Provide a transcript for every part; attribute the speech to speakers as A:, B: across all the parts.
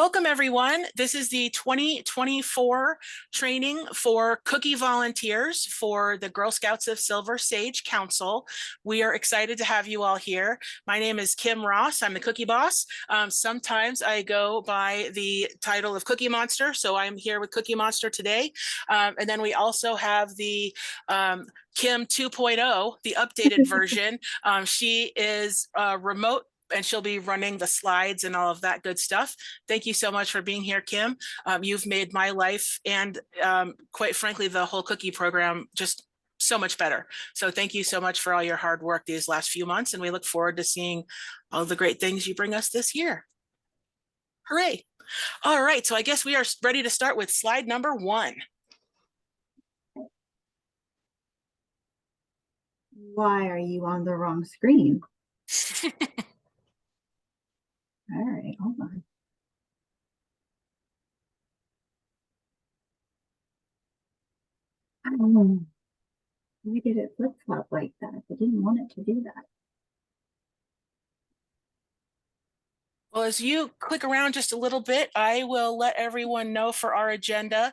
A: Welcome, everyone. This is the 2024 training for cookie volunteers for the Girl Scouts of Silver Sage Council. We are excited to have you all here. My name is Kim Ross. I'm the cookie boss. Sometimes I go by the title of Cookie Monster, so I'm here with Cookie Monster today. And then we also have the Kim 2.0, the updated version. She is remote, and she'll be running the slides and all of that good stuff. Thank you so much for being here, Kim. You've made my life and quite frankly, the whole cookie program just so much better. So thank you so much for all your hard work these last few months. And we look forward to seeing all the great things you bring us this year. Hooray. All right, so I guess we are ready to start with slide number 1.
B: Why are you on the wrong screen? All right, hold on. Why did it flip-flop like that? I didn't want it to do that.
A: Well, as you click around just a little bit, I will let everyone know for our agenda.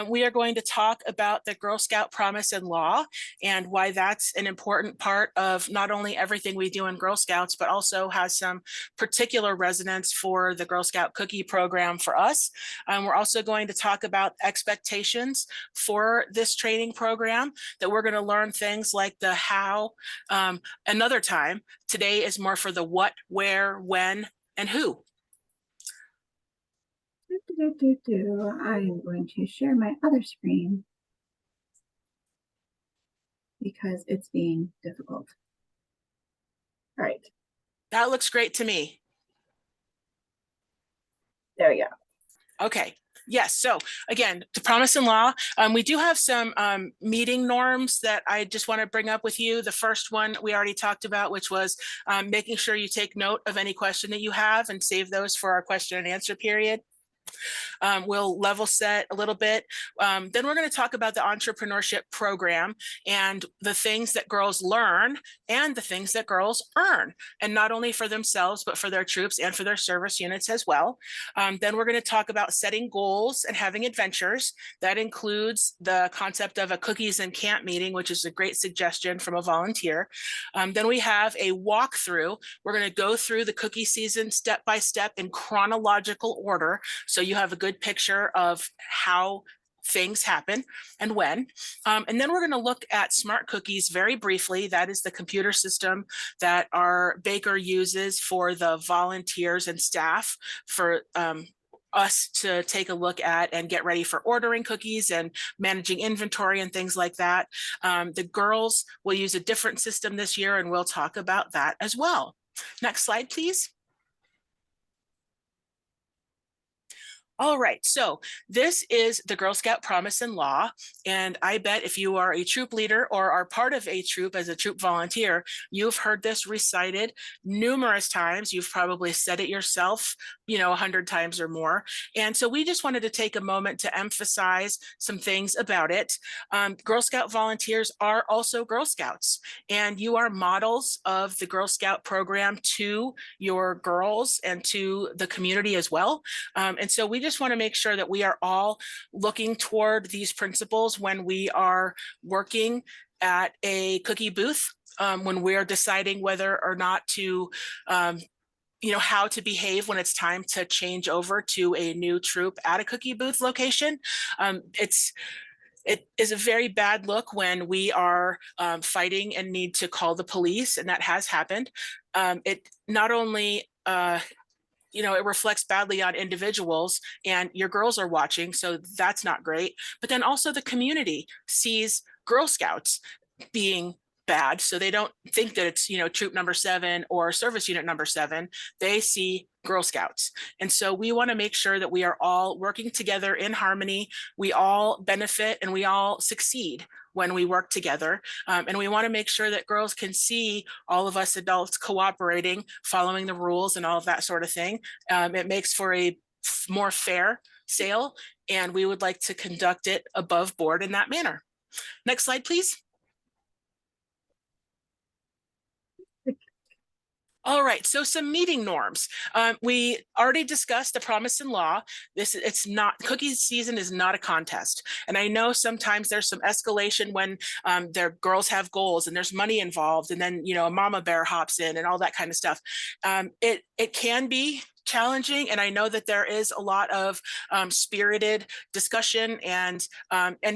A: We are going to talk about the Girl Scout Promise and Law and why that's an important part of not only everything we do in Girl Scouts, but also has some particular resonance for the Girl Scout cookie program for us. We're also going to talk about expectations for this training program, that we're going to learn things like the how another time. Today is more for the what, where, when, and who.
B: I'm going to share my other screen because it's being difficult. All right.
A: That looks great to me.
B: There we go.
A: Okay. Yes. So again, the promise and law, we do have some meeting norms that I just want to bring up with you. The first one we already talked about, which was making sure you take note of any question that you have and save those for our question and answer period. We'll level set a little bit. Then we're going to talk about the entrepreneurship program and the things that girls learn and the things that girls earn, and not only for themselves, but for their troops and for their service units as well. Then we're going to talk about setting goals and having adventures. That includes the concept of a cookies and camp meeting, which is a great suggestion from a volunteer. Then we have a walkthrough. We're going to go through the cookie season step by step in chronological order, so you have a good picture of how things happen and when. And then we're going to look at smart cookies very briefly. That is the computer system that our baker uses for the volunteers and staff for us to take a look at and get ready for ordering cookies and managing inventory and things like that. The girls will use a different system this year, and we'll talk about that as well. Next slide, please. All right, so this is the Girl Scout Promise and Law, and I bet if you are a troop leader or are part of a troop as a troop volunteer, you've heard this recited numerous times. You've probably said it yourself, 100 times or more. And so we just wanted to take a moment to emphasize some things about it. Girl Scout volunteers are also Girl Scouts, and you are models of the Girl Scout program to your girls and to the community as well. And so we just want to make sure that we are all looking toward these principles when we are working at a cookie booth, when we're deciding whether or not to how to behave when it's time to change over to a new troop at a cookie booth location. It is a very bad look when we are fighting and need to call the police, and that has happened. It not only it reflects badly on individuals, and your girls are watching, so that's not great. But then also the community sees Girl Scouts being bad, so they don't think that it's troop number 7 or service unit number 7. They see Girl Scouts. And so we want to make sure that we are all working together in harmony. We all benefit and we all succeed when we work together. And we want to make sure that girls can see all of us adults cooperating, following the rules and all of that sort of thing. It makes for a more fair sale, and we would like to conduct it above board in that manner. Next slide, please. All right, so some meeting norms. We already discussed the promise in law. It's not, cookie season is not a contest. And I know sometimes there's some escalation when their girls have goals and there's money involved, and then, you know, a mama bear hops in and all that kind of stuff. It can be challenging, and I know that there is a lot of spirited discussion, and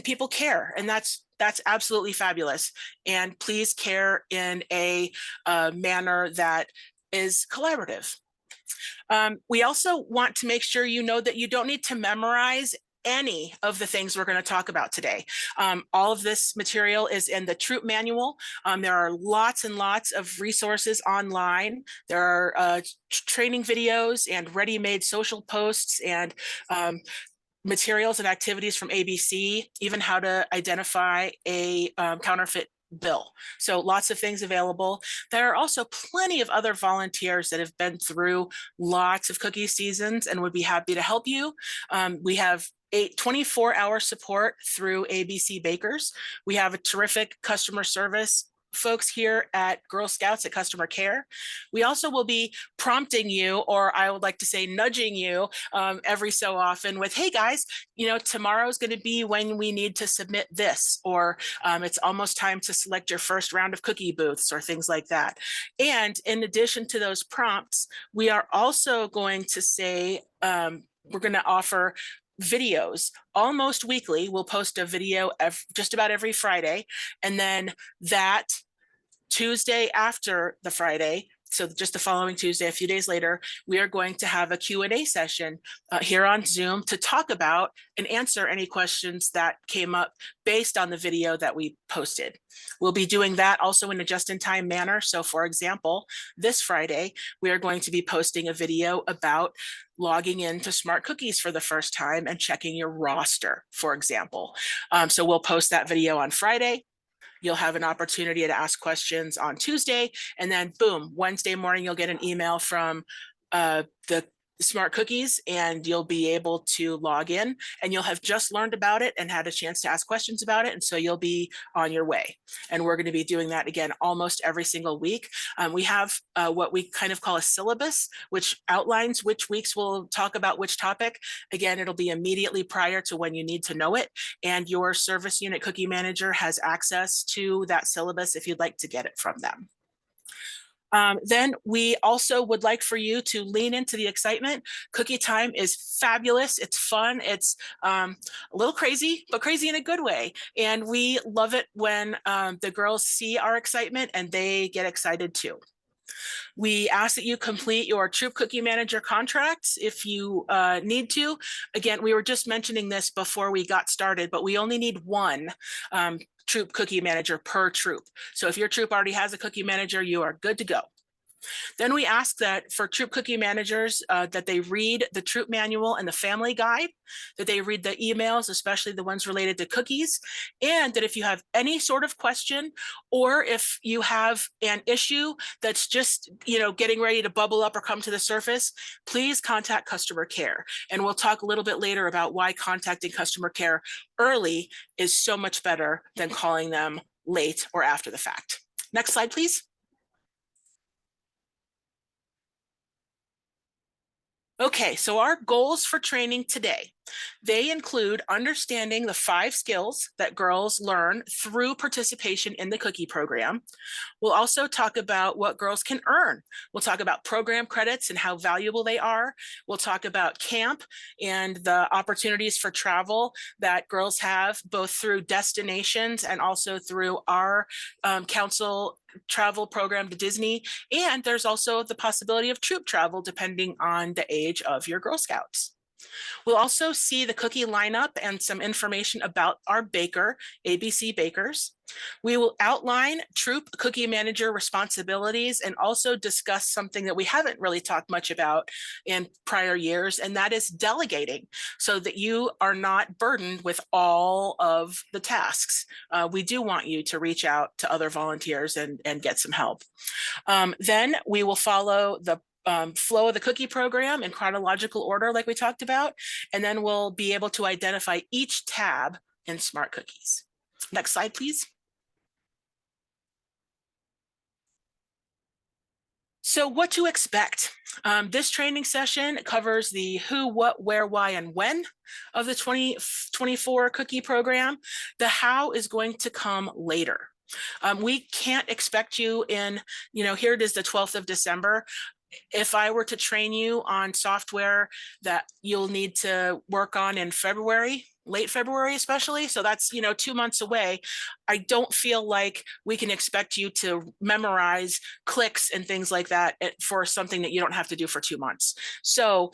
A: people care, and that's absolutely fabulous. And please care in a manner that is collaborative. We also want to make sure you know that you don't need to memorize any of the things we're going to talk about today. All of this material is in the troop manual. There are lots and lots of resources online. There are training videos and ready-made social posts and materials and activities from ABC, even how to identify a counterfeit bill. So lots of things available. There are also plenty of other volunteers that have been through lots of cookie seasons and would be happy to help you. We have 24-hour support through ABC Bakers. We have a terrific customer service folks here at Girl Scouts at Customer Care. We also will be prompting you, or I would like to say nudging you every so often with, hey guys, you know, tomorrow's going to be when we need to submit this, or it's almost time to select your first round of cookie booths, or things like that. And in addition to those prompts, we are also going to say, we're going to offer videos almost weekly. We'll post a video just about every Friday, and then that Tuesday after the Friday, so just the following Tuesday, a few days later, we are going to have a Q&A session here on Zoom to talk about and answer any questions that came up based on the video that we posted. We'll be doing that also in a just-in-time manner. So for example, this Friday, we are going to be posting a video about logging into Smart Cookies for the first time and checking your roster, for example. So we'll post that video on Friday. You'll have an opportunity to ask questions on Tuesday, and then boom, Wednesday morning, you'll get an email from the Smart Cookies, and you'll be able to log in, and you'll have just learned about it and had a chance to ask questions about it. And so you'll be on your way. And we're going to be doing that again almost every single week. We have what we kind of call a syllabus, which outlines which weeks we'll talk about which topic. Again, it'll be immediately prior to when you need to know it. And your service unit cookie manager has access to that syllabus if you'd like to get it from them. Then we also would like for you to lean into the excitement. Cookie time is fabulous. It's fun. It's a little crazy, but crazy in a good way. And we love it when the girls see our excitement and they get excited too. We ask that you complete your Troop Cookie Manager contracts if you need to. Again, we were just mentioning this before we got started, but we only need one Troop Cookie Manager per troop. So if your troop already has a cookie manager, you are good to go. Then we ask that for troop cookie managers that they read the troop manual and the family guide, that they read the emails, especially the ones related to cookies, and that if you have any sort of question, or if you have an issue that's just, you know, getting ready to bubble up or come to the surface, please contact customer care. And we'll talk a little bit later about why contacting customer care early is so much better than calling them late or after the fact. Next slide, please. Okay, so our goals for training today, they include understanding the 5 skills that girls learn through participation in the cookie program. We'll also talk about what girls can earn. We'll talk about program credits and how valuable they are. We'll talk about camp and the opportunities for travel that girls have, both through destinations and also through our council travel program to Disney. And there's also the possibility of troop travel depending on the age of your Girl Scouts. We'll also see the cookie lineup and some information about our baker, ABC Bakers. We will outline troop cookie manager responsibilities and also discuss something that we haven't really talked much about in prior years, and that is delegating, so that you are not burdened with all of the tasks. We do want you to reach out to other volunteers and get some help. Then we will follow the flow of the cookie program in chronological order like we talked about, and then we'll be able to identify each tab in Smart Cookies. Next slide, please. So what to expect? This training session covers the who, what, where, why, and when of the 2024 cookie program. The how is going to come later. We can't expect you in, here it is the 12th of December. If I were to train you on software that you'll need to work on in February, late February especially, so that's 2 months away, I don't feel like we can expect you to memorize clicks and things like that for something that you don't have to do for 2 months. So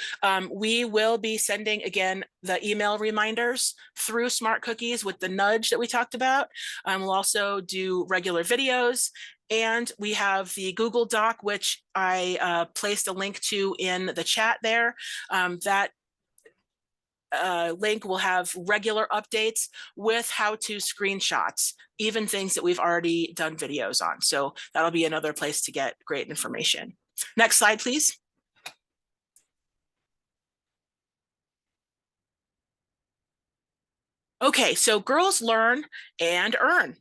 A: we will be sending, again, the email reminders through Smart Cookies with the nudge that we talked about. We'll also do regular videos, and we have the Google Doc, which I placed a link to in the chat there. That link will have regular updates with how-to screenshots, even things that we've already done videos on. So that'll be another place to get great information. Next slide, please. Okay, so girls learn and earn.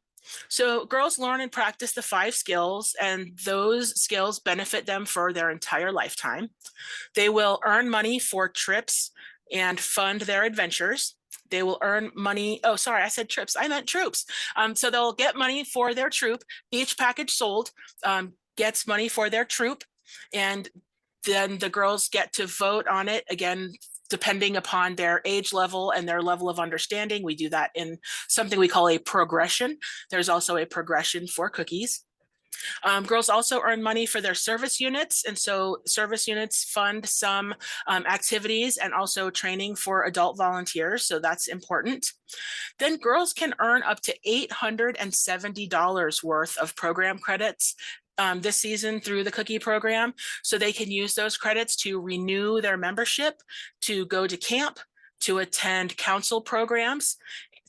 A: So girls learn and practice the 5 skills, and those skills benefit them for their entire lifetime. They will earn money for trips and fund their adventures. They will earn money. Oh, sorry, I said trips. I meant troops. So they'll get money for their troop. Each package sold gets money for their troop, and then the girls get to vote on it, again, depending upon their age level and their level of understanding. We do that in something we call a progression. There's also a progression for cookies. Girls also earn money for their service units, and so service units fund some activities and also training for adult volunteers, so that's important. Then girls can earn up to $870 worth of program credits this season through the cookie program. So they can use those credits to renew their membership, to go to camp, to attend council programs,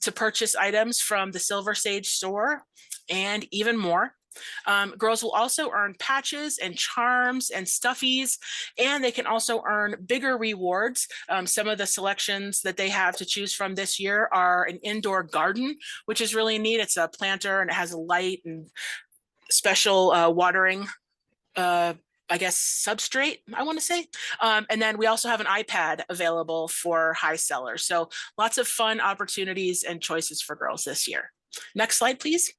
A: to purchase items from the Silver Sage store, and even more. Girls will also earn patches and charms and stuffies, and they can also earn bigger rewards. Some of the selections that they have to choose from this year are an indoor garden, which is really neat. It's a planter and it has a light and special watering, I guess, substrate, I want to say. And then we also have an iPad available for high sellers. So lots of fun opportunities and choices for girls this year. Next slide, please.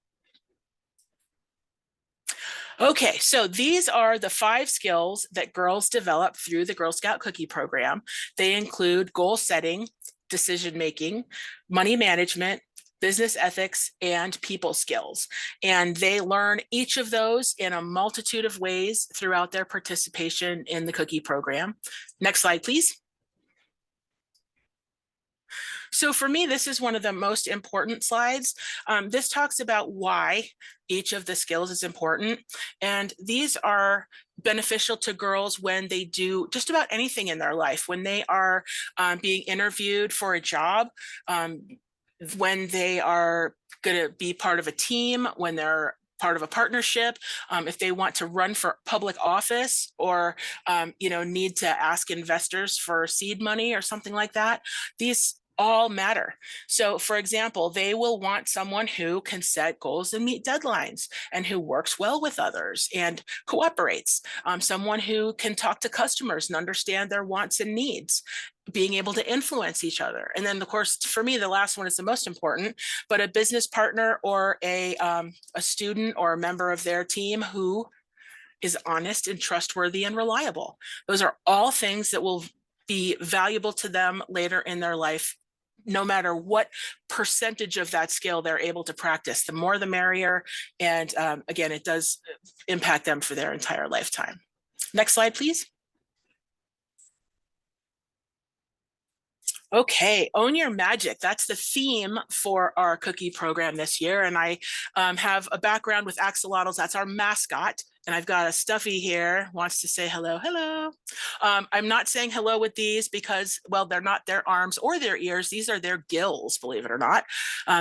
A: Okay, so these are the 5 skills that girls develop through the Girl Scout Cookie Program. They include goal setting, decision making, money management, business ethics, and people skills. And they learn each of those in a multitude of ways throughout their participation in the cookie program. Next slide, please. So for me, this is one of the most important slides. This talks about why each of the skills is important. And these are beneficial to girls when they do just about anything in their life, when they are being interviewed for a job, when they are going to be part of a team, when they're part of a partnership, if they want to run for public office, or need to ask investors for seed money or something like that. These all matter. So for example, they will want someone who can set goals and meet deadlines, and who works well with others and cooperates, someone who can talk to customers and understand their wants and needs, being able to influence each other. And then of course, for me, the last one is the most important, but a business partner or a student or a member of their team who is honest and trustworthy and reliable. Those are all things that will be valuable to them later in their life, no matter what percentage of that skill they're able to practice. The more the merrier. And again, it does impact them for their entire lifetime. Next slide, please. Okay, own your magic. That's the theme for our cookie program this year. And I have a background with axolotls. That's our mascot. And I've got a stuffy here, wants to say hello, hello. I'm not saying hello with these because, well, they're not their arms or their ears. These are their gills, believe it or not.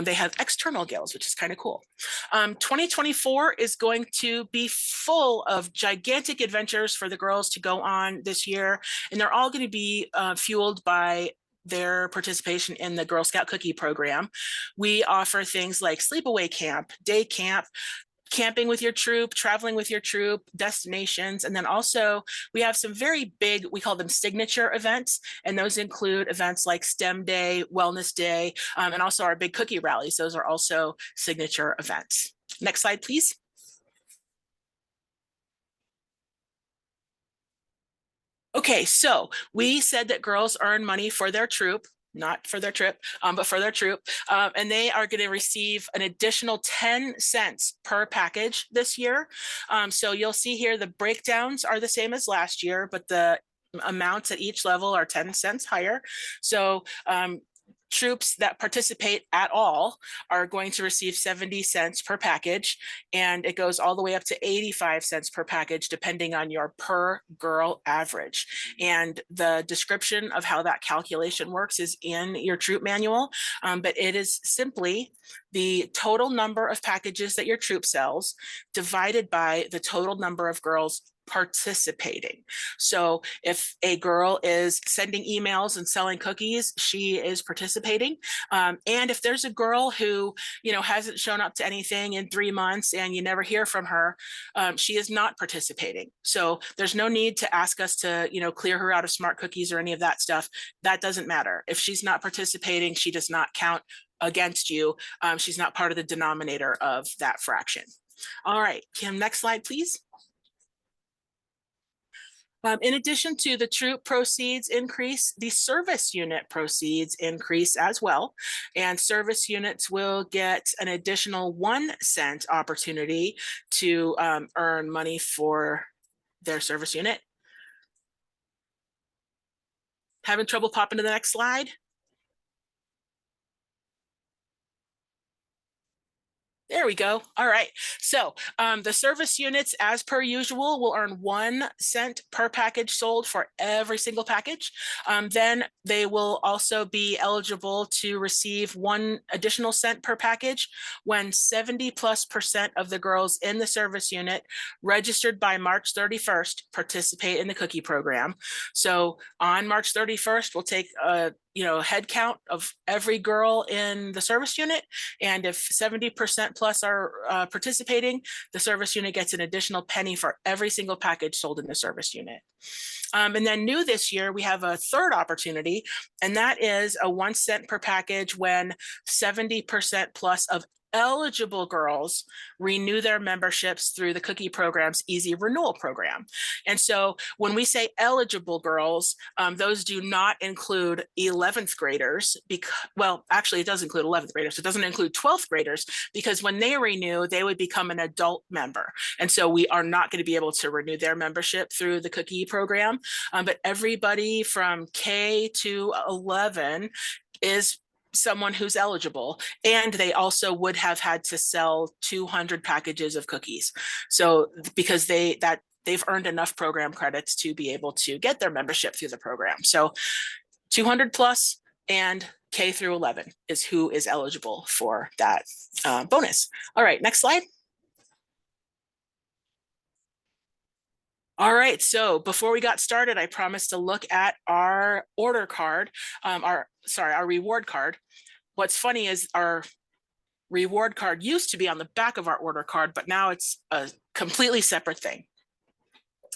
A: They have external gills, which is kind of cool. 2024 is going to be full of gigantic adventures for the girls to go on this year. And they're all going to be fueled by their participation in the Girl Scout Cookie Program. We offer things like sleepaway camp, day camp, camping with your troop, traveling with your troop, destinations. And then also we have some very big, we call them signature events. And those include events like STEM Day, Wellness Day, and also our big cookie rallies. Those are also signature events. Next slide, please. Okay, so we said that girls earn money for their troop, not for their trip, but for their troop. And they are going to receive an additional 10 cents per package this year. So you'll see here the breakdowns are the same as last year, but the amounts at each level are 10 cents higher. So troops that participate at all are going to receive 70 cents per package, and it goes all the way up to 85 cents per package depending on your per girl average. And the description of how that calculation works is in your troop manual, but it is simply the total number of packages that your troop sells divided by the total number of girls participating. So if a girl is sending emails and selling cookies, she is participating. And if there's a girl who, hasn't shown up to anything in 3 months and you never hear from her, she is not participating. So there's no need to ask us to, clear her out of smart cookies or any of that stuff. That doesn't matter. If she's not participating, she does not count against you. She's not part of the denominator of that fraction. All right, Kim, next slide, please. In addition to the troop proceeds increase, the service unit proceeds increase as well. And service units will get an additional 1 cent opportunity to earn money for their service unit. Having trouble popping to the next slide? There we go. All right. So the service units, as per usual, will earn 1 cent per package sold for every single package. Then they will also be eligible to receive 1 additional cent per package when 70+% of the girls in the service unit registered by March 31st participate in the cookie program. So on March 31st, we'll take a head count of every girl in the service unit. And if 70% plus are participating, the service unit gets an additional penny for every single package sold in the service unit. And then new this year, we have a third opportunity, and that is a 1 cent per package when 70% plus of eligible girls renew their memberships through the cookie program's easy renewal program. And so when we say eligible girls, those do not include 11th graders, well, actually it does include 11th graders. It doesn't include 12th graders, because when they renew, they would become an adult member. And so we are not going to be able to renew their membership through the cookie program. But everybody from K to 11 is someone who's eligible, and they also would have had to sell 200 packages of cookies. So because they've earned enough program credits to be able to get their membership through the program. So 200 plus and K through 11 is who is eligible for that bonus. All right, next slide. All right, so before we got started, I promised to look at our order card, our reward card. What's funny is our reward card used to be on the back of our order card, but now it's a completely separate thing.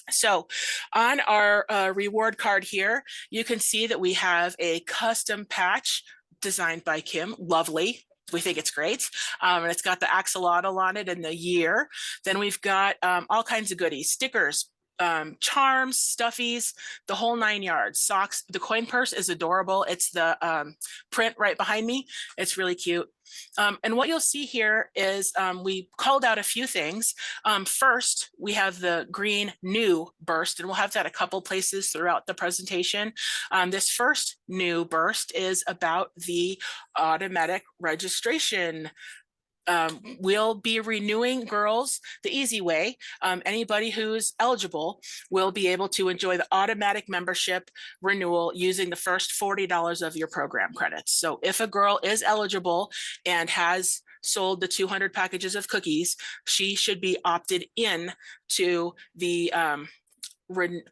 A: So on our reward card here, you can see that we have a custom patch designed by Kim. Lovely. We think it's great. And it's got the axolotl on it and the year. Then we've got all kinds of goodies, stickers, charms, stuffies, the whole 9 yards. Socks. The coin purse is adorable. It's the print right behind me. It's really cute. And what you'll see here is we called out a few things. First, we have the green new burst, and we'll have that a couple places throughout the presentation. This first new burst is about the automatic registration. We'll be renewing girls the easy way. Anybody who's eligible will be able to enjoy the automatic membership renewal using the first $40 of your program credits. So if a girl is eligible and has sold the 200 packages of cookies, she should be opted in to the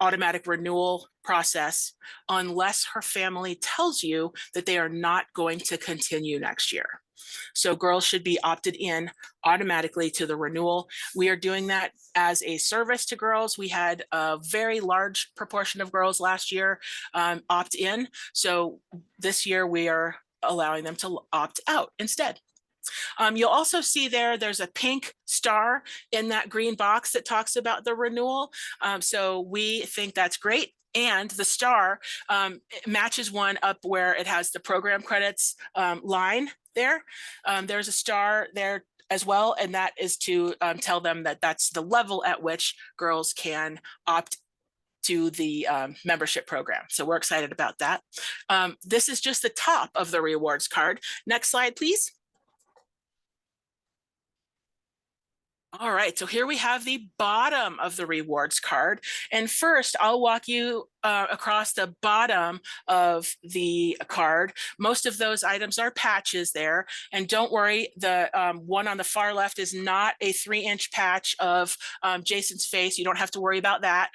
A: automatic renewal process unless her family tells you that they are not going to continue next year. So girls should be opted in automatically to the renewal. We are doing that as a service to girls. We had a very large proportion of girls last year opt in. So this year we are allowing them to opt out instead. You'll also see there's a pink star in that green box that talks about the renewal. So we think that's great. And the star matches one up where it has the program credits line there. There's a star there as well, and that is to tell them that that's the level at which girls can opt to the membership program. So we're excited about that. This is just the top of the rewards card. Next slide, please. All right, so here we have the bottom of the rewards card. And first, I'll walk you across the bottom of the card. Most of those items are patches there. And don't worry, the one on the far left is not a 3-inch patch of Jason's face. You don't have to worry about that.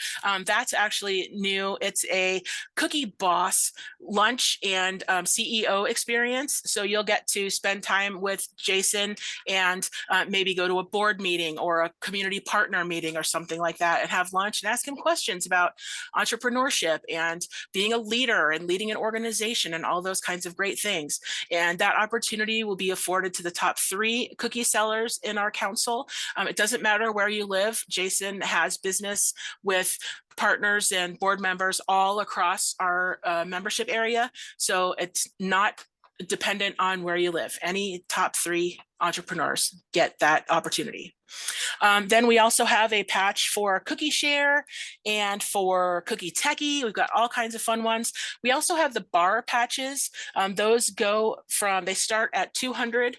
A: That's actually new. It's a Cookie Boss lunch and CEO experience. So you'll get to spend time with Jason and maybe go to a board meeting or a community partner meeting or something like that and have lunch and ask him questions about entrepreneurship and being a leader and leading an organization and all those kinds of great things. And that opportunity will be afforded to the top 3 cookie sellers in our council. It doesn't matter where you live. Jason has business with partners and board members all across our membership area. So it's not dependent on where you live. Any top 3 entrepreneurs get that opportunity. Then we also have a patch for Cookie Share and for Cookie Techie. We've got all kinds of fun ones. We also have the bar patches. Those they start at 200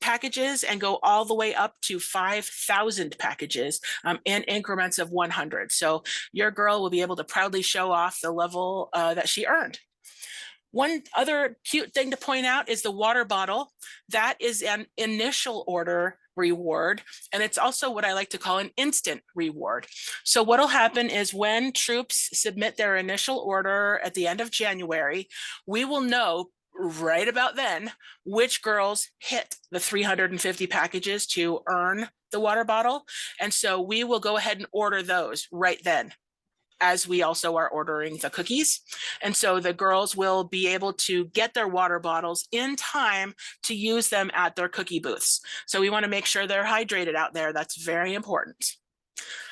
A: packages and go all the way up to 5,000 packages in increments of 100. So your girl will be able to proudly show off the level that she earned. One other cute thing to point out is the water bottle. That is an initial order reward, and it's also what I like to call an instant reward. So what'll happen is when troops submit their initial order at the end of January, we will know right about then which girls hit the 350 packages to earn the water bottle. And so we will go ahead and order those right then, as we also are ordering the cookies. And so the girls will be able to get their water bottles in time to use them at their cookie booths. So we want to make sure they're hydrated out there. That's very important.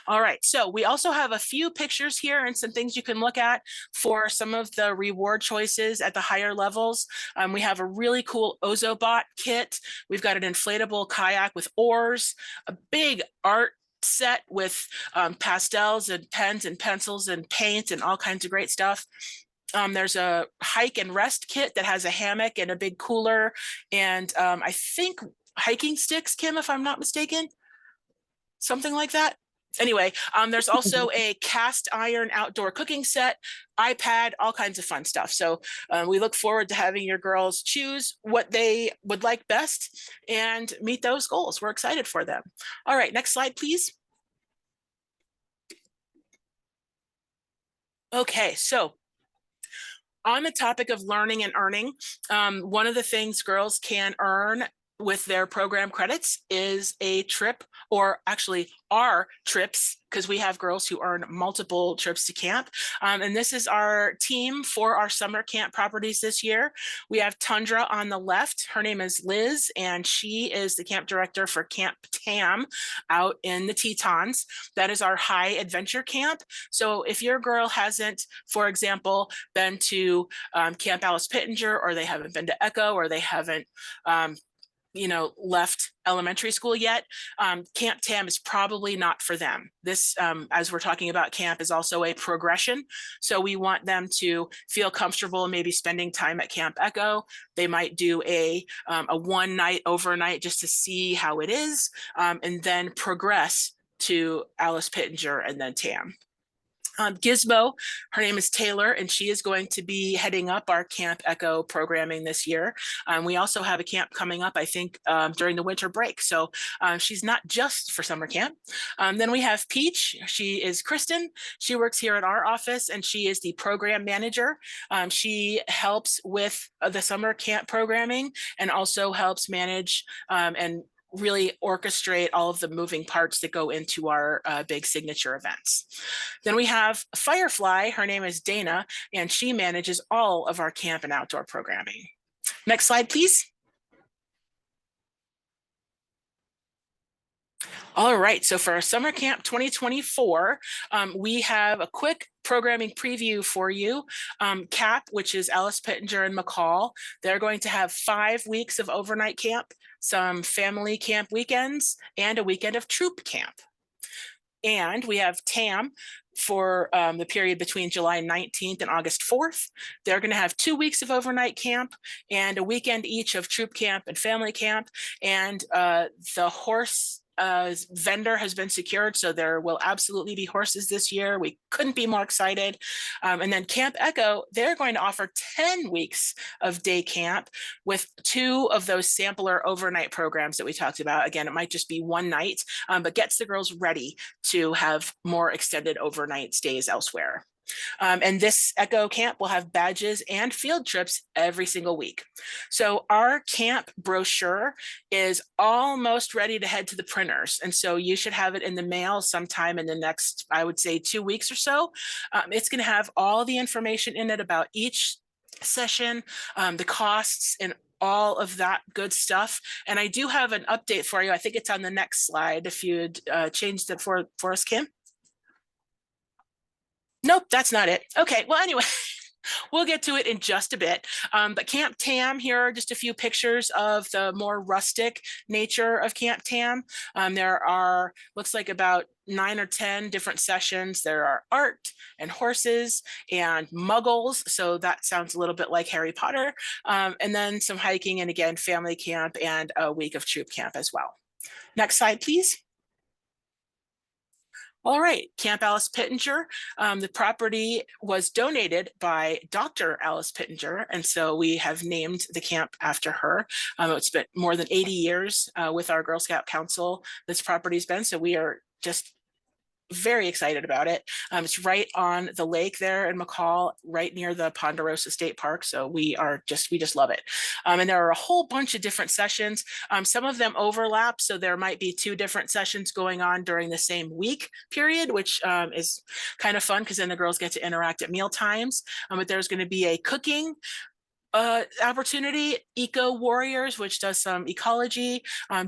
A: All right, so we also have a few pictures here and some things you can look at for some of the reward choices at the higher levels. We have a really cool Ozobot kit. We've got an inflatable kayak with oars, a big art set with pastels and pens and pencils and paint and all kinds of great stuff. There's a hike and rest kit that has a hammock and a big cooler and I think hiking sticks, Kim, if I'm not mistaken, something like that. Anyway, there's also a cast iron outdoor cooking set, iPad, all kinds of fun stuff. So we look forward to having your girls choose what they would like best and meet those goals. We're excited for them. All right, next slide, please. Okay, so on the topic of learning and earning, one of the things girls can earn with their program credits is a trip, or actually our trips, because we have girls who earn multiple trips to camp. And this is our team for our summer camp properties this year. We have Tundra on the left. Her name is Liz, and she is the camp director for Camp Tam out in the Tetons. That is our high adventure camp. So if your girl hasn't, for example, been to Camp Alice Pittenger, or they haven't been to Echo, or they haven't left elementary school yet, Camp Tam is probably not for them. This, as we're talking about camp, is also a progression. So we want them to feel comfortable maybe spending time at Camp Echo. They might do a one night overnight just to see how it is, and then progress to Alice Pittenger and then Tam. Gizmo, her name is Taylor, and she is going to be heading up our Camp Echo programming this year. We also have a camp coming up, I think, during the winter break. So she's not just for summer camp. Then we have Peach. She is Kristen. She works here at our office, and she is the program manager. She helps with the summer camp programming and also helps manage and really orchestrate all of the moving parts that go into our big signature events. Then we have Firefly. Her name is Dana, and she manages all of our camp and outdoor programming. Next slide, please. All right, so for our Summer Camp 2024, we have a quick programming preview for you. CAP, which is Alice Pittenger and McCall, they're going to have 5 weeks of overnight camp, some family camp weekends, and a weekend of troop camp. And we have TAM for the period between July 19th and August 4th. They're going to have 2 weeks of overnight camp and a weekend each of troop camp and family camp. And the horse vendor has been secured, so there will absolutely be horses this year. We couldn't be more excited. And then Camp Echo, they're going to offer 10 weeks of day camp with 2 of those sampler overnight programs that we talked about. Again, it might just be one night, but gets the girls ready to have more extended overnight stays elsewhere. And this Echo camp will have badges and field trips every single week. So our camp brochure is almost ready to head to the printers. And so you should have it in the mail sometime in the next, I would say, 2 weeks or so. It's going to have all the information in it about each session, the costs, and all of that good stuff. And I do have an update for you. I think it's on the next slide. If you'd change that for us, Kim. Nope, that's not it. Okay, well, anyway, we'll get to it in just a bit. But Camp Tam, here are just a few pictures of the more rustic nature of Camp Tam. There are, looks like about 9 or 10 different sessions. There are art and horses and muggles. So that sounds a little bit like Harry Potter. And then some hiking and again, family camp and a week of troop camp as well. Next slide, please. All right, Camp Alice Pittenger. The property was donated by Dr. Alice Pittenger, and so we have named the camp after her. It's been more than 80 years with our Girl Scout Council, this property's been, so we are just very excited about it. It's right on the lake there in McCall, right near the Ponderosa State Park. So we just love it. And there are a whole bunch of different sessions. Some of them overlap. So there might be 2 different sessions going on during the same week period, which is kind of fun because then the girls get to interact at meal times. But there's going to be a cooking opportunity, Eco Warriors, which does some ecology,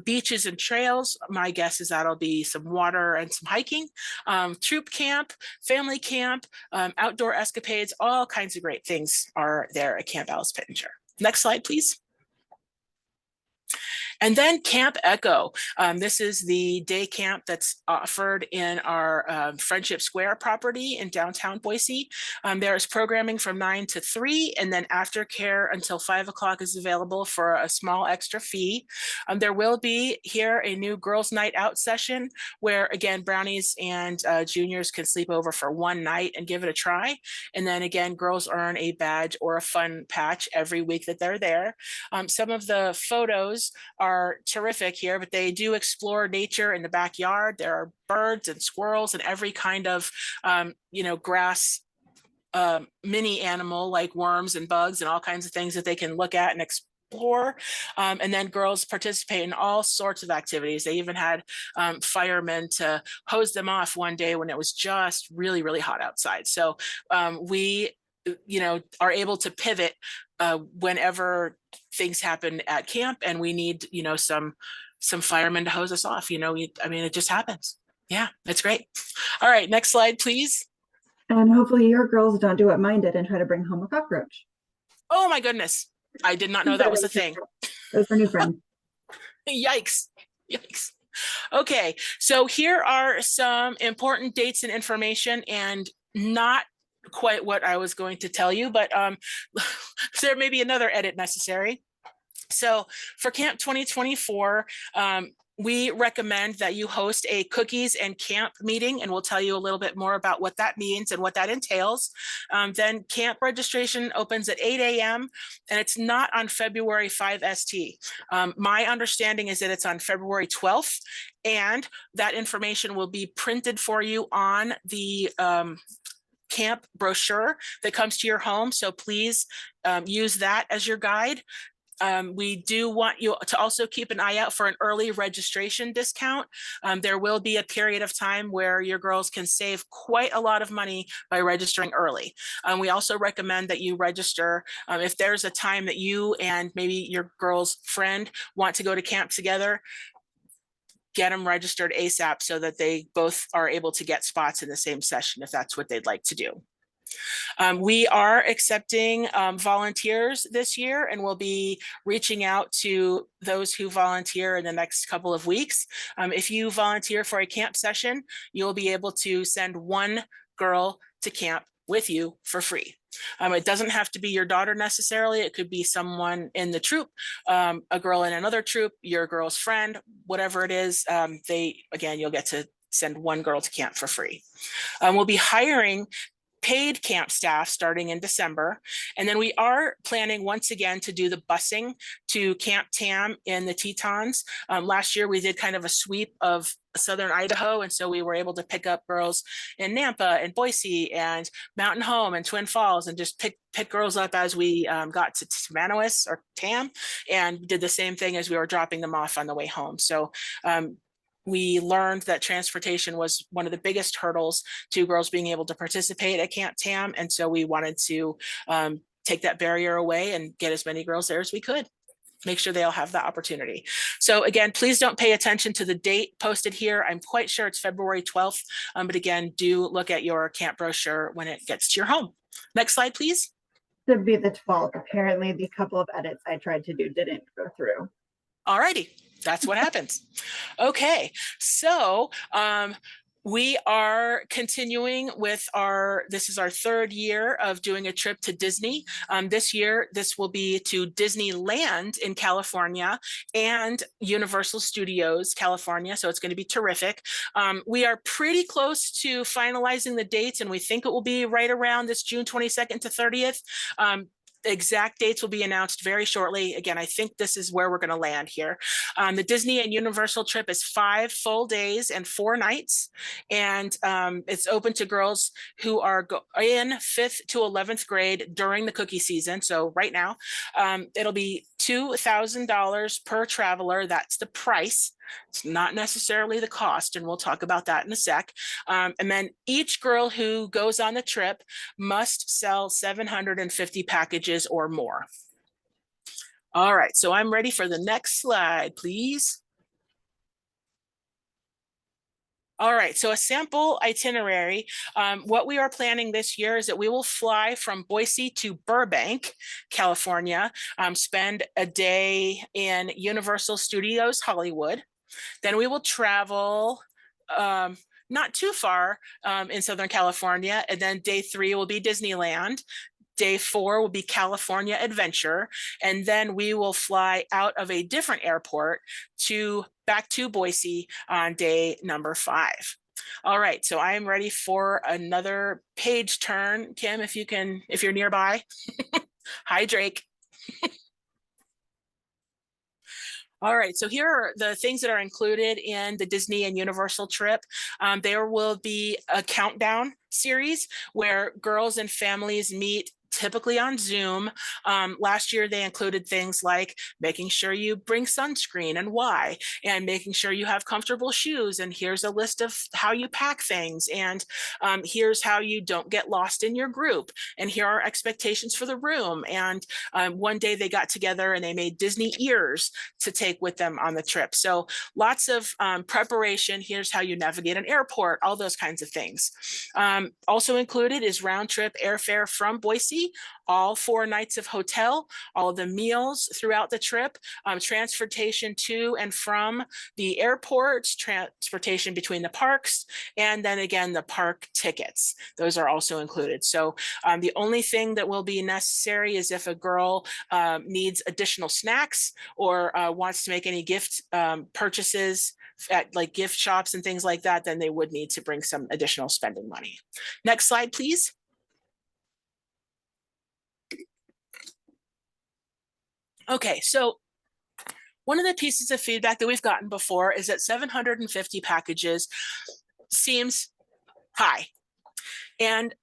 A: beaches and trails. My guess is that'll be some water and some hiking, troop camp, family camp, outdoor escapades, all kinds of great things are there at Camp Alice Pittenger. Next slide, please. And then Camp Echo. This is the day camp that's offered in our Friendship Square property in downtown Boise. There is programming from 9 to 3, and then aftercare until 5 o'clock is available for a small extra fee. There will be here a new girls' night out session where, again, brownies and juniors can sleep over for one night and give it a try. And then again, girls earn a badge or a fun patch every week that they're there. Some of the photos are terrific here, but they do explore nature in the backyard. There are birds and squirrels and every kind of, grass mini animal like worms and bugs and all kinds of things that they can look at and explore. And then girls participate in all sorts of activities. They even had firemen to hose them off one day when it was just really, really hot outside. So we are able to pivot whenever things happen at camp and we need, some firemen to hose us off, it just happens. Yeah, that's great. All right, next slide, please.
B: And hopefully your girls don't do what mine did and try to bring home a cockroach.
A: Oh my goodness. I did not know that was a thing.
B: Those are new friends.
A: Yikes. Yikes. Okay, so here are some important dates and information, and not quite what I was going to tell you, but there may be another edit necessary. So for Camp 2024, we recommend that you host a cookies and camp meeting, and we'll tell you a little bit more about what that means and what that entails. Then camp registration opens at 8 a.m. and it's not on February 5 ST. My understanding is that it's on February 12th, and that information will be printed for you on the camp brochure that comes to your home. So please use that as your guide. We do want you to also keep an eye out for an early registration discount. There will be a period of time where your girls can save quite a lot of money by registering early. We also recommend that you register if there's a time that you and maybe your girl's friend want to go to camp together. Get them registered ASAP so that they both are able to get spots in the same session if that's what they'd like to do. We are accepting volunteers this year, and we'll be reaching out to those who volunteer in the next couple of weeks. If you volunteer for a camp session, you'll be able to send one girl to camp with you for free. It doesn't have to be your daughter necessarily. It could be someone in the troop, a girl in another troop, your girl's friend, whatever it is. You'll get to send one girl to camp for free. We'll be hiring paid camp staff starting in December. And then we are planning once again to do the busing to Camp Tam in the Tetons. Last year we did kind of a sweep of Southern Idaho. And so we were able to pick up girls in Nampa and Boise and Mountain Home and Twin Falls and just pick girls up as we got to Manoas or Tam, and did the same thing as we were dropping them off on the way home. So we learned that transportation was one of the biggest hurdles to girls being able to participate at Camp Tam. And so we wanted to take that barrier away and get as many girls there as we could. Make sure they all have that opportunity. So again, please don't pay attention to the date posted here. I'm quite sure it's February 12th, but again, do look at your camp brochure when it gets to your home. Next slide, please.
B: Should be the 12th. Apparently the couple of edits I tried to do didn't go through.
A: All righty. That's what happens. Okay, so we are continuing with this is our third year of doing a trip to Disney. This year, this will be to Disneyland in California and Universal Studios, California. So it's going to be terrific. We are pretty close to finalizing the dates, and we think it will be right around this June 22nd to 30th. Exact dates will be announced very shortly. Again, I think this is where we're going to land here. The Disney and Universal trip is 5 full days and 4 nights. And it's open to girls who are in 5th to 11th grade during the cookie season. So right now, it'll be $2,000 per traveler. That's the price. It's not necessarily the cost, and we'll talk about that in a sec. And then each girl who goes on the trip must sell 750 packages or more. All right, so I'm ready for the next slide, please. All right, so a sample itinerary. What we are planning this year is that we will fly from Boise to Burbank, California, spend a day in Universal Studios Hollywood. Then we will travel not too far in Southern California, and then day 3 will be Disneyland. Day 4 will be California Adventure, and then we will fly out of a different airport back to Boise on day number 5. All right, so I am ready for another page turn. Kim, if you're nearby. Hi, Drake. All right, so here are the things that are included in the Disney and Universal trip. There will be a countdown series where girls and families meet typically on Zoom. Last year, they included things like making sure you bring sunscreen and why, and making sure you have comfortable shoes. And here's a list of how you pack things. And here's how you don't get lost in your group. And here are expectations for the room. And one day they got together and they made Disney ears to take with them on the trip. So lots of preparation. Here's how you navigate an airport, all those kinds of things. Also included is round trip airfare from Boise all 4 nights of hotel, all of the meals throughout the trip, transportation to and from the airports, transportation between the parks, and then again, the park tickets. Those are also included. So the only thing that will be necessary is if a girl needs additional snacks or wants to make any gift purchases at like gift shops and things like that, then they would need to bring some additional spending money. Next slide, please. Okay, so one of the pieces of feedback that we've gotten before is that 750 packages seems high. And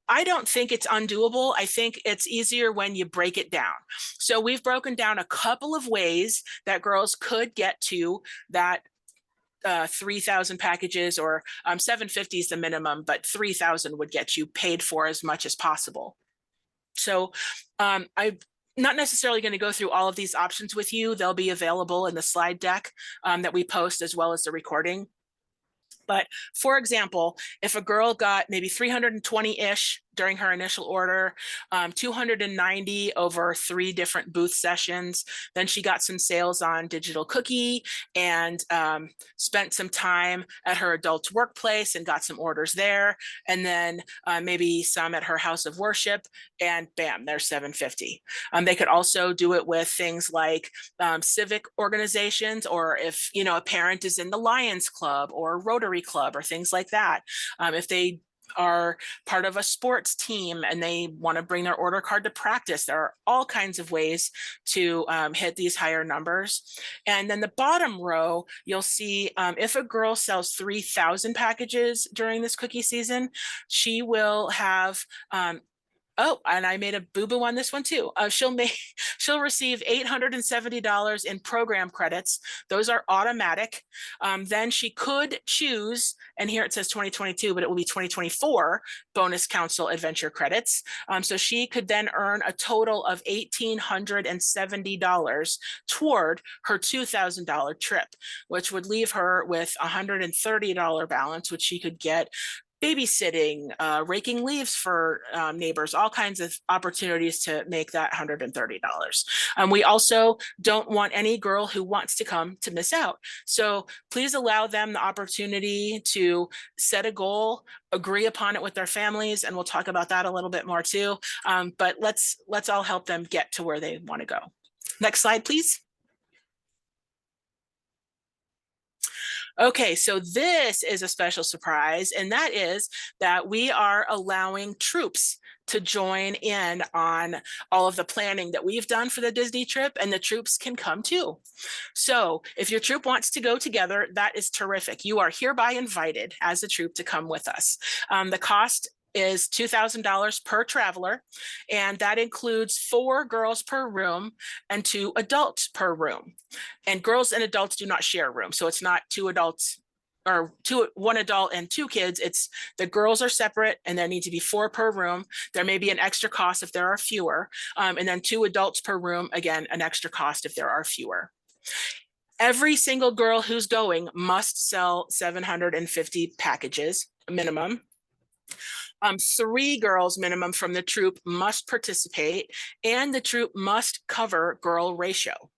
A: I don't think it's undoable. I think it's easier when you break it down. So we've broken down a couple of ways that girls could get to that 3,000 packages, or 750 is the minimum, but 3,000 would get you paid for as much as possible. So I'm not necessarily going to go through all of these options with you. They'll be available in the slide deck that we post, as well as the recording. But for example, if a girl got maybe 320-ish during her initial order, 290 over 3 different booth sessions, then she got some sales on Digital Cookie and spent some time at her adult workplace and got some orders there, and then maybe some at her house of worship, and bam, there's 750. They could also do it with things like civic organizations, or if a parent is in the Lions Club or Rotary Club or things like that. If they are part of a sports team and they want to bring their order card to practice, there are all kinds of ways to hit these higher numbers. And then the bottom row, you'll see if a girl sells 3,000 packages during this cookie season, she will have oh, and I made a boo-boo on this one too. She'll receive $870 in program credits. Those are automatic. Then she could choose, and here it says 2022, but it will be 2024 bonus council adventure credits. So she could then earn a total of $1,870 toward her $2,000 trip, which would leave her with $130 balance, which she could get babysitting, raking leaves for neighbors, all kinds of opportunities to make that $130. We also don't want any girl who wants to come to miss out. So please allow them the opportunity to set a goal, agree upon it with their families, and we'll talk about that a little bit more too. But let's all help them get to where they want to go. Next slide, please. Okay, so this is a special surprise, and that is that we are allowing troops to join in on all of the planning that we've done for the Disney trip, and the troops can come too. So if your troop wants to go together, that is terrific. You are hereby invited as a troop to come with us. The cost is $2,000 per traveler, and that includes 4 girls per room and 2 adults per room. And girls and adults do not share a room, so it's not 2 adults or 1 adult and 2 kids. It's the girls are separate, and there need to be 4 per room. There may be an extra cost if there are fewer, and then 2 adults per room, again, an extra cost if there are fewer. Every single girl who's going must sell 750 packages minimum. 3 girls minimum from the troop must participate, and the troop must cover girl ratio.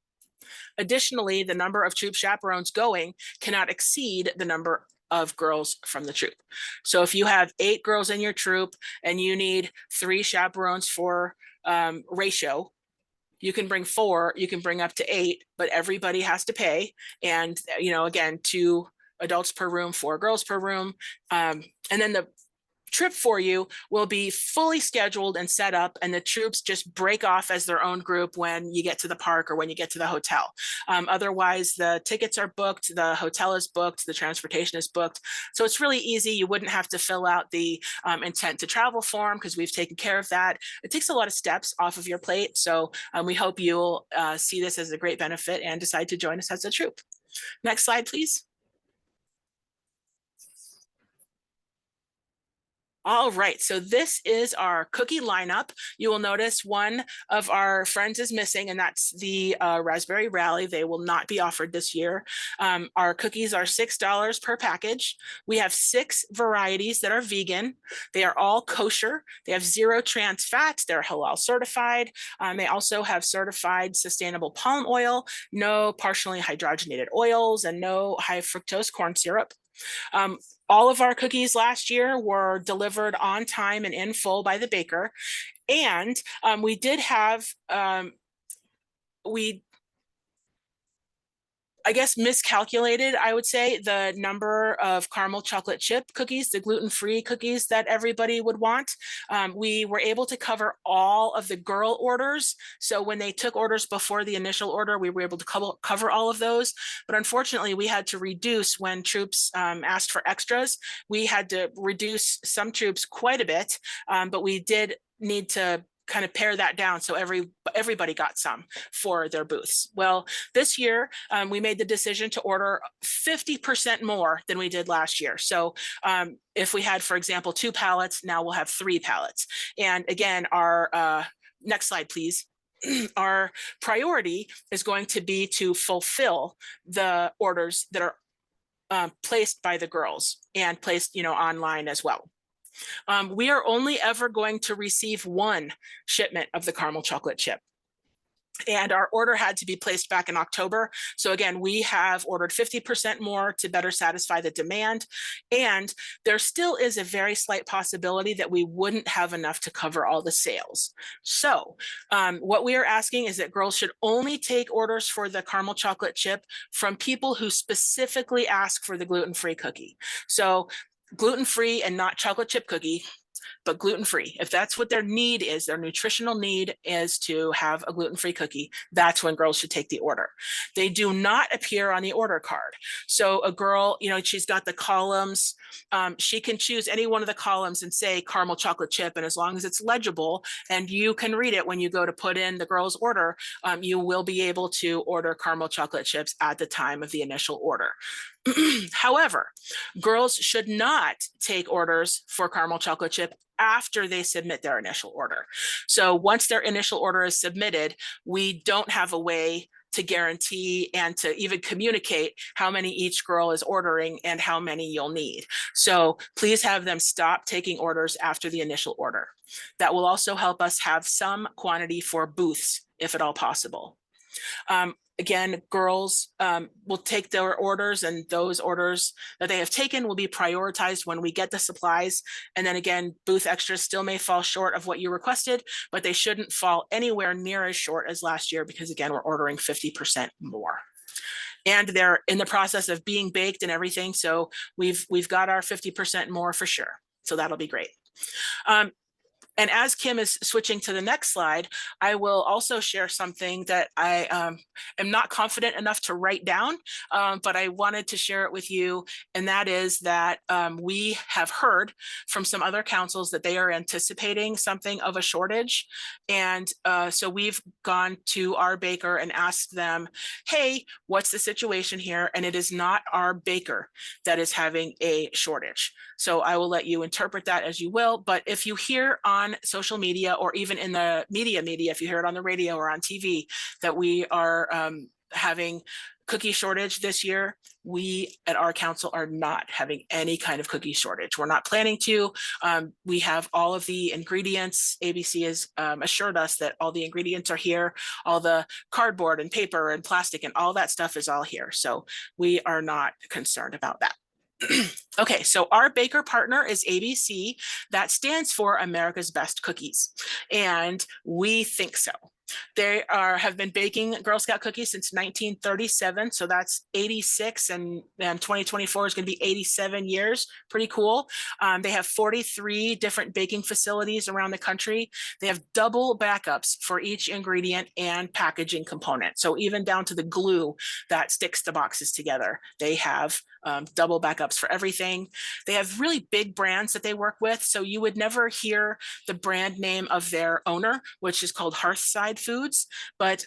A: Additionally, the number of troop chaperones going cannot exceed the number of girls from the troop. So if you have 8 girls in your troop and you need 3 chaperones for ratio, you can bring 4, you can bring up to 8, but everybody has to pay. And, again, 2 adults per room, 4 girls per room. And then the trip for you will be fully scheduled and set up, and the troops just break off as their own group when you get to the park or when you get to the hotel. Otherwise, the tickets are booked, the hotel is booked, the transportation is booked. So it's really easy. You wouldn't have to fill out the intent to travel form because we've taken care of that. It takes a lot of steps off of your plate. So we hope you'll see this as a great benefit and decide to join us as a troop. Next slide, please. All right, so this is our cookie lineup. You will notice one of our friends is missing, and that's the Raspberry Rally. They will not be offered this year. Our cookies are $6 per package. We have 6 varieties that are vegan. They are all kosher. They have 0 trans fats. They're halal certified. They also have certified sustainable palm oil, no partially hydrogenated oils, and no high fructose corn syrup. All of our cookies last year were delivered on time and in full by the baker. And we did have, I guess, miscalculated, I would say, the number of caramel chocolate chip cookies, the gluten-free cookies that everybody would want. We were able to cover all of the girl orders. So when they took orders before the initial order, we were able to cover all of those. But unfortunately, we had to reduce when troops asked for extras. We had to reduce some troops quite a bit, but we did need to kind of pare that down so everybody got some for their booths. Well, this year we made the decision to order 50% more than we did last year. So if we had, for example, 2 pallets, now we'll have 3 pallets. And again, our next slide, please. Our priority is going to be to fulfill the orders that are placed by the girls and placed, online as well. We are only ever going to receive 1 shipment of the caramel chocolate chip. And our order had to be placed back in October. So again, we have ordered 50% more to better satisfy the demand. And there still is a very slight possibility that we wouldn't have enough to cover all the sales. So what we are asking is that girls should only take orders for the caramel chocolate chip from people who specifically ask for the gluten-free cookie. So gluten-free and not chocolate chip cookie, but gluten-free. If that's what their need is, their nutritional need is to have a gluten-free cookie, that's when girls should take the order. They do not appear on the order card. So a girl, she's got the columns. She can choose any one of the columns and say caramel chocolate chip. And as long as it's legible and you can read it when you go to put in the girl's order, you will be able to order caramel chocolate chips at the time of the initial order. However, girls should not take orders for caramel chocolate chip after they submit their initial order. So once their initial order is submitted, we don't have a way to guarantee and to even communicate how many each girl is ordering and how many you'll need. So please have them stop taking orders after the initial order. That will also help us have some quantity for booths, if at all possible. Again, girls will take their orders, and those orders that they have taken will be prioritized when we get the supplies. And then again, booth extras still may fall short of what you requested, but they shouldn't fall anywhere near as short as last year because again, we're ordering 50% more. And they're in the process of being baked and everything. So we've got our 50% more for sure. So that'll be great. And as Kim is switching to the next slide, I will also share something that I am not confident enough to write down, but I wanted to share it with you. And that is that we have heard from some other councils that they are anticipating something of a shortage. And so we've gone to our baker and asked them, hey, what's the situation here? And it is not our baker that is having a shortage. So I will let you interpret that as you will. But if you hear on social media or even in the media, if you hear it on the radio or on TV, that we are having cookie shortage this year, we at our council are not having any kind of cookie shortage. We're not planning to. We have all of the ingredients. ABC has assured us that all the ingredients are here. All the cardboard and paper and plastic and all that stuff is all here. So we are not concerned about that. Okay, so our baker partner is ABC. That stands for America's Best Cookies. And we think so. They have been baking Girl Scout cookies since 1937. So that's 86 and 2024 is going to be 87 years. Pretty cool. They have 43 different baking facilities around the country. They have double backups for each ingredient and packaging component. So even down to the glue that sticks the boxes together, they have double backups for everything. They have really big brands that they work with. So you would never hear the brand name of their owner, which is called Hearthside Foods, but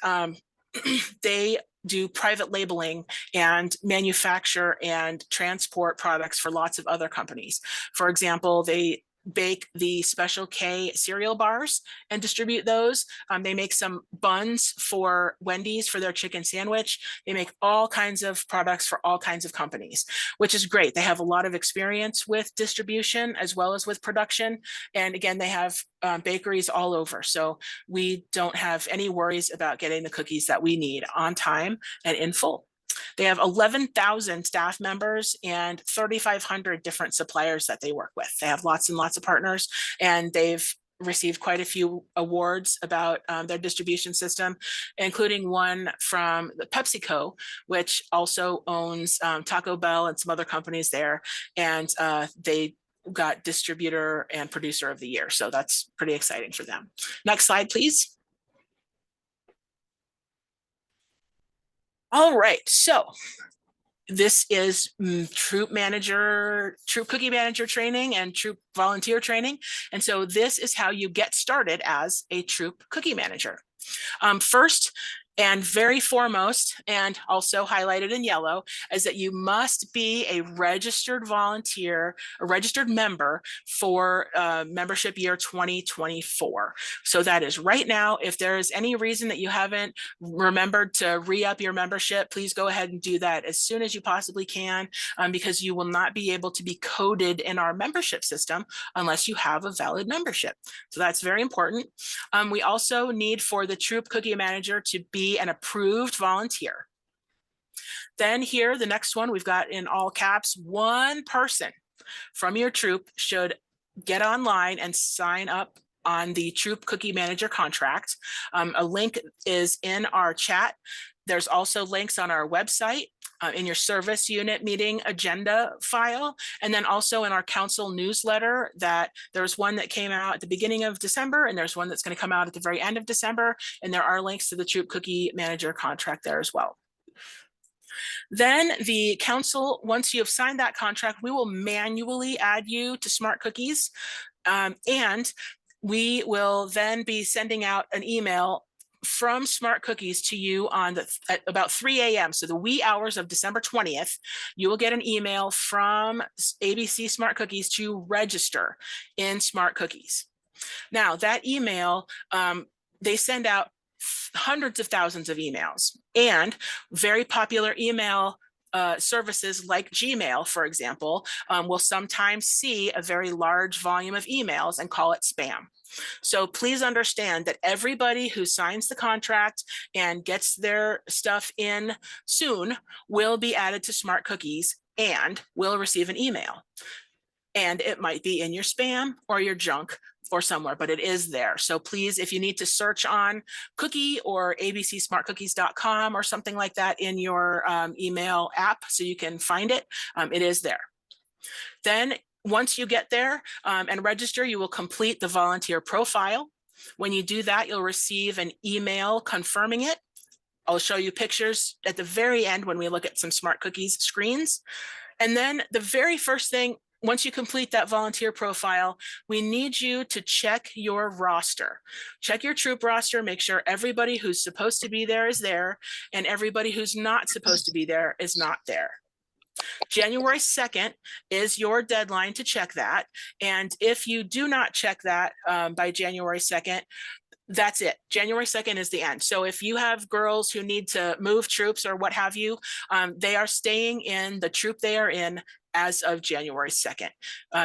A: they do private labeling and manufacture and transport products for lots of other companies. For example, they bake the Special K cereal bars and distribute those. They make some buns for Wendy's for their chicken sandwich. They make all kinds of products for all kinds of companies, which is great. They have a lot of experience with distribution as well as with production. And again, they have bakeries all over. So we don't have any worries about getting the cookies that we need on time and in full. They have 11,000 staff members and 3,500 different suppliers that they work with. They have lots and lots of partners, and they've received quite a few awards about their distribution system, including one from the PepsiCo, which also owns Taco Bell and some other companies there. And they got distributor and producer of the year. So that's pretty exciting for them. Next slide, please. All right, so this is troop cookie manager training and troop volunteer training. And so this is how you get started as a troop cookie manager. First, and very foremost, and also highlighted in yellow, is that you must be a registered volunteer, a registered member for membership year 2024. So that is right now. If there is any reason that you haven't remembered to re-up your membership, please go ahead and do that as soon as you possibly can, because you will not be able to be coded in our membership system unless you have a valid membership. So that's very important. We also need for the troop cookie manager to be an approved volunteer. Then here, the next one, we've got in all caps, one person from your troop should get online and sign up on the troop cookie manager contract. A link is in our chat. There's also links on our website, in your service unit meeting agenda file, and then also in our council newsletter. That there's one that came out at the beginning of December, and there's one that's going to come out at the very end of December, and there are links to the troop cookie manager contract there as well. Then the council, once you have signed that contract, we will manually add you to Smart Cookies, and we will then be sending out an email from Smart Cookies to you on at about 3 a.m. So the wee hours of December 20th, you will get an email from ABC Smart Cookies to register in Smart Cookies. Now that email, they send out hundreds of thousands of emails, and very popular email services like Gmail, for example, will sometimes see a very large volume of emails and call it spam. So please understand that everybody who signs the contract and gets their stuff in soon will be added to Smart Cookies and will receive an email. And it might be in your spam or your junk or somewhere, but it is there. So please, if you need to search on cookie or abcsmartcookies.com or something like that in your email app so you can find it, it is there. Then once you get there and register, you will complete the volunteer profile. When you do that, you'll receive an email confirming it. I'll show you pictures at the very end when we look at some Smart Cookies screens. And then the very first thing, once you complete that volunteer profile, we need you to check your roster. Check your troop roster, make sure everybody who's supposed to be there is there, and everybody who's not supposed to be there is not there. January 2nd is your deadline to check that. And if you do not check that by January 2nd, that's it. January 2nd is the end. So if you have girls who need to move troops or what have you, they are staying in the troop they are in as of January 2nd.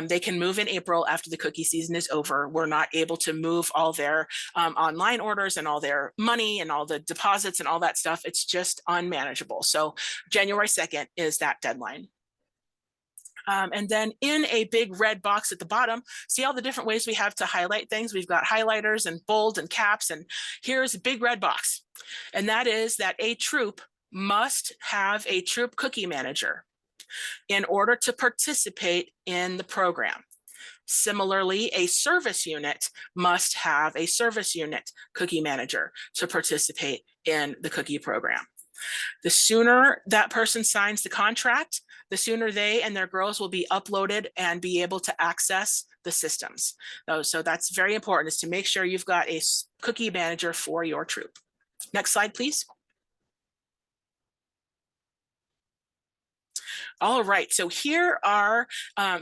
A: They can move in April after the cookie season is over. We're not able to move all their online orders and all their money and all the deposits and all that stuff. It's just unmanageable. So January 2nd is that deadline. And then in a big red box at the bottom, see all the different ways we have to highlight things. We've got highlighters and bold and caps, and here's a big red box. And that is that a troop must have a troop cookie manager in order to participate in the program. Similarly, a service unit must have a service unit cookie manager to participate in the cookie program. The sooner that person signs the contract, the sooner they and their girls will be uploaded and be able to access the systems. So that's very important, is to make sure you've got a cookie manager for your troop. Next slide, please. All right, so here are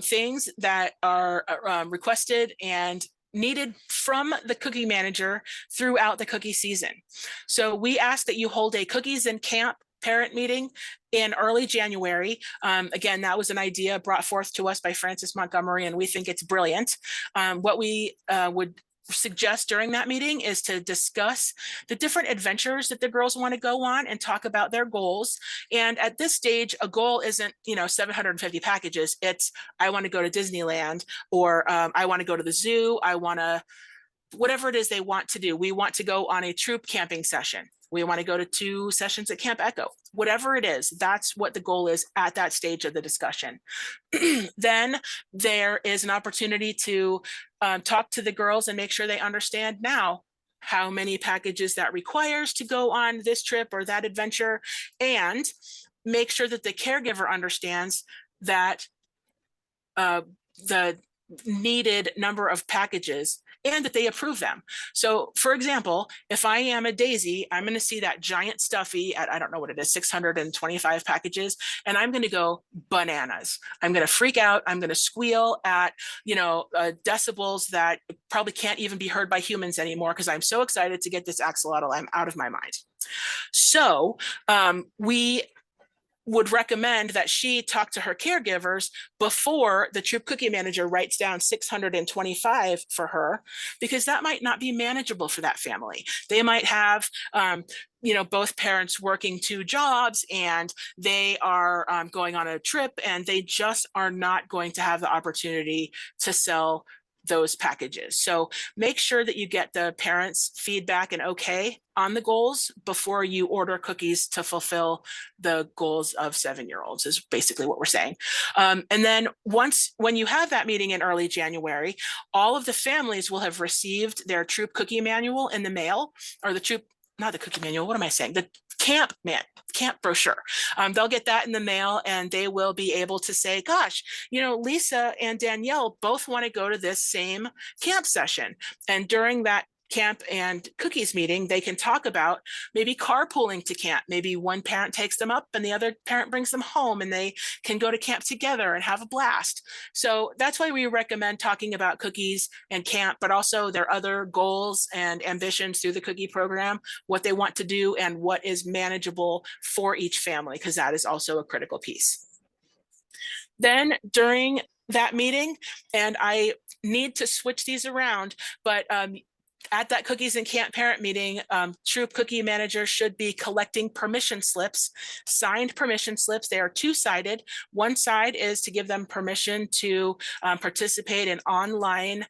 A: things that are requested and needed from the cookie manager throughout the cookie season. So we ask that you hold a cookies and camp parent meeting in early January. Again, that was an idea brought forth to us by Frances Montgomery, and we think it's brilliant. What we would suggest during that meeting is to discuss the different adventures that the girls want to go on and talk about their goals. And at this stage, a goal isn't, 750 packages. It's, I want to go to Disneyland, or I want to go to the zoo. I want to, whatever it is they want to do. We want to go on a troop camping session. We want to go to 2 sessions at Camp Echo. Whatever it is, that's what the goal is at that stage of the discussion. Then there is an opportunity to talk to the girls and make sure they understand now how many packages that requires to go on this trip or that adventure, and make sure that the caregiver understands that the needed number of packages and that they approve them. So for example, if I am a Daisy, I'm going to see that giant stuffy at, I don't know what it is, 625 packages, and I'm going to go bananas. I'm going to freak out. I'm going to squeal at, decibels that probably can't even be heard by humans anymore, because I'm so excited to get this axolotl. I'm out of my mind. So we would recommend that she talk to her caregivers before the troop cookie manager writes down 625 for her, because that might not be manageable for that family. They might have, both parents working 2 jobs, and they are going on a trip, and they just are not going to have the opportunity to sell those packages. So make sure that you get the parents' feedback and okay on the goals before you order cookies to fulfill the goals of 7-year-olds, is basically what we're saying. And then when you have that meeting in early January, all of the families will have received their troop cookie manual in the mail, or the troop, not the cookie manual, what am I saying? The camp brochure. They'll get that in the mail, and they will be able to say, gosh, Lisa and Danielle both want to go to this same camp session. And during that camp and cookies meeting, they can talk about maybe carpooling to camp. Maybe one parent takes them up and the other parent brings them home, and they can go to camp together and have a blast. So that's why we recommend talking about cookies and camp, but also their other goals and ambitions through the cookie program, what they want to do, and what is manageable for each family, because that is also a critical piece. Then during that meeting, and I need to switch these around, but at that cookies and camp parent meeting, troop cookie manager should be collecting permission slips, signed permission slips. They are 2-sided. One side is to give them permission to participate in online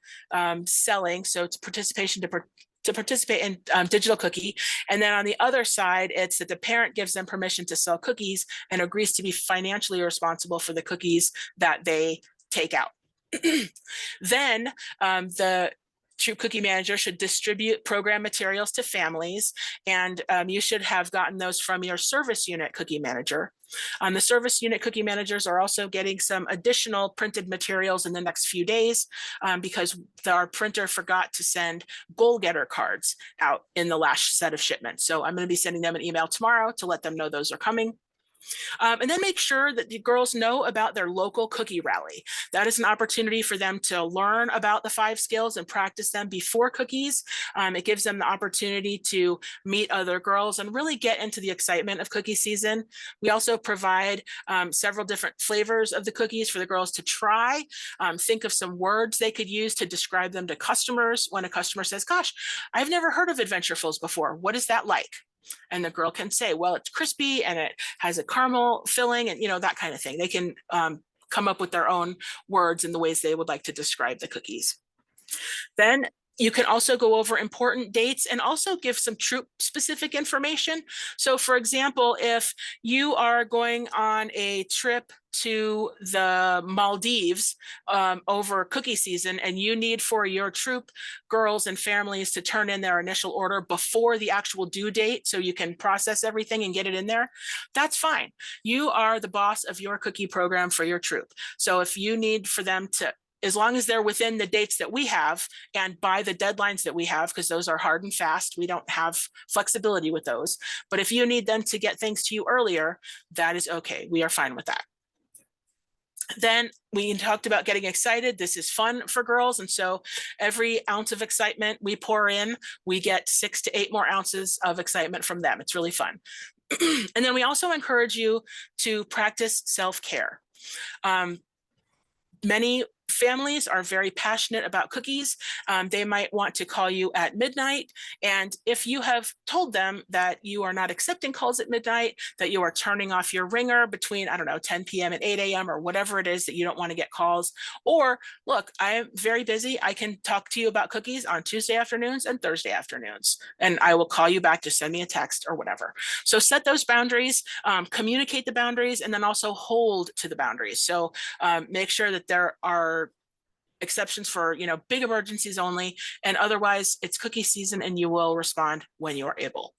A: selling. So it's participation to participate in digital cookie. And then on the other side, it's that the parent gives them permission to sell cookies and agrees to be financially responsible for the cookies that they take out. Then the troop cookie manager should distribute program materials to families, and you should have gotten those from your service unit cookie manager. The service unit cookie managers are also getting some additional printed materials in the next few days, because our printer forgot to send goal getter cards out in the last set of shipments. So I'm going to be sending them an email tomorrow to let them know those are coming. And then make sure that the girls know about their local cookie rally. That is an opportunity for them to learn about the 5 skills and practice them before cookies. It gives them the opportunity to meet other girls and really get into the excitement of cookie season. We also provide several different flavors of the cookies for the girls to try. Think of some words they could use to describe them to customers. When a customer says, gosh, I've never heard of Adventurefuls before. What is that like? And the girl can say, well, it's crispy and it has a caramel filling, and that kind of thing. They can come up with their own words and the ways they would like to describe the cookies. Then you can also go over important dates and also give some troop specific information. So for example, if you are going on a trip to the Maldives over cookie season, and you need for your troop girls and families to turn in their initial order before the actual due date so you can process everything and get it in there, that's fine. You are the boss of your cookie program for your troop. So if you need for them to, as long as they're within the dates that we have and by the deadlines that we have, because those are hard and fast, we don't have flexibility with those. But if you need them to get things to you earlier, that is okay. We are fine with that. Then we talked about getting excited. This is fun for girls. And so every ounce of excitement we pour in, we get 6 to 8 more ounces of excitement from them. It's really fun. And then we also encourage you to practice self-care. Many families are very passionate about cookies. They might want to call you at midnight. And if you have told them that you are not accepting calls at midnight, that you are turning off your ringer between, I don't know, 10 p.m. and 8 a.m. or whatever it is that you don't want to get calls, or look, I am very busy. I can talk to you about cookies on Tuesday afternoons and Thursday afternoons, and I will call you back to send me a text or whatever. So set those boundaries, communicate the boundaries, and then also hold to the boundaries. So make sure that there are exceptions for, big emergencies only, and otherwise it's cookie season and you will respond when you are able.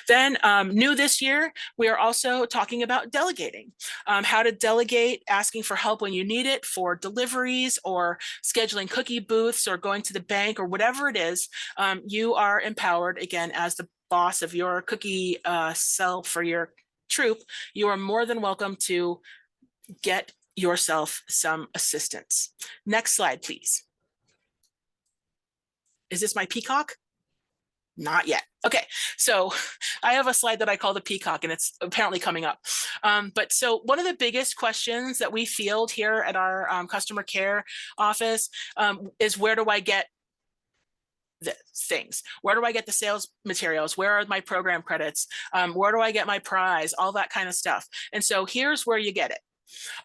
A: Then new this year, we are also talking about delegating, how to delegate, asking for help when you need it for deliveries or scheduling cookie booths or going to the bank or whatever it is. You are empowered, again, as the boss of your cookie cell for your troop. You are more than welcome to get yourself some assistance. Next slide, please. Is this my peacock? Not yet. Okay, so I have a slide that I call the peacock, and it's apparently coming up. But so one of the biggest questions that we field here at our customer care office is, where do I get the things? Where do I get the sales materials? Where are my program credits? Where do I get my prize? All that kind of stuff. And so here's where you get it.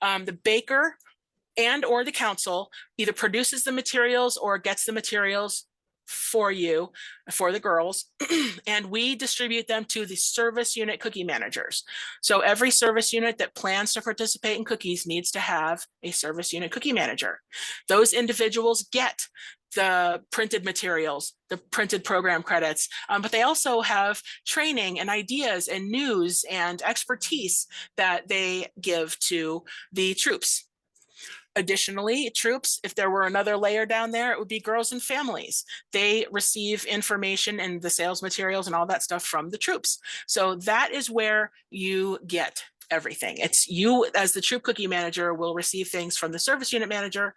A: The baker and or the council either produces the materials or gets the materials for you, for the girls, and we distribute them to the service unit cookie managers. So every service unit that plans to participate in cookies needs to have a service unit cookie manager. Those individuals get the printed materials, the printed program credits, but they also have training and ideas and news and expertise that they give to the troops. Additionally, troops, if there were another layer down there, it would be girls and families. They receive information and the sales materials and all that stuff from the troops. So that is where you get everything. It's you as the troop cookie manager will receive things from the service unit manager,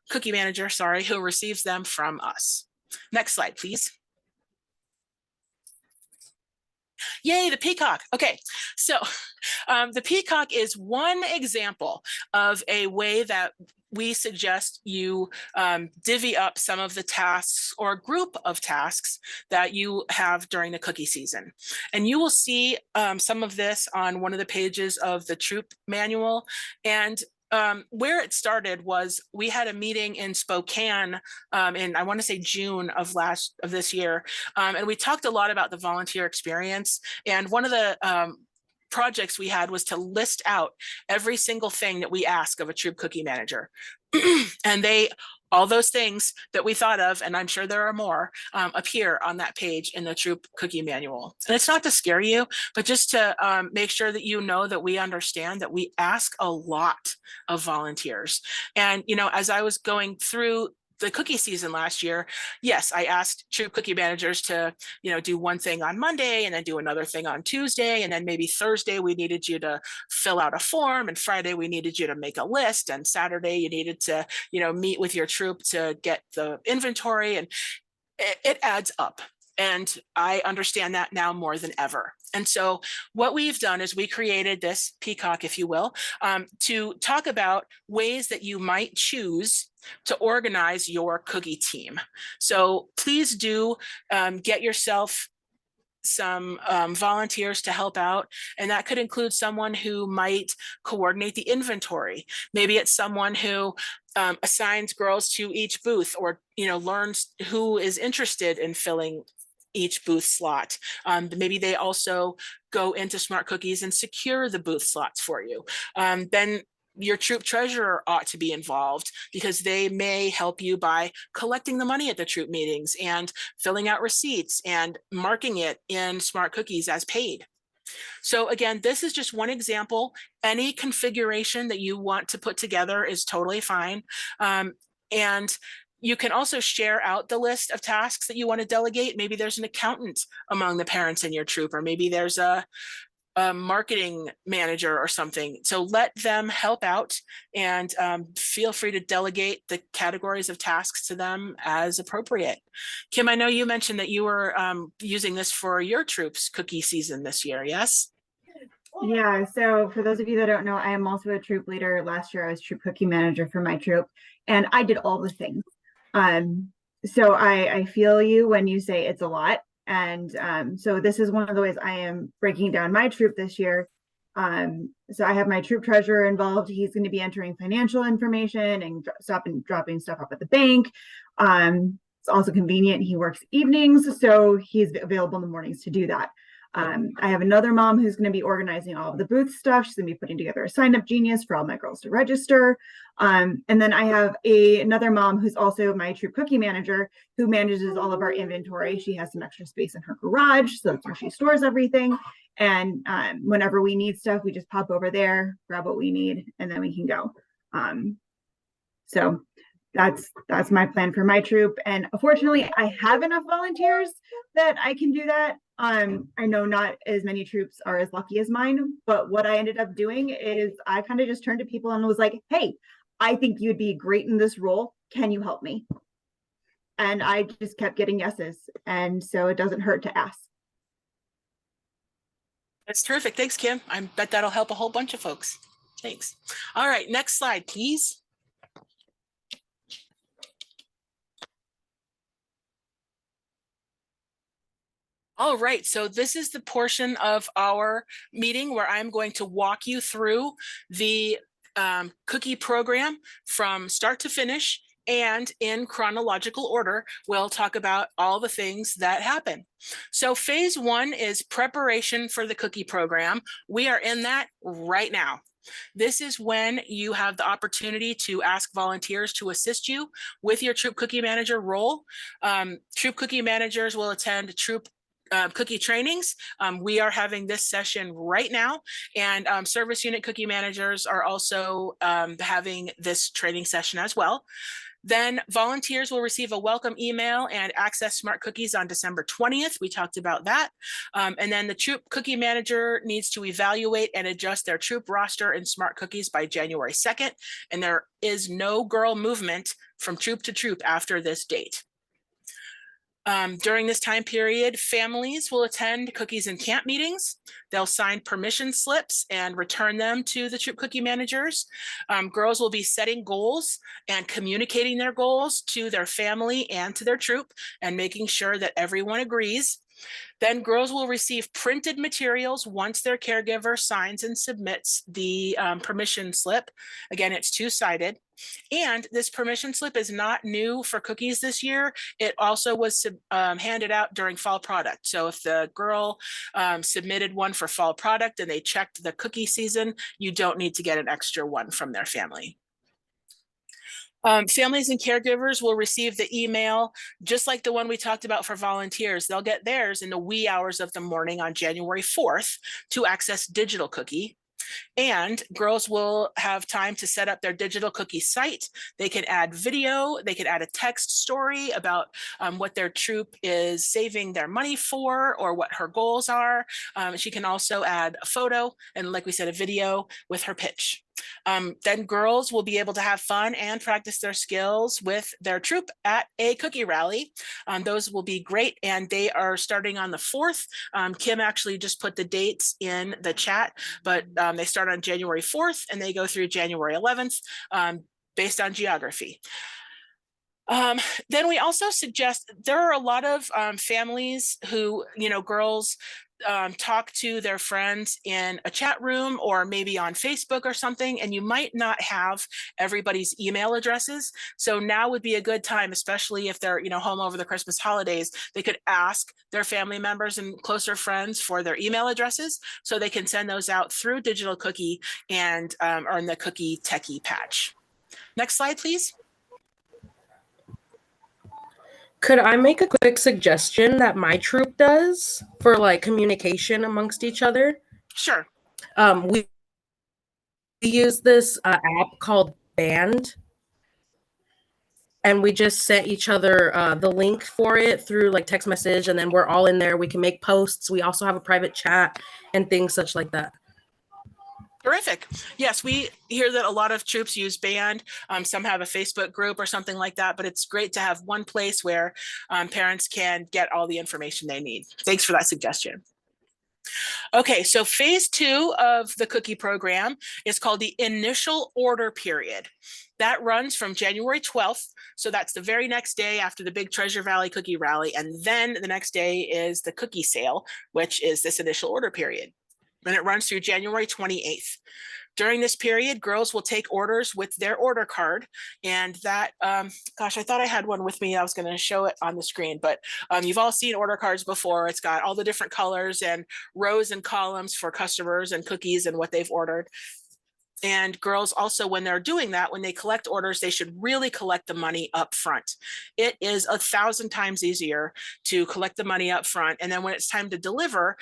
A: cookie manager, sorry, who receives them from us. Next slide, please. Yay, the peacock. Okay, so the peacock is one example of a way that we suggest you divvy up some of the tasks or group of tasks that you have during the cookie season. And you will see some of this on one of the pages of the troop manual. And where it started was we had a meeting in Spokane in, I want to say, June of this year. And we talked a lot about the volunteer experience. And one of the projects we had was to list out every single thing that we ask of a troop cookie manager. And all those things that we thought of, and I'm sure there are more, appear on that page in the troop cookie manual. And it's not to scare you, but just to make sure that you know that we understand that we ask a lot of volunteers. And, as I was going through the cookie season last year, yes, I asked troop cookie managers to, do one thing on Monday and then do another thing on Tuesday. And then maybe Thursday, we needed you to fill out a form, and Friday, we needed you to make a list. And Saturday, you needed to, meet with your troop to get the inventory, and it adds up. And I understand that now more than ever. And so what we've done is we created this peacock, if you will, to talk about ways that you might choose to organize your cookie team. So please do get yourself some volunteers to help out. And that could include someone who might coordinate the inventory. Maybe it's someone who assigns girls to each booth, or, learns who is interested in filling each booth slot. Maybe they also go into Smart Cookies and secure the booth slots for you. Then your troop treasurer ought to be involved, because they may help you by collecting the money at the troop meetings and filling out receipts and marking it in Smart Cookies as paid. So again, this is just one example. Any configuration that you want to put together is totally fine. And you can also share out the list of tasks that you want to delegate. Maybe there's an accountant among the parents in your troop, or maybe there's a a marketing manager or something. So let them help out, and feel free to delegate the categories of tasks to them as appropriate. Kim, I know you mentioned that you were using this for your troops cookie season this year, yes?
B: Yeah, so for those of you that don't know, I am also a troop leader. Last year I was troop cookie manager for my troop, and I did all the things. So I feel you when you say it's a lot. And so this is one of the ways I am breaking down my troop this year. So I have my troop treasurer involved. He's going to be entering financial information and dropping stuff off at the bank. It's also convenient. He works evenings, so he's available in the mornings to do that. I have another mom who's going to be organizing all of the booth stuff. She's going to be putting together a sign up genius for all my girls to register. And then I have another mom who's also my troop cookie manager who manages all of our inventory. She has some extra space in her garage, so that's where she stores everything. And whenever we need stuff, we just pop over there, grab what we need, and then we can go. So that's my plan for my troop. And fortunately, I have enough volunteers that I can do that. I know not as many troops are as lucky as mine, but what I ended up doing is I kind of just turned to people and was like, hey, I think you'd be great in this role. Can you help me? And I just kept getting yeses. And so it doesn't hurt to ask.
A: That's terrific. Thanks, Kim. I bet that'll help a whole bunch of folks. Thanks. All right, next slide, please. All right, so this is the portion of our meeting where I'm going to walk you through the cookie program from start to finish, and in chronological order, we'll talk about all the things that happen. So phase one is preparation for the cookie program. We are in that right now. This is when you have the opportunity to ask volunteers to assist you with your troop cookie manager role. Troop cookie managers will attend troop cookie trainings. We are having this session right now, and service unit cookie managers are also having this training session as well. Then volunteers will receive a welcome email and access smart cookies on December 20th. We talked about that. And then the troop cookie manager needs to evaluate and adjust their troop roster and smart cookies by January 2nd. And there is no girl movement from troop to troop after this date. During this time period, families will attend cookies and camp meetings. They'll sign permission slips and return them to the troop cookie managers. Girls will be setting goals and communicating their goals to their family and to their troop, and making sure that everyone agrees. Then girls will receive printed materials once their caregiver signs and submits the permission slip. Again, it's two-sided. And this permission slip is not new for cookies this year. It also was handed out during fall product. So if the girl submitted one for fall product and they checked the cookie season, you don't need to get an extra one from their family. Families and caregivers will receive the email, just like the one we talked about for volunteers. They'll get theirs in the wee hours of the morning on January 4th to access digital cookie. And girls will have time to set up their digital cookie site. They can add video, they can add a text story about what their troop is saving their money for, or what her goals are. She can also add a photo and, like we said, a video with her pitch. Then girls will be able to have fun and practice their skills with their troop at a cookie rally. Those will be great, and they are starting on the 4th. Kim actually just put the dates in the chat, but they start on January 4th and they go through January 11th based on geography. Then we also suggest, there are a lot of families who, girls talk to their friends in a chat room or maybe on Facebook or something, and you might not have everybody's email addresses. So now would be a good time, especially if they're, home over the Christmas holidays, they could ask their family members and closer friends for their email addresses so they can send those out through Digital Cookie and earn the Cookie Techie patch. Next slide, please.
C: Could I make a quick suggestion that my troop does for communication amongst each other?
A: Sure.
C: We use this app called Band. and we just sent each other the link for it through like text message, and then we're all in there. We can make posts. We also have a private chat and things such like that.
A: Terrific. Yes, we hear that a lot of troops use Band. Some have a Facebook group or something like that, but it's great to have one place where parents can get all the information they need. Thanks for that suggestion. Okay, so phase 2 of the cookie program is called the initial order period. That runs from January 12th. So that's the very next day after the big Treasure Valley cookie rally. And then the next day is the cookie sale, which is this initial order period. And it runs through January 28th. During this period, girls will take orders with their order card. And that, gosh, I thought I had one with me. I was going to show it on the screen, but you've all seen order cards before. It's got all the different colors and rows and columns for customers and cookies and what they've ordered. And girls also, when they're doing that, when they collect orders, they should really collect the money up front. It is 1,000 times easier to collect the money up front. And then when it's time to deliver,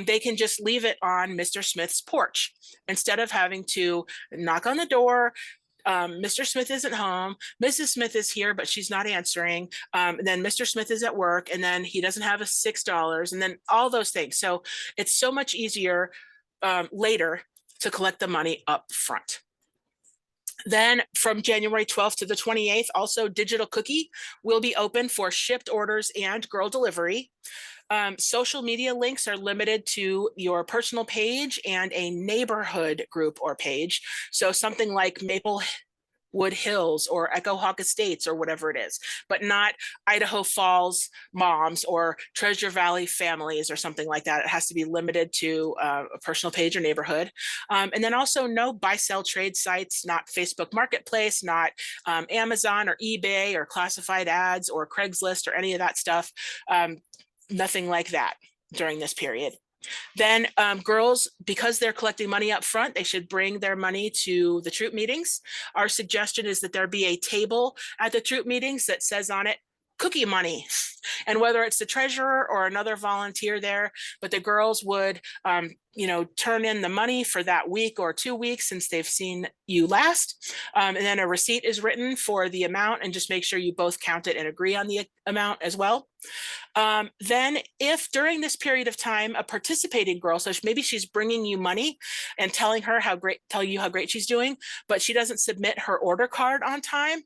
A: they can just leave it on Mr. Smith's porch instead of having to knock on the door. Mr. Smith isn't home. Mrs. Smith is here, but she's not answering. Then Mr. Smith is at work, and then he doesn't have a $6, and then all those things. So it's so much easier later to collect the money up front. Then from January 12th to the 28th, also Digital Cookie will be open for shipped orders and girl delivery. Social media links are limited to your personal page and a neighborhood group or page. So something like Maplewood Hills or Echo Hawk Estates or whatever it is, but not Idaho Falls moms or Treasure Valley families or something like that. It has to be limited to a personal page or neighborhood. And then also no buy, sell, trade sites, not Facebook Marketplace, not Amazon or eBay or classified ads or Craigslist or any of that stuff. Nothing like that during this period. Then girls, because they're collecting money up front, they should bring their money to the troop meetings. Our suggestion is that there be a table at the troop meetings that says on it, cookie money. And whether it's the treasurer or another volunteer there, but the girls would, turn in the money for that week or 2 weeks since they've seen you last. And then a receipt is written for the amount, and just make sure you both count it and agree on the amount as well. Then if during this period of time, a participating girl, so maybe she's bringing you money and tell you how great she's doing, but she doesn't submit her order card on time,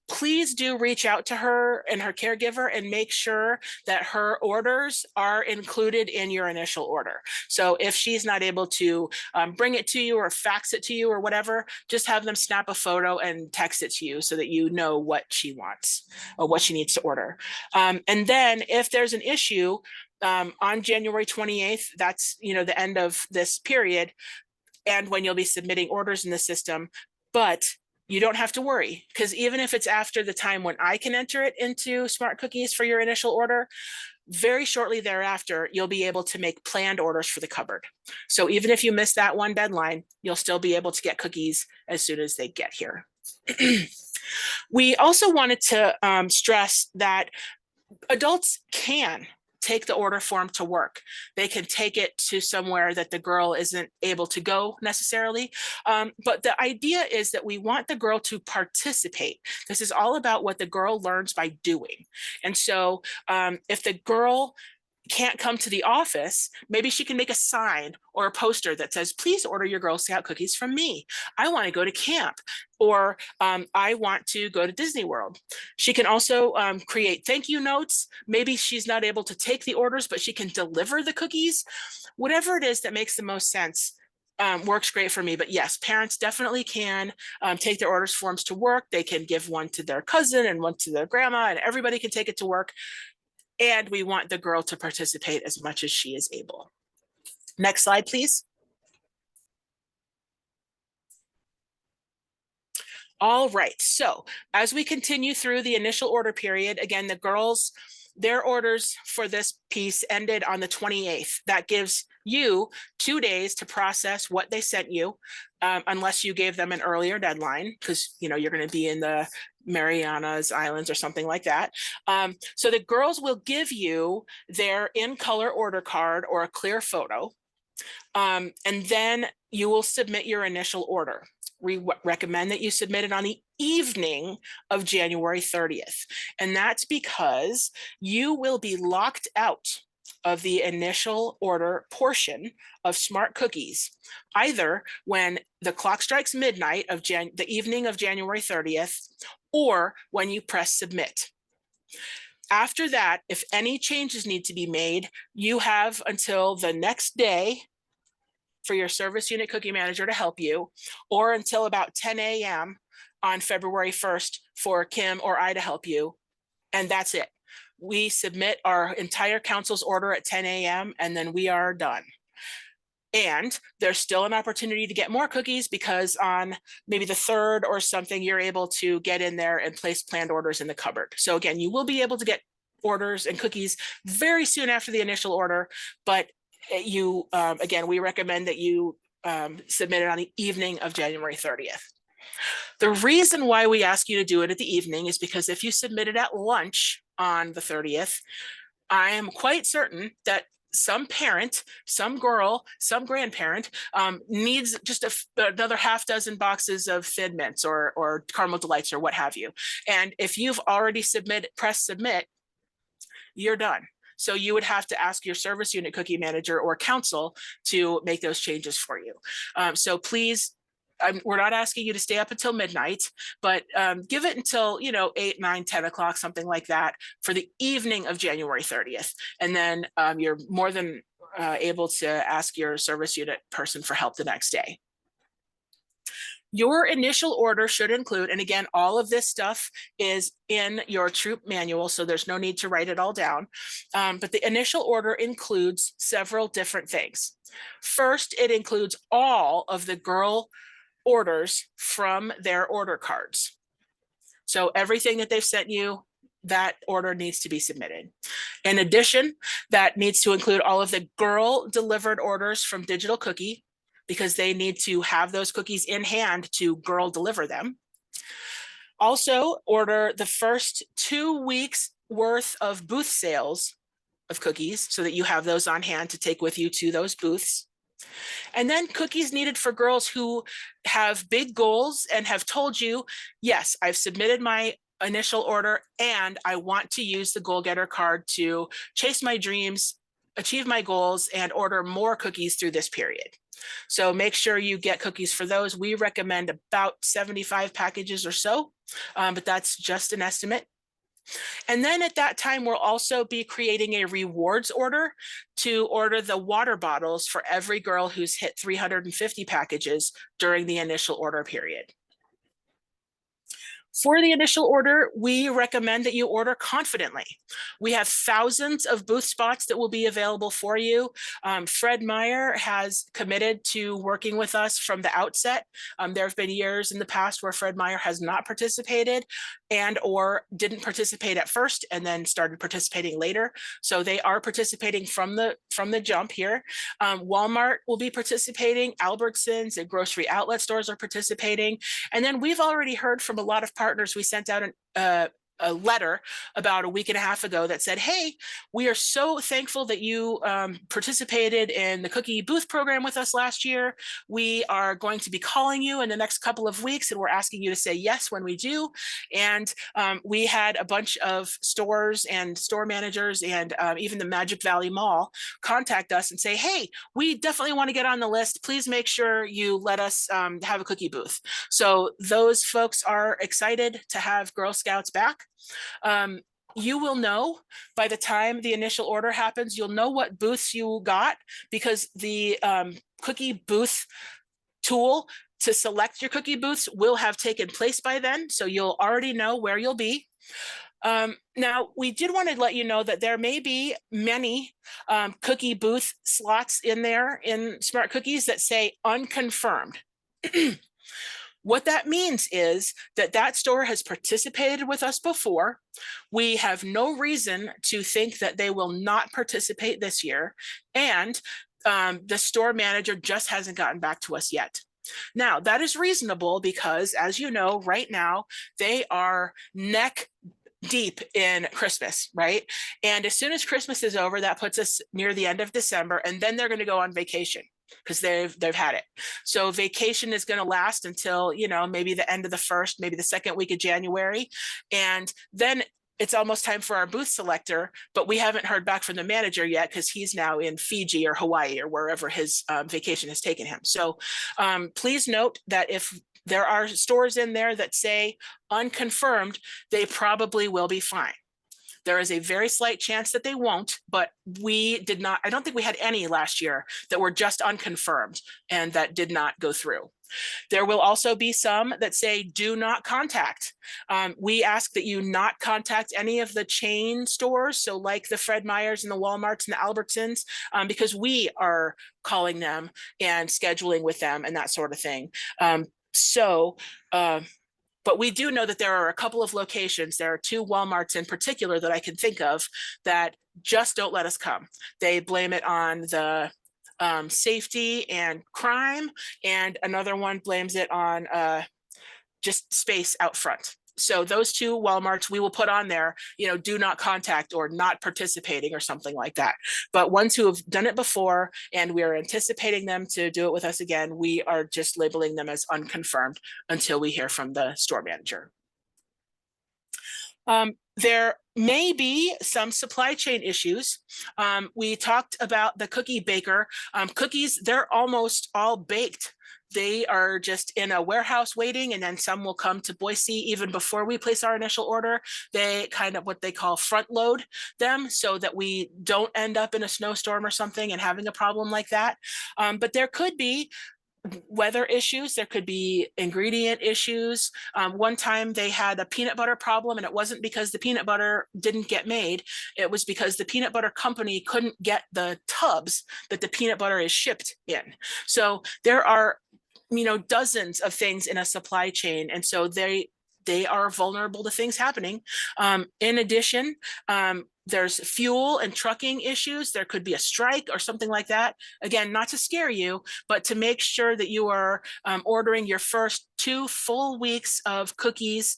A: please do reach out to her and her caregiver and make sure that her orders are included in your initial order. So if she's not able to bring it to you or fax it to you or whatever, just have them snap a photo and text it to you so that you know what she wants or what she needs to order. And then if there's an issue on January 28th, that's the end of this period and when you'll be submitting orders in the system, but you don't have to worry, because even if it's after the time when I can enter it into Smart Cookies for your initial order, very shortly thereafter, you'll be able to make planned orders for the cupboard. So even if you miss that one deadline, you'll still be able to get cookies as soon as they get here. We also wanted to stress that adults can take the order form to work. They can take it to somewhere that the girl isn't able to go necessarily. But the idea is that we want the girl to participate. This is all about what the girl learns by doing. And so if the girl can't come to the office, maybe she can make a sign or a poster that says, please order your Girl Scout cookies from me. I want to go to camp, or I want to go to Disney World. She can also create thank you notes. Maybe she's not able to take the orders, but she can deliver the cookies. Whatever it is that makes the most sense works great for me. But yes, parents definitely can take their orders forms to work. They can give one to their cousin and one to their grandma, and everybody can take it to work. And we want the girl to participate as much as she is able. Next slide, please. All right, so as we continue through the initial order period, again, the girls, their orders for this piece ended on the 28th. That gives you 2 days to process what they sent you, unless you gave them an earlier deadline, because you're going to be in the Marianas Islands or something like that. So the girls will give you their in-color order card or a clear photo, and then you will submit your initial order. we recommend that you submit it on the evening of January 30th. And that's because you will be locked out of the initial order portion of Smart Cookies, either when the clock strikes midnight of the evening of January 30th, or when you press submit. After that, if any changes need to be made, you have until the next day for your service unit cookie manager to help you, or until about 10 a.m. on February 1st for Kim or I to help you. And that's it. We submit our entire council's order at 10 a.m. and then we are done. And there's still an opportunity to get more cookies, because on maybe the 3rd or something, you're able to get in there and place planned orders in the cupboard. So again, you will be able to get orders and cookies very soon after the initial order, but you, again, we recommend that you submit it on the evening of January 30th. The reason why we ask you to do it at the evening is because if you submit it at lunch on the 30th, I am quite certain that some parent, some girl, some grandparent needs just another half dozen boxes of Thin Mints or Caramel Delights or what have you. And if you've already pressed submit, you're done. So you would have to ask your service unit cookie manager or council to make those changes for you. So please, we're not asking you to stay up until midnight, but give it until, 8, 9, 10 o'clock, something like that, for the evening of January 30th. And then you're more than able to ask your service unit person for help the next day. Your initial order should include, and again, all of this stuff is in your troop manual, so there's no need to write it all down. But the initial order includes several different things. First, it includes all of the girl orders from their order cards. So everything that they've sent you, that order needs to be submitted. In addition, that needs to include all of the girl delivered orders from Digital Cookie, because they need to have those cookies in hand to girl deliver them. Also, order the first 2 weeks worth of booth sales of cookies so that you have those on hand to take with you to those booths. And then cookies needed for girls who have big goals and have told you, yes, I've submitted my initial order and I want to use the Goal Getter card to chase my dreams, achieve my goals, and order more cookies through this period. So make sure you get cookies for those. We recommend about 75 packages or so, but that's just an estimate. And then at that time, we'll also be creating a rewards order to order the water bottles for every girl who's hit 350 packages during the initial order period. For the initial order, we recommend that you order confidently. We have thousands of booth spots that will be available for you. Fred Meyer has committed to working with us from the outset. There have been years in the past where Fred Meyer has not participated or didn't participate at first and then started participating later. So they are participating from the jump here. Walmart will be participating, Albertsons and grocery outlet stores are participating. And then we've already heard from a lot of partners. We sent out a letter about a week and a half ago that said, hey, we are so thankful that you participated in the cookie booth program with us last year. We are going to be calling you in the next couple of weeks, and we're asking you to say yes when we do. And we had a bunch of stores and store managers and even the Magic Valley Mall contact us and say, hey, we definitely want to get on the list. Please make sure you let us have a cookie booth. So those folks are excited to have Girl Scouts back. You will know by the time the initial order happens, you'll know what booths you got, because the cookie booth tool to select your cookie booths will have taken place by then. So you'll already know where you'll be. Now, we did want to let you know that there may be many cookie booth slots in there in Smart Cookies that say unconfirmed. What that means is that store has participated with us before. We have no reason to think that they will not participate this year. And the store manager just hasn't gotten back to us yet. Now, that is reasonable because, as you know, right now, they are neck deep in Christmas, right? And as soon as Christmas is over, that puts us near the end of December, and then they're going to go on vacation. because they've had it. So vacation is going to last until, you know, maybe the end of the first, maybe the second week of January. And then it's almost time for our booth selector, but we haven't heard back from the manager yet because he's now in Fiji or Hawaii or wherever his vacation has taken him. So please note that if there are stores in there that say unconfirmed, they probably will be fine. There is a very slight chance that they won't, but we did not, I don't think we had any last year that were just unconfirmed and that did not go through. There will also be some that say do not contact. We ask that you not contact any of the chain stores, so like the Fred Meyers and the Walmarts and the Albertsons, because we are calling them and scheduling with them and that sort of thing. But we do know that there are a couple of locations, there are 2 Walmarts in particular that I can think of that just don't let us come. They blame it on the safety and crime, and another one blames it on just space out front. So those 2 Walmarts we will put on there, you know, do not contact or not participating or something like that. But ones who have done it before and we are anticipating them to do it with us again, we are just labeling them as unconfirmed until we hear from the store manager. There may be some supply chain issues. We talked about the cookie baker. Cookies, they're almost all baked. They are just in a warehouse waiting, and then some will come to Boise even before we place our initial order. They kind of what they call front load them so that we don't end up in a snowstorm or something and having a problem like that. But there could be weather issues, there could be ingredient issues. One time they had a peanut butter problem, and it wasn't because the peanut butter didn't get made, it was because the peanut butter company couldn't get the tubs that the peanut butter is shipped in. So there are, you know, dozens of things in a supply chain, and so they are vulnerable to things happening. In addition, there's fuel and trucking issues. There could be a strike or something like that. Again, not to scare you, but to make sure that you are ordering your first 2 full weeks of cookies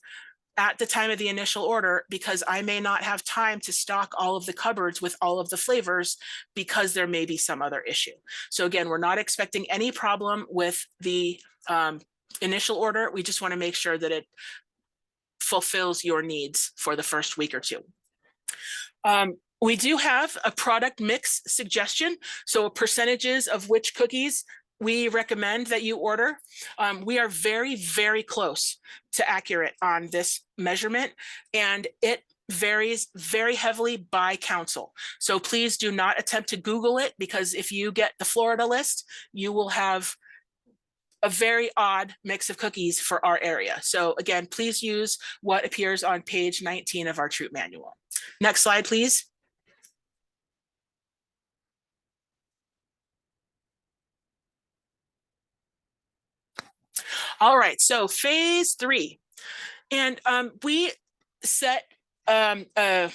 A: at the time of the initial order, because I may not have time to stock all of the cupboards with all of the flavors because there may be some other issue. So again, we're not expecting any problem with the initial order. We just want to make sure that it fulfills your needs for the first week or 2. We do have a product mix suggestion, so percentages of which cookies we recommend that you order. We are very, very close to accurate on this measurement, and it varies very heavily by council. So please do not attempt to Google it, because if you get the Florida list, you will have a very odd mix of cookies for our area. So again, please use what appears on page 19 of our troop manual. Next slide, please. All right, so phase 3. And we set a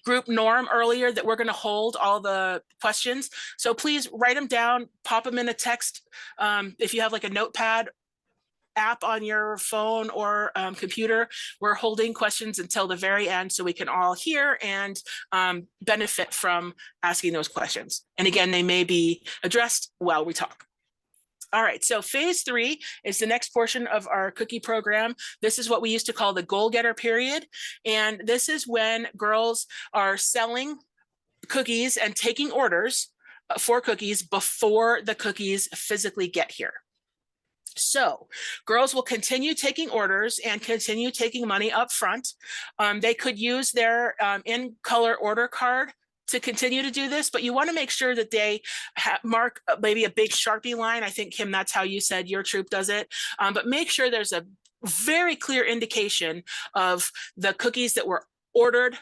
A: group norm earlier that we're going to hold all the questions. So please write them down, pop them in a text. If you have like a notepad app on your phone or computer, we're holding questions until the very end so we can all hear and benefit from asking those questions. And again, they may be addressed while we talk. All right, so phase 3 is the next portion of our cookie program. This is what we used to call the goal getter period. And this is when girls are selling cookies and taking orders for cookies before the cookies physically get here. So girls will continue taking orders and continue taking money up front. They could use their in-color order card to continue to do this, but you want to make sure that they mark maybe a big Sharpie line. I think, Kim, that's how you said your troop does it. But make sure there's a very clear indication of the cookies that were ordered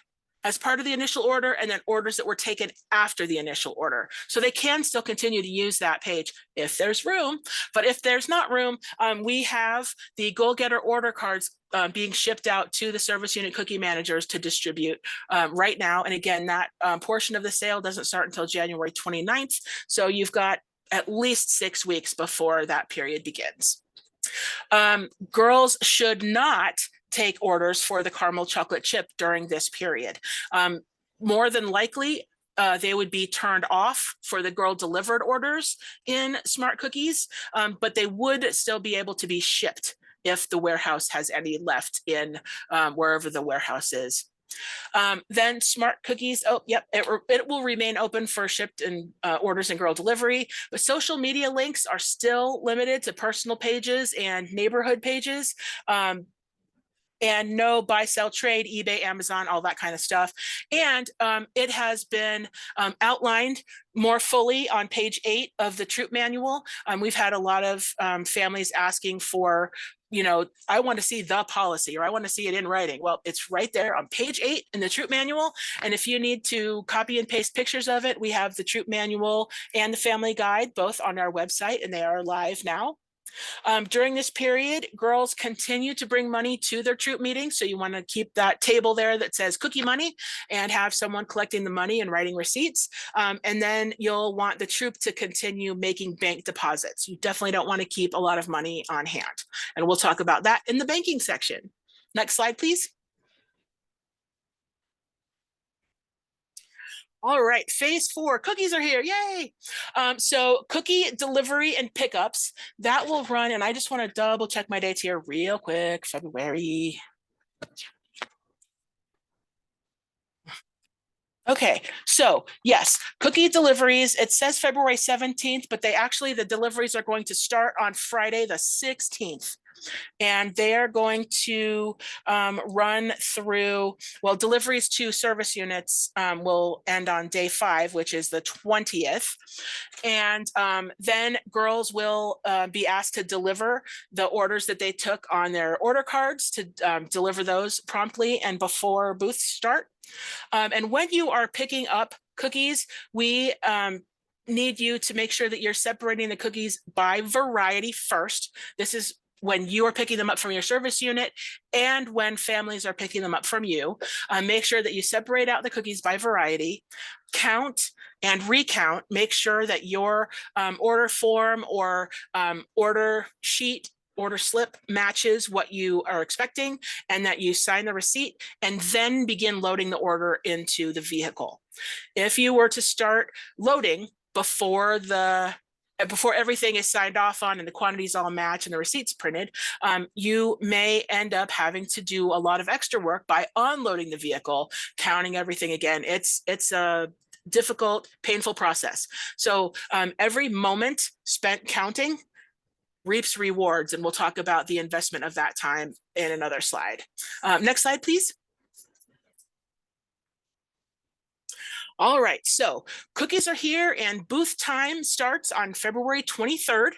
A: as part of the initial order and then orders that were taken after the initial order. So they can still continue to use that page if there's room. But if there's not room, we have the goal getter order cards being shipped out to the service unit cookie managers to distribute right now. And again, that portion of the sale doesn't start until January 29th. So you've got at least 6 weeks before that period begins. Girls should not take orders for the caramel chocolate chip during this period. More than likely, they would be turned off for the girl delivered orders in Smart Cookies, but they would still be able to be shipped if the warehouse has any left in wherever the warehouse is. Then Smart Cookies, oh, yep, it will remain open for shipped and orders and girl delivery, but social media links are still limited to personal pages and neighborhood pages. And no buy, sell, trade, eBay, Amazon, all that kind of stuff. And it has been outlined more fully on page 8 of the troop manual. We've had a lot of families asking for, you know, I want to see the policy, or I want to see it in writing. Well, it's right there on page 8 in the troop manual. And if you need to copy and paste pictures of it, we have the troop manual and the family guide both on our website, and they are live now. During this period, girls continue to bring money to their troop meetings. So you want to keep that table there that says cookie money and have someone collecting the money and writing receipts. And then you'll want the troop to continue making bank deposits. You definitely don't want to keep a lot of money on hand. And we'll talk about that in the banking section. Next slide, please. All right, phase 4, cookies are here, yay! So cookie delivery and pickups, that will run, and I just want to double check my dates here real quick, February. Okay, so yes, cookie deliveries, it says February 17th, but the deliveries are going to start on Friday the 16th. And they are going to run through, well, deliveries to service units will end on day 5, which is the 20th. And then girls will be asked to deliver the orders that they took on their order cards, to deliver those promptly and before booths start. And when you are picking up cookies, we need you to make sure that you're separating the cookies by variety first. This is when you are picking them up from your service unit and when families are picking them up from you. Make sure that you separate out the cookies by variety, count and recount, make sure that your order form or order sheet, order slip matches what you are expecting, and that you sign the receipt and then begin loading the order into the vehicle. If you were to start loading before everything is signed off on and the quantities all match and the receipts printed, you may end up having to do a lot of extra work by unloading the vehicle, counting everything again. It's a difficult, painful process. So every moment spent counting reaps rewards, and we'll talk about the investment of that time in another slide. Next slide, please. All right, so cookies are here, and booth time starts on February 23rd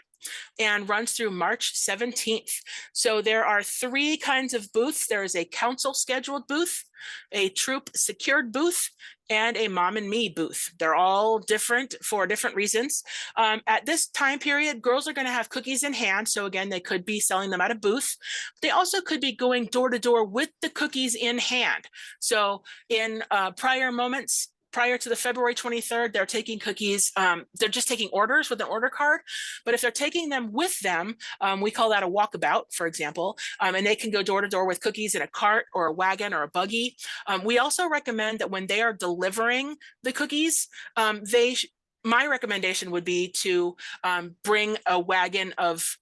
A: and runs through March 17th. So there are 3 kinds of booths. There is a council scheduled booth, a troop secured booth, and a mom and me booth. They're all different for different reasons. At this time period, girls are going to have cookies in hand. So again, they could be selling them at a booth. They also could be going door to door with the cookies in hand. So in prior moments, prior to the February 23rd, they're taking cookies, they're just taking orders with an order card. But if they're taking them with them, we call that a walkabout, for example, and they can go door to door with cookies in a cart or a wagon or a buggy. We also recommend that when they are delivering the cookies, my recommendation would be to bring a wagon of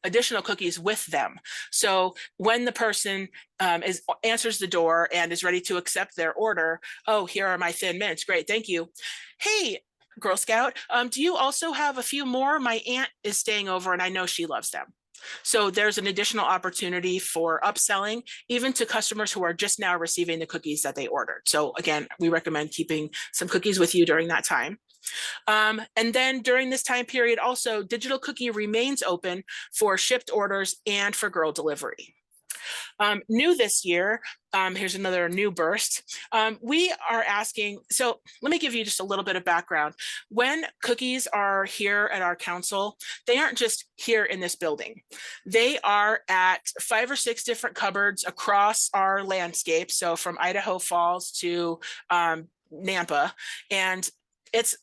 A: additional cookies with them. So when the person answers the door and is ready to accept their order, oh, here are my Thin Mints. Great, thank you. Hey, Girl Scout, do you also have a few more? My aunt is staying over and I know she loves them. So there's an additional opportunity for upselling, even to customers who are just now receiving the cookies that they ordered. So again, we recommend keeping some cookies with you during that time. And then during this time period, also, digital cookie remains open for shipped orders and for girl delivery. New this year, here's another new burst. We are asking, so let me give you just a little bit of background. When cookies are here at our council, they aren't just here in this building. They are at 5 or 6 different cupboards across our landscape. So from Idaho Falls to Nampa, and it's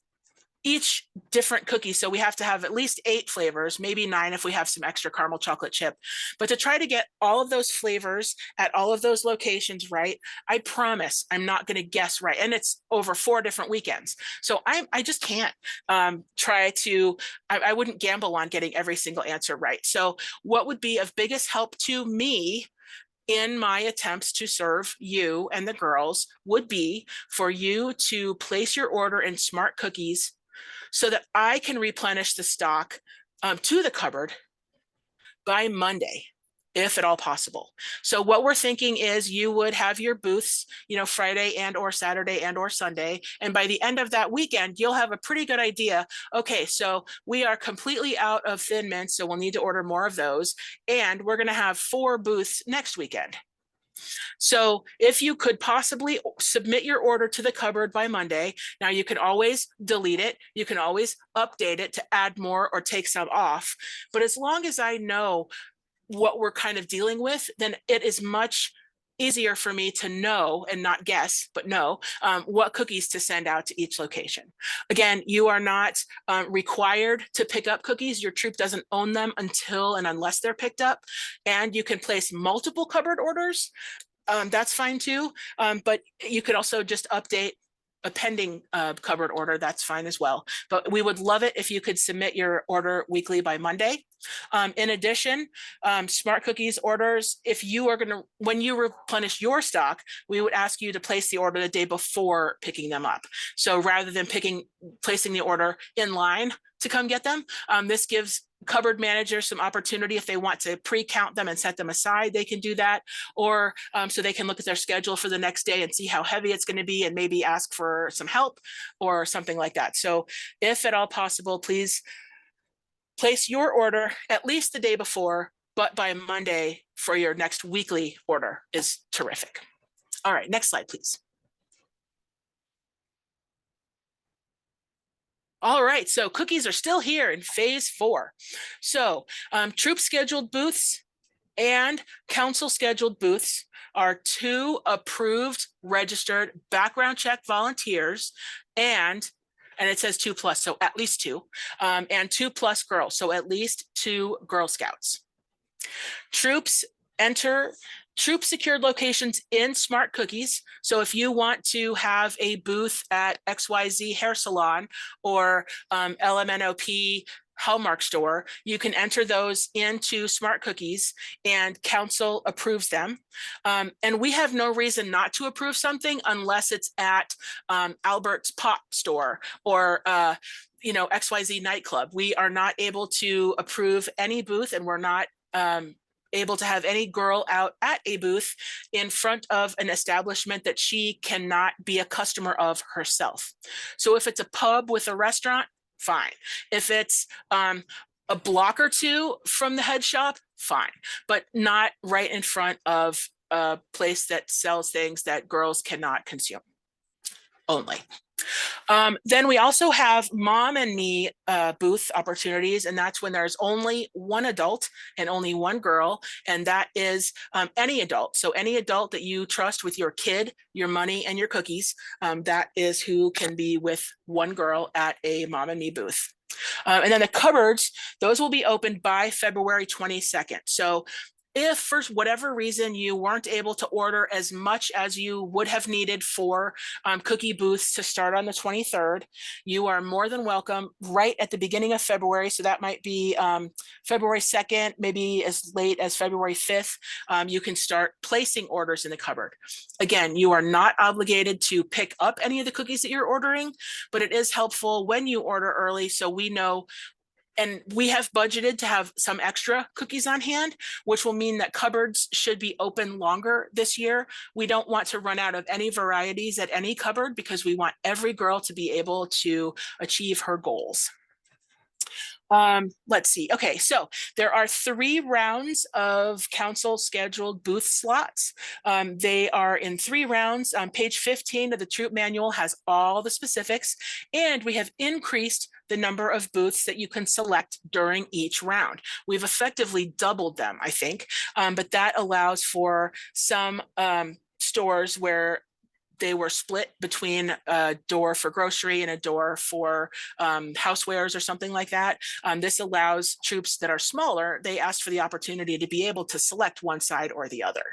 A: each different cookie. So we have to have at least 8 flavors, maybe 9 if we have some extra caramel chocolate chip. But to try to get all of those flavors at all of those locations right, I promise I'm not going to guess right. And it's over 4 different weekends. So I just can't I wouldn't gamble on getting every single answer right. So what would be of biggest help to me in my attempts to serve you and the girls would be for you to place your order in Smart Cookies so that I can replenish the stock to the cupboard by Monday, if at all possible. So what we're thinking is you would have your booths, Friday and or Saturday and or Sunday. And by the end of that weekend, you'll have a pretty good idea. Okay, so we are completely out of Thin Mints, so we'll need to order more of those. And we're going to have 4 booths next weekend. So if you could possibly submit your order to the cupboard by Monday, now you can always delete it. You can always update it to add more or take some off. But as long as I know what we're kind of dealing with, then it is much easier for me to know and not guess, but know what cookies to send out to each location. Again, you are not required to pick up cookies. Your troop doesn't own them until and unless they're picked up. And you can place multiple cupboard orders. That's fine too. But you could also just update a pending cupboard order. That's fine as well. But we would love it if you could submit your order weekly by Monday. In addition, Smart Cookies orders, if you are when you replenish your stock, we would ask you to place the order the day before picking them up. So rather than placing the order in line to come get them, this gives cupboard managers some opportunity. If they want to pre-count them and set them aside, they can do that. Or so they can look at their schedule for the next day and see how heavy it's going to be and maybe ask for some help or something like that. So if at all possible, please place your order at least the day before, but by Monday for your next weekly order is terrific. All right, next slide, please. All right, so cookies are still here in phase 4. So troop scheduled booths and council scheduled booths are 2 approved, registered background check volunteers and it says 2+, so at least 2, and 2+ girls, so at least 2 Girl Scouts. Troops enter troop secured locations in Smart Cookies. So if you want to have a booth at XYZ Hair Salon or LMNOP Hallmark store, you can enter those into Smart Cookies and council approves them. And we have no reason not to approve something unless it's at Albert's Pop store or XYZ nightclub. We are not able to approve any booth, and we're not able to have any girl out at a booth in front of an establishment that she cannot be a customer of herself. So if it's a pub with a restaurant, fine. If it's a block or 2 from the head shop, fine, but not right in front of a place that sells things that girls cannot consume only. Then we also have mom and me booth opportunities, and that's when there's only 1 adult and only 1 girl, and that is any adult. So any adult that you trust with your kid, your money, and your cookies, that is who can be with 1 girl at a mom and me booth. And then the cupboards, those will be opened by February 22nd. So if for whatever reason you weren't able to order as much as you would have needed for cookie booths to start on the 23rd, you are more than welcome right at the beginning of February. So that might be February 2nd, maybe as late as February 5th. You can start placing orders in the cupboard. Again, you are not obligated to pick up any of the cookies that you're ordering, but it is helpful when you order early so we know. And we have budgeted to have some extra cookies on hand, which will mean that cupboards should be open longer this year. We don't want to run out of any varieties at any cupboard because we want every girl to be able to achieve her goals. Let's see. Okay, so there are 3 rounds of council scheduled booth slots. They are in 3 rounds. Page 15 of the troop manual has all the specifics, and we have increased the number of booths that you can select during each round. We've effectively doubled them, I think, but that allows for some stores where they were split between a door for grocery and a door for housewares or something like that. This allows troops that are smaller, they asked for the opportunity to be able to select one side or the other.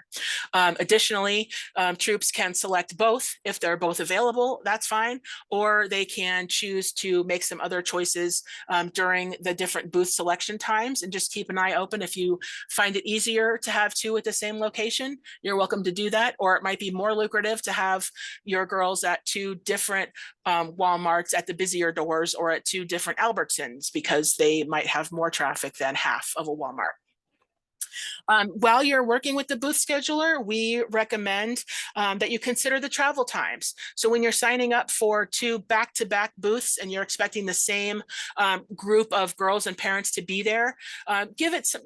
A: Additionally, troops can select both. If they're both available, that's fine, or they can choose to make some other choices during the different booth selection times, and just keep an eye open. If you find it easier to have two at the same location, you're welcome to do that, or it might be more lucrative to have your girls at two different Walmarts at the busier doors, or at two different Albertsons, because they might have more traffic than half of a Walmart. While you're working with the booth scheduler, we recommend that you consider the travel times. So when you're signing up for two back-to-back booths and you're expecting the same group of girls and parents to be there,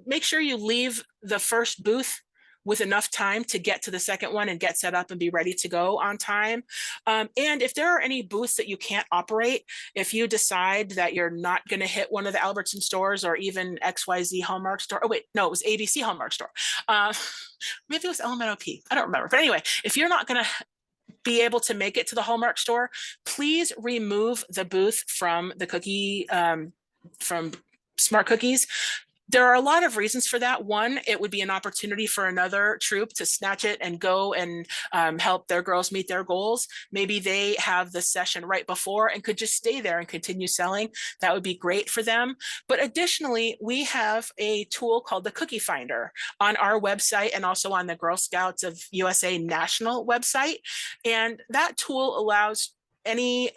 A: make sure you leave the first booth with enough time to get to the second one and get set up and be ready to go on time. And if there are any booths that you can't operate, if you decide that you're not going to hit one of the Albertson stores or even XYZ Hallmark store, oh wait, no, it was ABC Hallmark store. Maybe it was LMNOP, I don't remember. But anyway, if you're not going to be able to make it to the Hallmark store, please remove the booth from the cookie, from Smart Cookies. There are a lot of reasons for that. One, it would be an opportunity for another troop to snatch it and go and help their girls meet their goals. Maybe they have the session right before and could just stay there and continue selling. That would be great for them. But additionally, we have a tool called the Cookie Finder on our website and also on the Girl Scouts of USA National website. And that tool allows any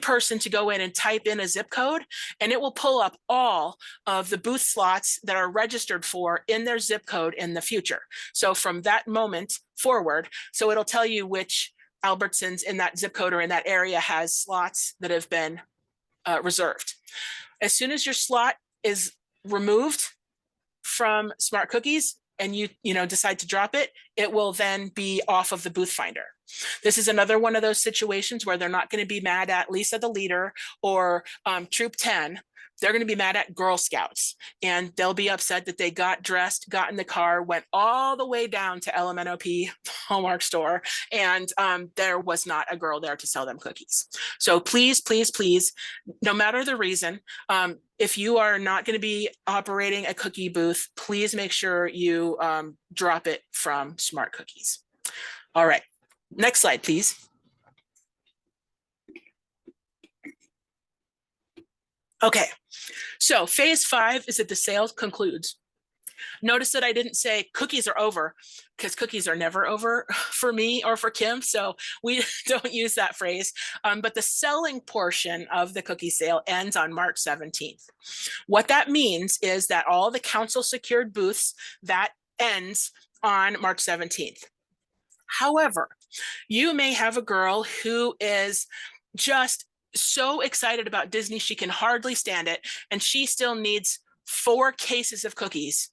A: person to go in and type in a zip code, and it will pull up all of the booth slots that are registered for in their zip code in the future. So from that moment forward, so it'll tell you which Albertsons in that zip code or in that area has slots that have been reserved. As soon as your slot is removed from Smart Cookies and you decide to drop it, it will then be off of the booth finder. This is another one of those situations where they're not going to be mad at Lisa, the leader, or Troop 10. They're going to be mad at Girl Scouts, and they'll be upset that they got dressed, got in the car, went all the way down to LMNOP Hallmark store, and there was not a girl there to sell them cookies. So please, please, please, no matter the reason, if you are not going to be operating a cookie booth, please make sure you drop it from Smart Cookies. All right, next slide, please. Okay, so phase 5 is that the sale concludes. Notice that I didn't say cookies are over, because cookies are never over for me or for Kim, so we don't use that phrase. But the selling portion of the cookie sale ends on March 17th. What that means is that all the council secured booths, that ends on March 17th. However, you may have a girl who is just so excited about Disney, she can hardly stand it, and she still needs 4 cases of cookies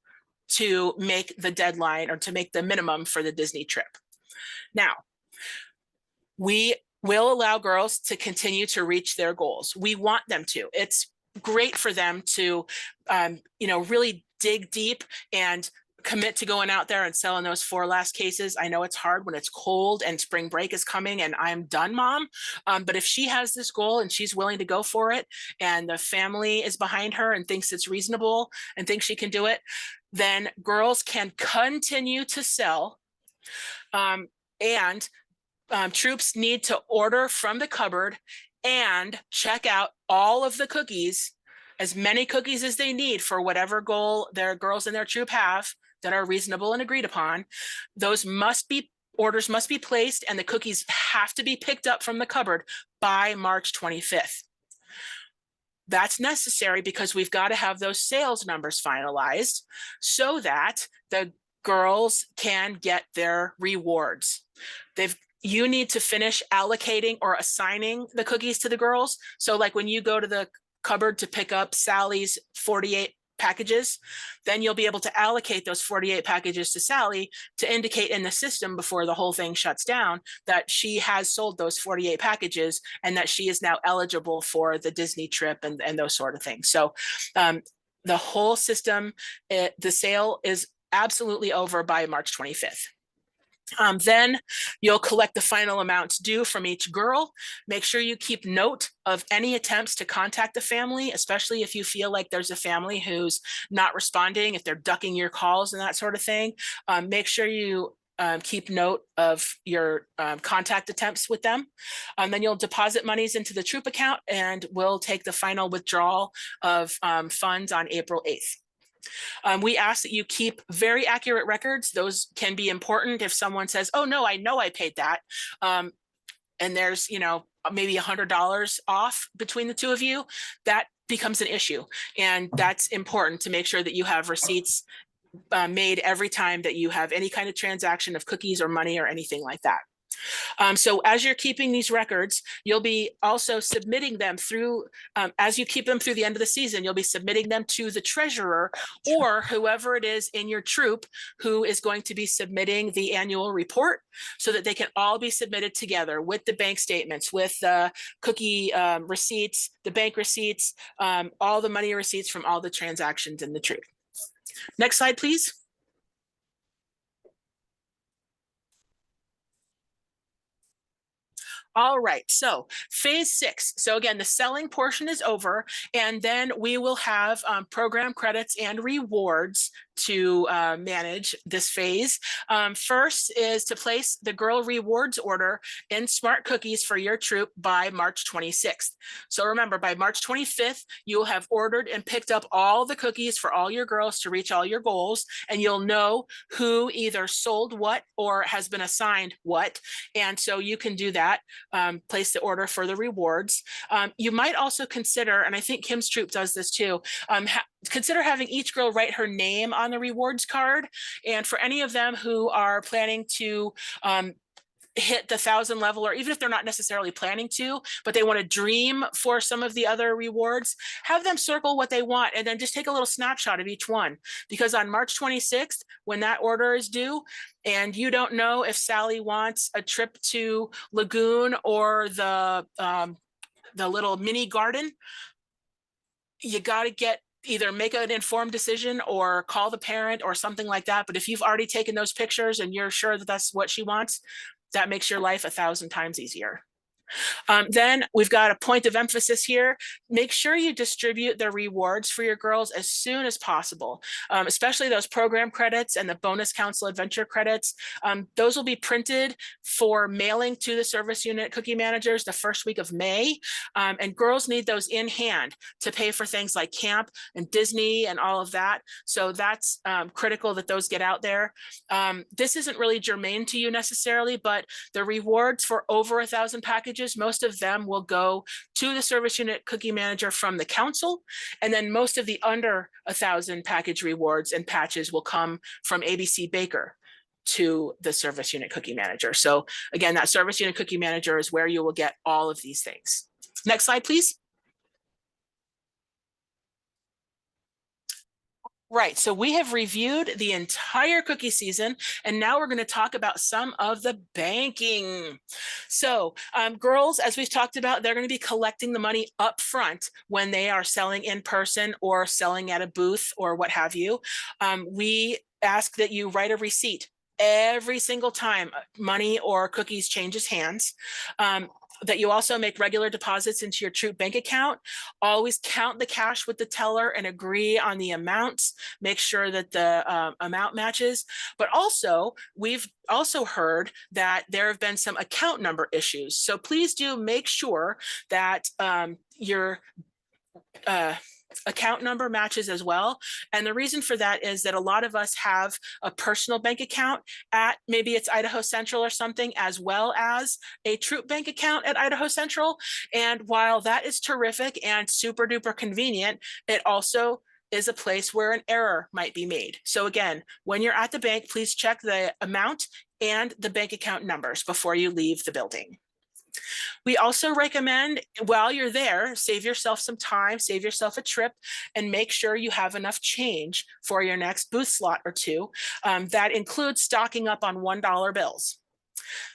A: to make the deadline or to make the minimum for the Disney trip. Now, we will allow girls to continue to reach their goals. We want them to. It's great for them to, really dig deep and commit to going out there and selling those 4 last cases. I know it's hard when it's cold and spring break is coming and I'm done, mom. But if she has this goal and she's willing to go for it, and the family is behind her and thinks it's reasonable and thinks she can do it, then girls can continue to sell. Troops need to order from the cupboard and check out all of the cookies, as many cookies as they need for whatever goal their girls in their troop have that are reasonable and agreed upon. Those orders must be placed, and the cookies have to be picked up from the cupboard by March 25th. That's necessary because we've got to have those sales numbers finalized so that the girls can get their rewards. You need to finish allocating or assigning the cookies to the girls. So like when you go to the cupboard to pick up Sally's 48 packages, then you'll be able to allocate those 48 packages to Sally to indicate in the system before the whole thing shuts down that she has sold those 48 packages and that she is now eligible for the Disney trip and those sort of things. So the whole system, the sale is absolutely over by March 25th. Then you'll collect the final amounts due from each girl. Make sure you keep note of any attempts to contact the family, especially if you feel like there's a family who's not responding, if they're ducking your calls and that sort of thing. Make sure you keep note of your contact attempts with them. Then you'll deposit monies into the troop account, and we'll take the final withdrawal of funds on April 8th. We ask that you keep very accurate records. Those can be important if someone says, oh no, I know I paid that. And there's, maybe $100 off between the two of you, that becomes an issue. And that's important to make sure that you have receipts made every time that you have any kind of transaction of cookies or money or anything like that. So as you're keeping these records, you'll be also submitting them through, as you keep them through the end of the season, you'll be submitting them to the treasurer or whoever it is in your troop who is going to be submitting the annual report, so that they can all be submitted together with the bank statements, with the cookie receipts, the bank receipts, all the money receipts from all the transactions in the troop. Next slide, please. All right, so phase 6. So again, the selling portion is over, and then we will have program credits and rewards to manage this phase. First is to place the girl rewards order in Smart Cookies for your troop by March 26th. So remember, by March 25th, you'll have ordered and picked up all the cookies for all your girls to reach all your goals, and you'll know who either sold what or has been assigned what. And so you can do that. Place the order for the rewards. You might also consider, and I think Kim's troop does this too, consider having each girl write her name on the rewards card. And for any of them who are planning to hit the 1,000 level, or even if they're not necessarily planning to, but they want to dream for some of the other rewards, have them circle what they want and then just take a little snapshot of each one. Because on March 26th, when that order is due, and you don't know if Sally wants a trip to Lagoon or the little mini garden, you got to either make an informed decision or call the parent or something like that. But if you've already taken those pictures and you're sure that that's what she wants, that makes your life 1,000 times easier. Then we've got a point of emphasis here. Make sure you distribute the rewards for your girls as soon as possible, especially those program credits and the bonus council adventure credits. Those will be printed for mailing to the service unit cookie managers the first week of May. And girls need those in hand to pay for things like camp and Disney and all of that. So that's critical that those get out there. This isn't really germane to you necessarily, but the rewards for over 1,000 packages, most of them will go to the service unit cookie manager from the council. And then most of the under 1,000 package rewards and patches will come from ABC Baker to the service unit cookie manager. So again, that service unit cookie manager is where you will get all of these things. Next slide, please. Right, so we have reviewed the entire cookie season, and now we're going to talk about some of the banking. So girls, as we've talked about, they're going to be collecting the money up front when they are selling in person or selling at a booth or what have you. We ask that you write a receipt every single time money or cookies changes hands. That you also make regular deposits into your troop bank account. Always count the cash with the teller and agree on the amounts. Make sure that the amount matches. But also, we've also heard that there have been some account number issues. So please do make sure that your account number matches as well. And the reason for that is that a lot of us have a personal bank account at, maybe it's Idaho Central or something, as well as a troop bank account at Idaho Central. And while that is terrific and super duper convenient, it also is a place where an error might be made. So again, when you're at the bank, please check the amount and the bank account numbers before you leave the building. We also recommend, while you're there, save yourself some time, save yourself a trip, and make sure you have enough change for your next booth slot or two. That includes stocking up on $1 bills.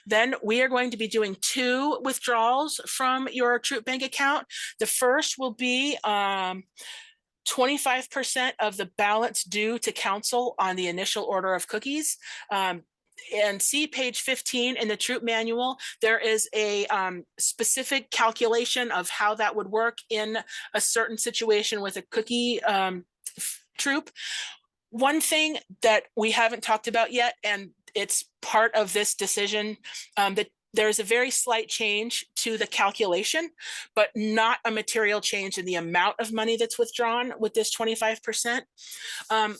A: Then we are going to be doing 2 withdrawals from your troop bank account. The first will be 25% of the balance due to council on the initial order of cookies. and see page 15 in the troop manual, there is a specific calculation of how that would work in a certain situation with a cookie troop. One thing that we haven't talked about yet, and it's part of this decision, that there's a very slight change to the calculation, but not a material change in the amount of money that's withdrawn with this 25%.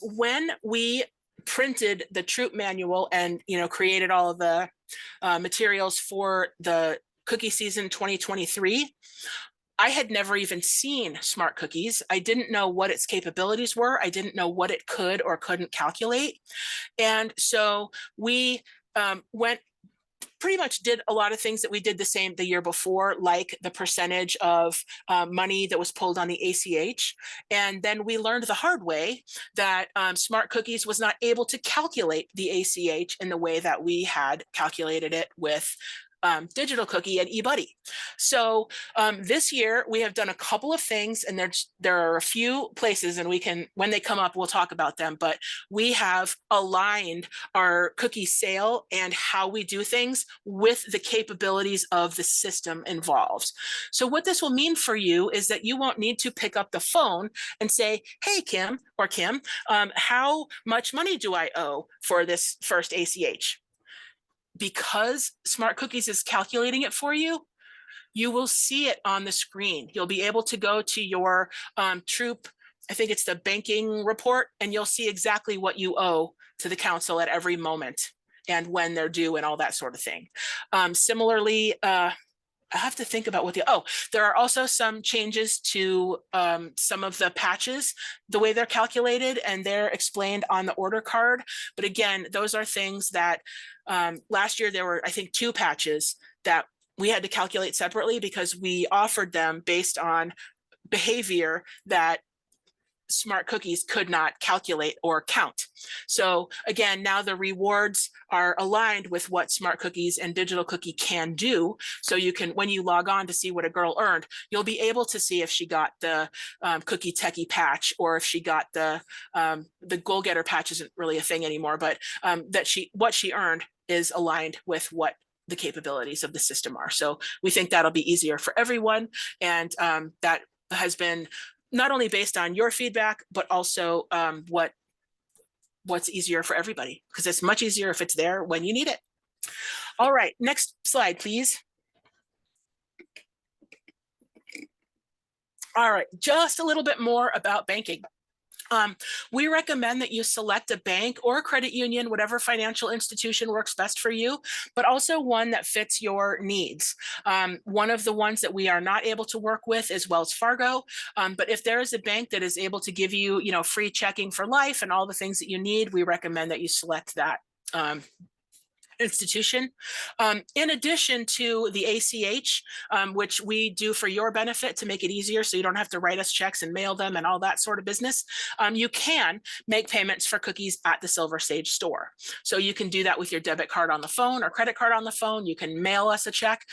A: When we printed the troop manual and created all of the materials for the cookie season 2023, I had never even seen smart cookies. I didn't know what its capabilities were. I didn't know what it could or couldn't calculate. And so we pretty much did a lot of things that we did the year before, like the percentage of money that was pulled on the ACH. And then we learned the hard way that Smart Cookies was not able to calculate the ACH in the way that we had calculated it with Digital Cookie and eBuddy. So this year we have done a couple of things, and there are a few places, and we can, when they come up, we'll talk about them, but we have aligned our cookie sale and how we do things with the capabilities of the system involved. So what this will mean for you is that you won't need to pick up the phone and say, hey, Kim or Kim, how much money do I owe for this first ACH? Because Smart Cookies is calculating it for you, you will see it on the screen. You'll be able to go to your troop, I think it's the banking report, and you'll see exactly what you owe to the council at every moment and when they're due and all that sort of thing. Similarly, I have to think about there are also some changes to some of the patches, the way they're calculated, and they're explained on the order card. But again, those are things that last year there were, I think, 2 patches that we had to calculate separately because we offered them based on behavior that Smart Cookies could not calculate or count. So again, now the rewards are aligned with what Smart Cookies and Digital Cookie can do. So you can, when you log on to see what a girl earned, you'll be able to see if she got the Cookie Techie patch, or if she got the Goal Getter patch isn't really a thing anymore, but that what she earned is aligned with what the capabilities of the system are. So we think that'll be easier for everyone. And that has been not only based on your feedback, but also what's easier for everybody, because it's much easier if it's there when you need it. All right, next slide, please. All right, just a little bit more about banking. We recommend that you select a bank or a credit union, whatever financial institution works best for you, but also one that fits your needs. One of the ones that we are not able to work with is Wells Fargo. But if there is a bank that is able to give you, free checking for life and all the things that you need, we recommend that you select that institution. In addition to the ACH, which we do for your benefit to make it easier so you don't have to write us checks and mail them and all that sort of business, you can make payments for cookies at the Silver Sage store. So you can do that with your debit card on the phone or credit card on the phone. You can mail us a check,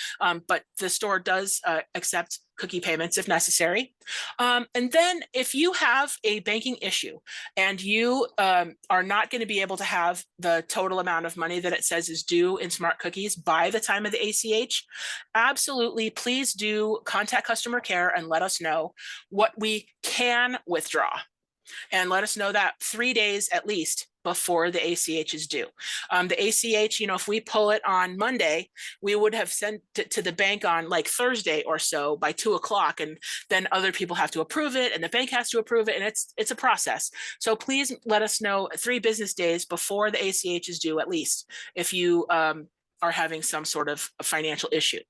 A: but the store does accept cookie payments if necessary. And then if you have a banking issue and you are not going to be able to have the total amount of money that it says is due in Smart Cookies by the time of the ACH, absolutely, please do contact customer care and let us know what we can withdraw. And let us know that 3 days at least before the ACH is due. The ACH, if we pull it on Monday, we would have sent it to the bank on like Thursday or so by 2 o'clock, and then other people have to approve it and the bank has to approve it, and it's a process. So please let us know 3 business days before the ACH is due, at least, if you are having some sort of financial issue.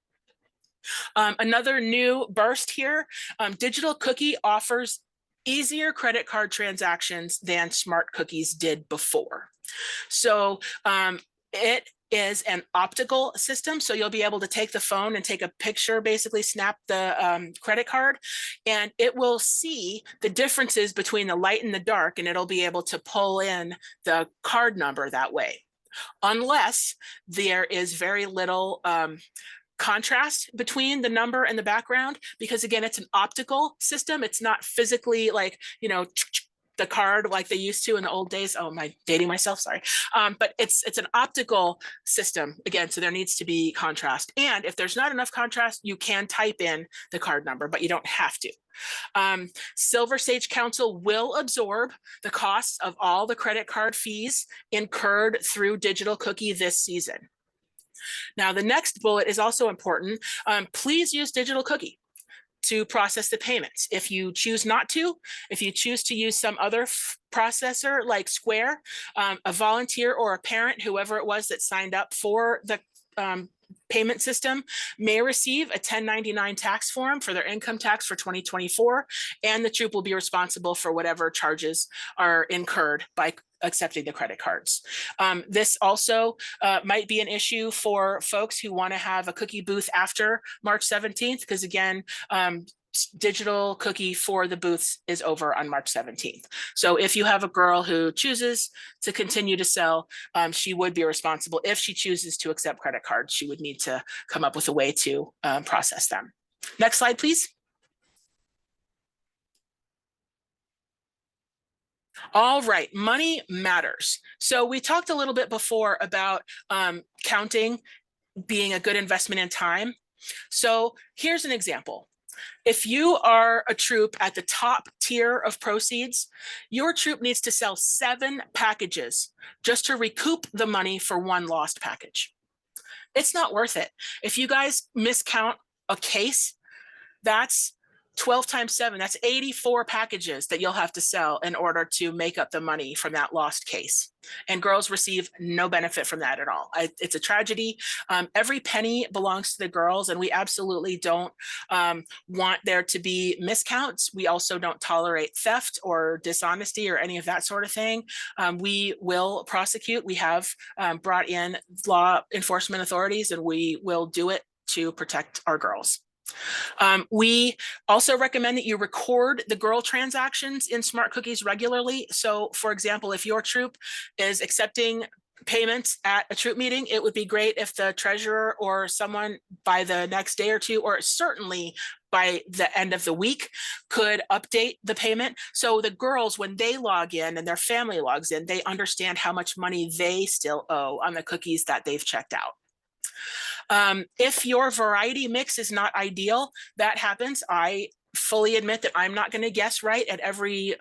A: Another new burst here, Digital Cookie offers easier credit card transactions than Smart Cookies did before. So it is an optical system. So you'll be able to take the phone and take a picture, basically snap the credit card, and it will see the differences between the light and the dark, and it'll be able to pull in the card number that way, unless there is very little contrast between the number and the background, because again, it's an optical system. It's not physically like, the card like they used to in the old days. Oh, am I dating myself? Sorry. But it's an optical system again, so there needs to be contrast. And if there's not enough contrast, you can type in the card number, but you don't have to. Silver Sage Council will absorb the costs of all the credit card fees incurred through Digital Cookie this season. Now, the next bullet is also important. Please use Digital Cookie to process the payments. If you choose not to, if you choose to use some other processor like Square, a volunteer or a parent, whoever it was that signed up for the payment system, may receive a 1099 tax form for their income tax for 2024, and the troop will be responsible for whatever charges are incurred by accepting the credit cards. This also might be an issue for folks who want to have a cookie booth after March 17th, because again, Digital Cookie for the booths is over on March 17th. So if you have a girl who chooses to continue to sell, she would be responsible. If she chooses to accept credit cards, she would need to come up with a way to process them. Next slide, please. All right, money matters. So we talked a little bit before about counting being a good investment in time. So here's an example. If you are a troop at the top tier of proceeds, your troop needs to sell 7 packages just to recoup the money for one lost package. It's not worth it. If you guys miscount a case, that's 12 times 7, that's 84 packages that you'll have to sell in order to make up the money from that lost case. And girls receive no benefit from that at all. It's a tragedy. Every penny belongs to the girls, and we absolutely don't want there to be miscounts. We also don't tolerate theft or dishonesty or any of that sort of thing. We will prosecute. We have brought in law enforcement authorities, and we will do it to protect our girls. We also recommend that you record the girl transactions in Smart Cookies regularly. So for example, if your troop is accepting payments at a troop meeting, it would be great if the treasurer or someone by the next day or two, or certainly by the end of the week, could update the payment. So the girls, when they log in and their family logs in, they understand how much money they still owe on the cookies that they've checked out. If your variety mix is not ideal, that happens. I fully admit that I'm not going to guess right at every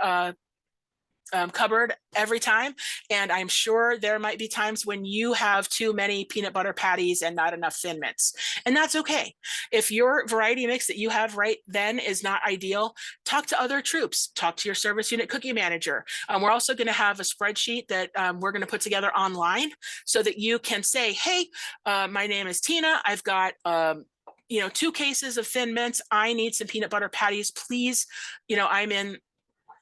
A: cupboard every time. And I'm sure there might be times when you have too many peanut butter patties and not enough Thin Mints. And that's okay. If your variety mix that you have right then is not ideal, talk to other troops, talk to your service unit cookie manager. We're also going to have a spreadsheet that we're going to put together online so that you can say, hey, my name is Tina. I've got 2 cases of Thin Mints. I need some peanut butter patties. Please, I'm in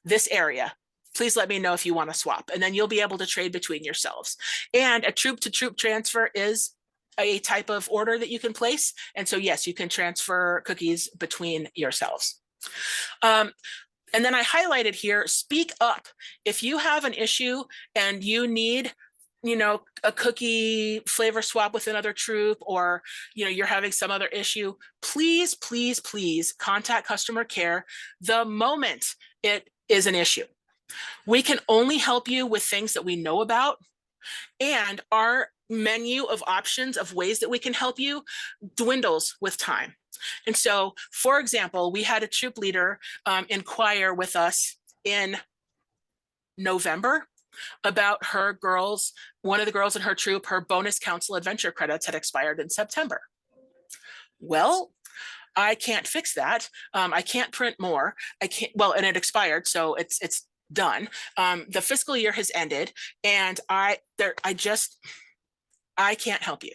A: this area. Please let me know if you want to swap, and then you'll be able to trade between yourselves. And a troop to troop transfer is a type of order that you can place. And so, yes, you can transfer cookies between yourselves. And then I highlighted here, speak up. If you have an issue and you need a cookie flavor swap with another troop, or, you're having some other issue, please, please, please contact customer care the moment it is an issue. We can only help you with things that we know about, and our menu of options of ways that we can help you dwindles with time. And so, for example, we had a troop leader inquire with us in November about her girls, one of the girls in her troop, her bonus council adventure credits had expired in September. Well, I can't fix that. I can't print more. And it expired, so it's done. The fiscal year has ended, and I can't help you.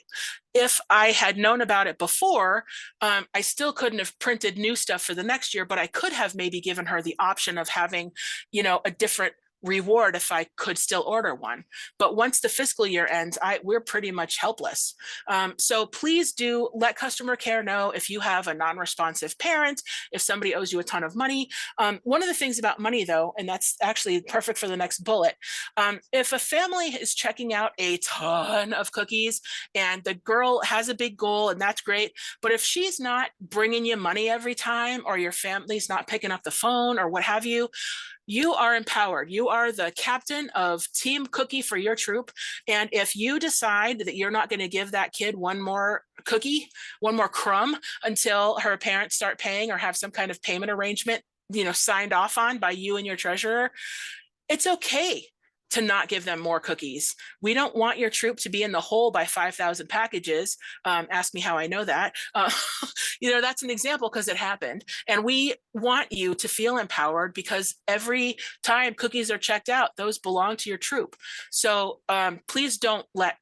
A: If I had known about it before, I still couldn't have printed new stuff for the next year, but I could have maybe given her the option of having, a different reward if I could still order one. But once the fiscal year ends, we're pretty much helpless. So please do let customer care know if you have a non-responsive parent, if somebody owes you a ton of money. One of the things about money, though, and that's actually perfect for the next bullet, if a family is checking out a ton of cookies and the girl has a big goal, and that's great, but if she's not bringing you money every time, or your family's not picking up the phone or what have you, you are empowered. You are the captain of Team Cookie for your troop. And if you decide that you're not going to give that kid one more cookie, one more crumb until her parents start paying or have some kind of payment arrangement, signed off on by you and your treasurer, it's okay to not give them more cookies. We don't want your troop to be in the hole by 5,000 packages. Ask me how I know that. That's an example because it happened. And we want you to feel empowered because every time cookies are checked out, those belong to your troop. So please don't let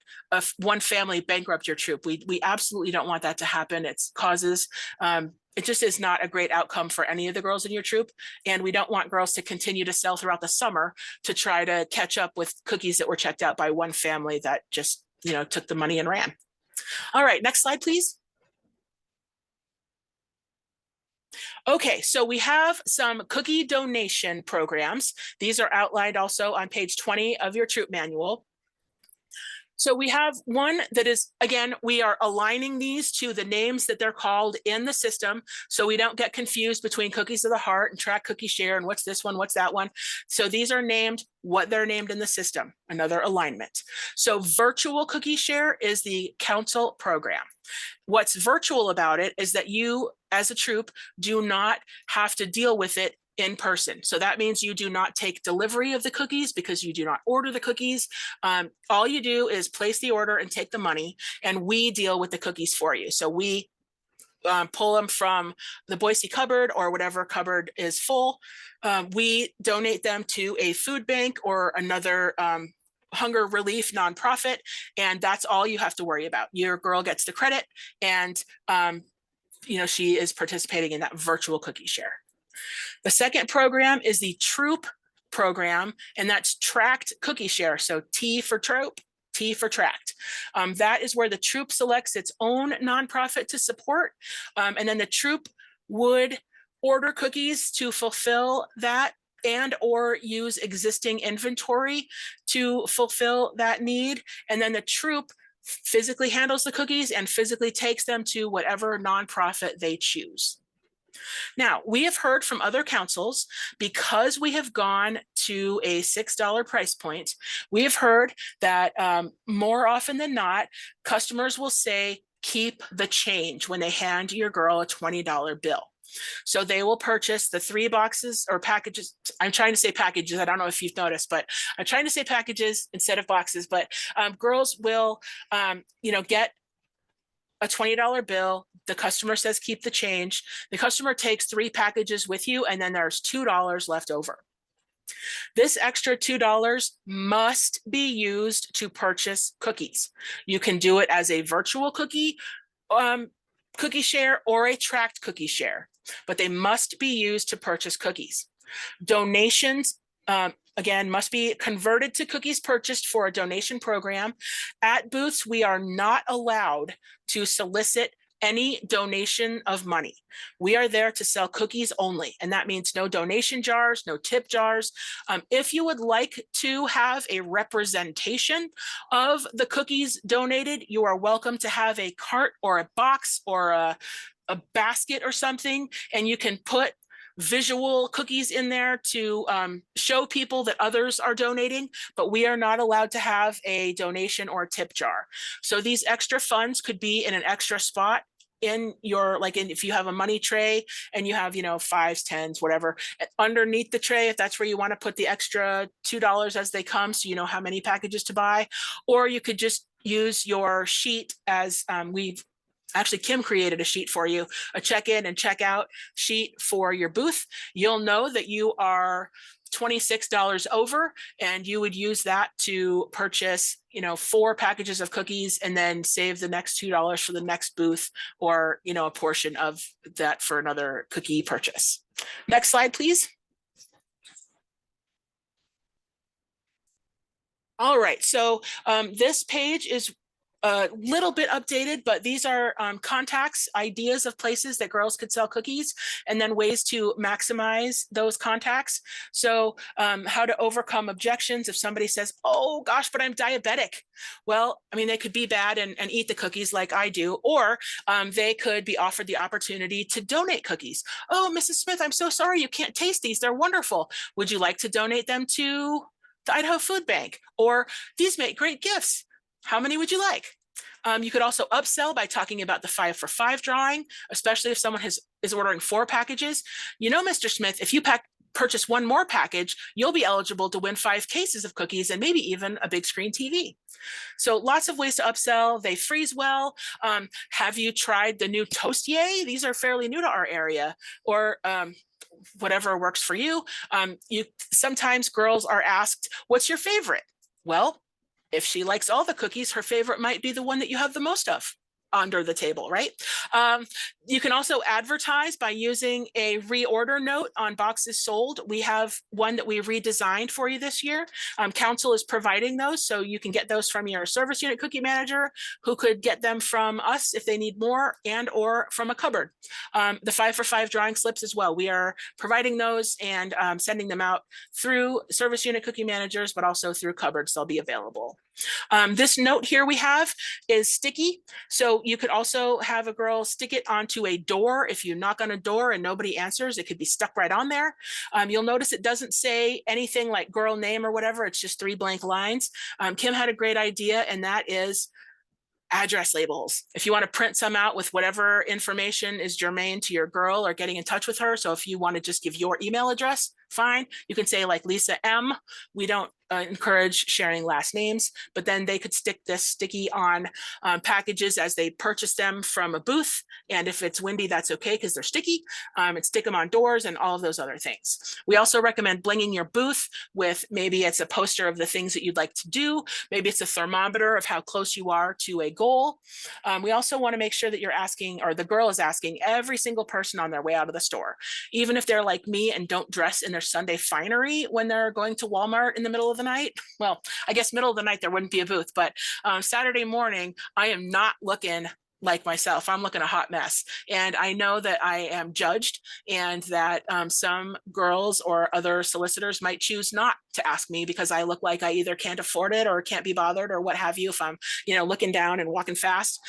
A: one family bankrupt your troop. We absolutely don't want that to happen. It causes it just is not a great outcome for any of the girls in your troop. And we don't want girls to continue to sell throughout the summer to try to catch up with cookies that were checked out by one family that just, took the money and ran. All right, next slide, please. Okay, so we have some cookie donation programs. These are outlined also on page 20 of your troop manual. So we have one that is, again, we are aligning these to the names that they're called in the system, so we don't get confused between Cookies of the Heart and Track Cookie Share and what's this one, what's that one. So these are named what they're named in the system, another alignment. So Virtual Cookie Share is the council program. What's virtual about it is that you, as a troop, do not have to deal with it in person. So that means you do not take delivery of the cookies because you do not order the cookies. All you do is place the order and take the money, and we deal with the cookies for you. So we pull them from the Boise cupboard or whatever cupboard is full. We donate them to a food bank or another hunger relief nonprofit, and that's all you have to worry about. Your girl gets the credit, and she is participating in that virtual cookie share. The second program is the Troop program, and that's tracked cookie share. So T for troop, T for tracked. That is where the troop selects its own nonprofit to support. And then the troop would order cookies to fulfill that and or use existing inventory to fulfill that need. And then the troop physically handles the cookies and physically takes them to whatever nonprofit they choose. Now, we have heard from other councils, because we have gone to a $6 price point, we have heard that more often than not, customers will say, keep the change when they hand your girl a $20 bill. So they will purchase the 3 boxes or packages. I'm trying to say packages. I don't know if you've noticed, but I'm trying to say packages instead of boxes. But girls will, get a $20 bill. The customer says, keep the change. The customer takes 3 packages with you, and then there's $2 left over. This extra $2 must be used to purchase cookies. You can do it as a virtual cookie share or a tracked cookie share, but they must be used to purchase cookies. Donations, again, must be converted to cookies purchased for a donation program. At booths, we are not allowed to solicit any donation of money. We are there to sell cookies only, and that means no donation jars, no tip jars. If you would like to have a representation of the cookies donated, you are welcome to have a cart or a box or a basket or something, and you can put visual cookies in there to show people that others are donating, but we are not allowed to have a donation or a tip jar. So these extra funds could be in an extra spot in your, if you have a money tray and you have, 5s, 10s, whatever, underneath the tray, if that's where you want to put the extra $2 as they come, so you know how many packages to buy. Or you could just use your sheet as actually, Kim created a sheet for you, a check-in and check-out sheet for your booth. You'll know that you are $26 over, and you would use that to purchase, 4 packages of cookies and then save the next $2 for the next booth, or, a portion of that for another cookie purchase. Next slide, please. All right, so this page is a little bit updated, but these are contacts, ideas of places that girls could sell cookies, and then ways to maximize those contacts. So how to overcome objections if somebody says, oh gosh, but I'm diabetic. Well, I mean, they could be bad and eat the cookies like I do, or they could be offered the opportunity to donate cookies. Oh, Mrs. Smith, I'm so sorry you can't taste these. They're wonderful. Would you like to donate them to the Idaho Food Bank? Or these make great gifts. How many would you like? You could also upsell by talking about the 5 for 5 drawing, especially if someone is ordering 4 packages. You know, Mr. Smith, if you purchase 1 more package, you'll be eligible to win 5 cases of cookies and maybe even a big screen TV. So lots of ways to upsell. They freeze well. Have you tried the new Toastier? These are fairly new to our area. Or whatever works for you. Sometimes girls are asked, what's your favorite? Well, if she likes all the cookies, her favorite might be the one that you have the most of under the table, right? You can also advertise by using a reorder note on boxes sold. We have one that we redesigned for you this year. Council is providing those, so you can get those from your service unit cookie manager, who could get them from us if they need more, and or from a cupboard. The 5 for 5 drawing slips as well. We are providing those and sending them out through service unit cookie managers, but also through cupboards. They'll be available. This note here we have is sticky. So you could also have a girl stick it onto a door. If you knock on a door and nobody answers, it could be stuck right on there. You'll notice it doesn't say anything like girl name or whatever. It's just 3 blank lines. Kim had a great idea, and that is address labels. If you want to print some out with whatever information is germane to your girl or getting in touch with her. So if you want to just give your email address, fine. You can say like Lisa M. We don't encourage sharing last names, but then they could stick this sticky on packages as they purchase them from a booth. And if it's windy, that's okay because they're sticky. And stick them on doors and all of those other things. We also recommend blinging your booth with, maybe it's a poster of the things that you'd like to do. Maybe it's a thermometer of how close you are to a goal. We also want to make sure that you're asking, or the girl is asking, every single person on their way out of the store, even if they're like me and don't dress in their Sunday finery when they're going to Walmart in the middle of the night. Well, I guess middle of the night there wouldn't be a booth, but Saturday morning I am not looking like myself. I'm looking a hot mess, and I know that I am judged, and that some girls or other solicitors might choose not to ask me because I look like I either can't afford it or can't be bothered or what have you. If I'm, looking down and walking fast,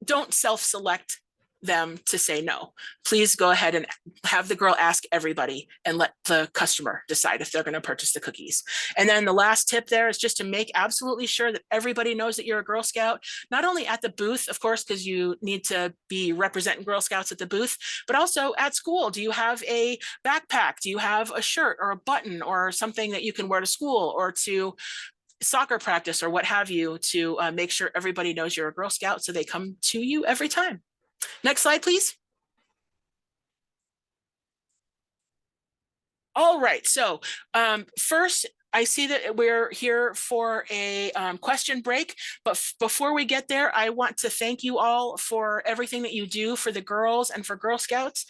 A: don't self-select them to say no. Please go ahead and have the girl ask everybody and let the customer decide if they're going to purchase the cookies. And then the last tip there is just to make absolutely sure that everybody knows that you're a Girl Scout, not only at the booth, of course, because you need to be representing Girl Scouts at the booth, but also at school. Do you have a backpack? Do you have a shirt or a button or something that you can wear to school or to soccer practice or what have you, to make sure everybody knows you're a Girl Scout so they come to you every time? Next slide, please. All right, so first, I see that we're here for a question break, but before we get there, I want to thank you all for everything that you do for the girls and for Girl Scouts.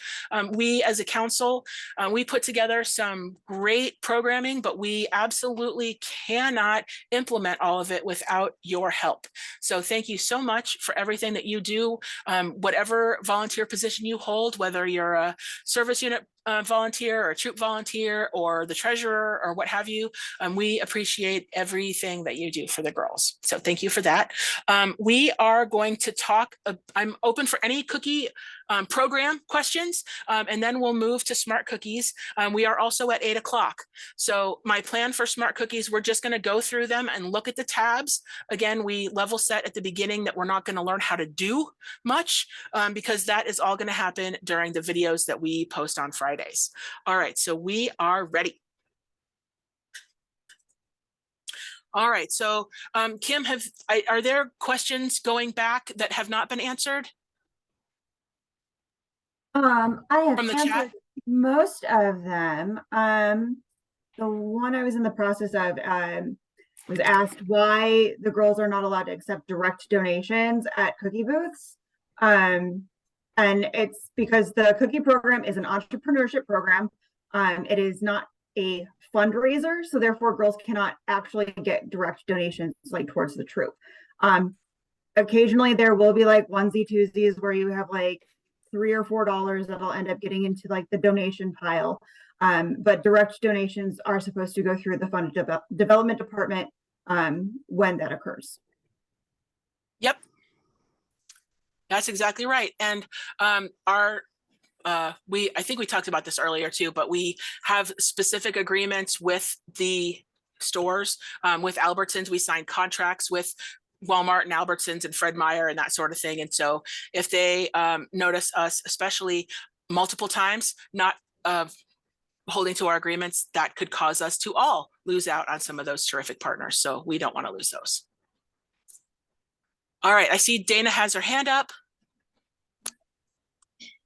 A: We as a council, we put together some great programming, but we absolutely cannot implement all of it without your help. So thank you so much for everything that you do, whatever volunteer position you hold, whether you're a service unit volunteer or a troop volunteer or the treasurer or what have you. We appreciate everything that you do for the girls. So thank you for that. We are going to talk, I'm open for any cookie program questions, and then we'll move to smart cookies. We are also at 8 o'clock. So my plan for smart cookies, we're just going to go through them and look at the tabs. Again, we level set at the beginning that we're not going to learn how to do much because that is all going to happen during the videos that we post on Fridays. All right, so we are ready. All right, so Kim, are there questions going back that have not been answered?
B: I have
A: From the
B: answered
A: chat?
B: most of them. The one I was in the process of was asked why the girls are not allowed to accept direct donations at cookie booths. And it's because the cookie program is an entrepreneurship program. It is not a fundraiser, so therefore girls cannot actually get direct donations like towards the troop. Occasionally there will be like onesie twosies where you have like $3 or $4 that'll end up getting into like the donation pile. But direct donations are supposed to go through the fund development department when that occurs.
A: Yep. That's exactly right. And I think we talked about this earlier too, but we have specific agreements with the stores. With Albertsons, we signed contracts with Walmart and Albertsons and Fred Meyer and that sort of thing. And so if they notice us, especially multiple times, not holding to our agreements, that could cause us to all lose out on some of those terrific partners. So we don't want to lose those. All right, I see Dana has her hand up.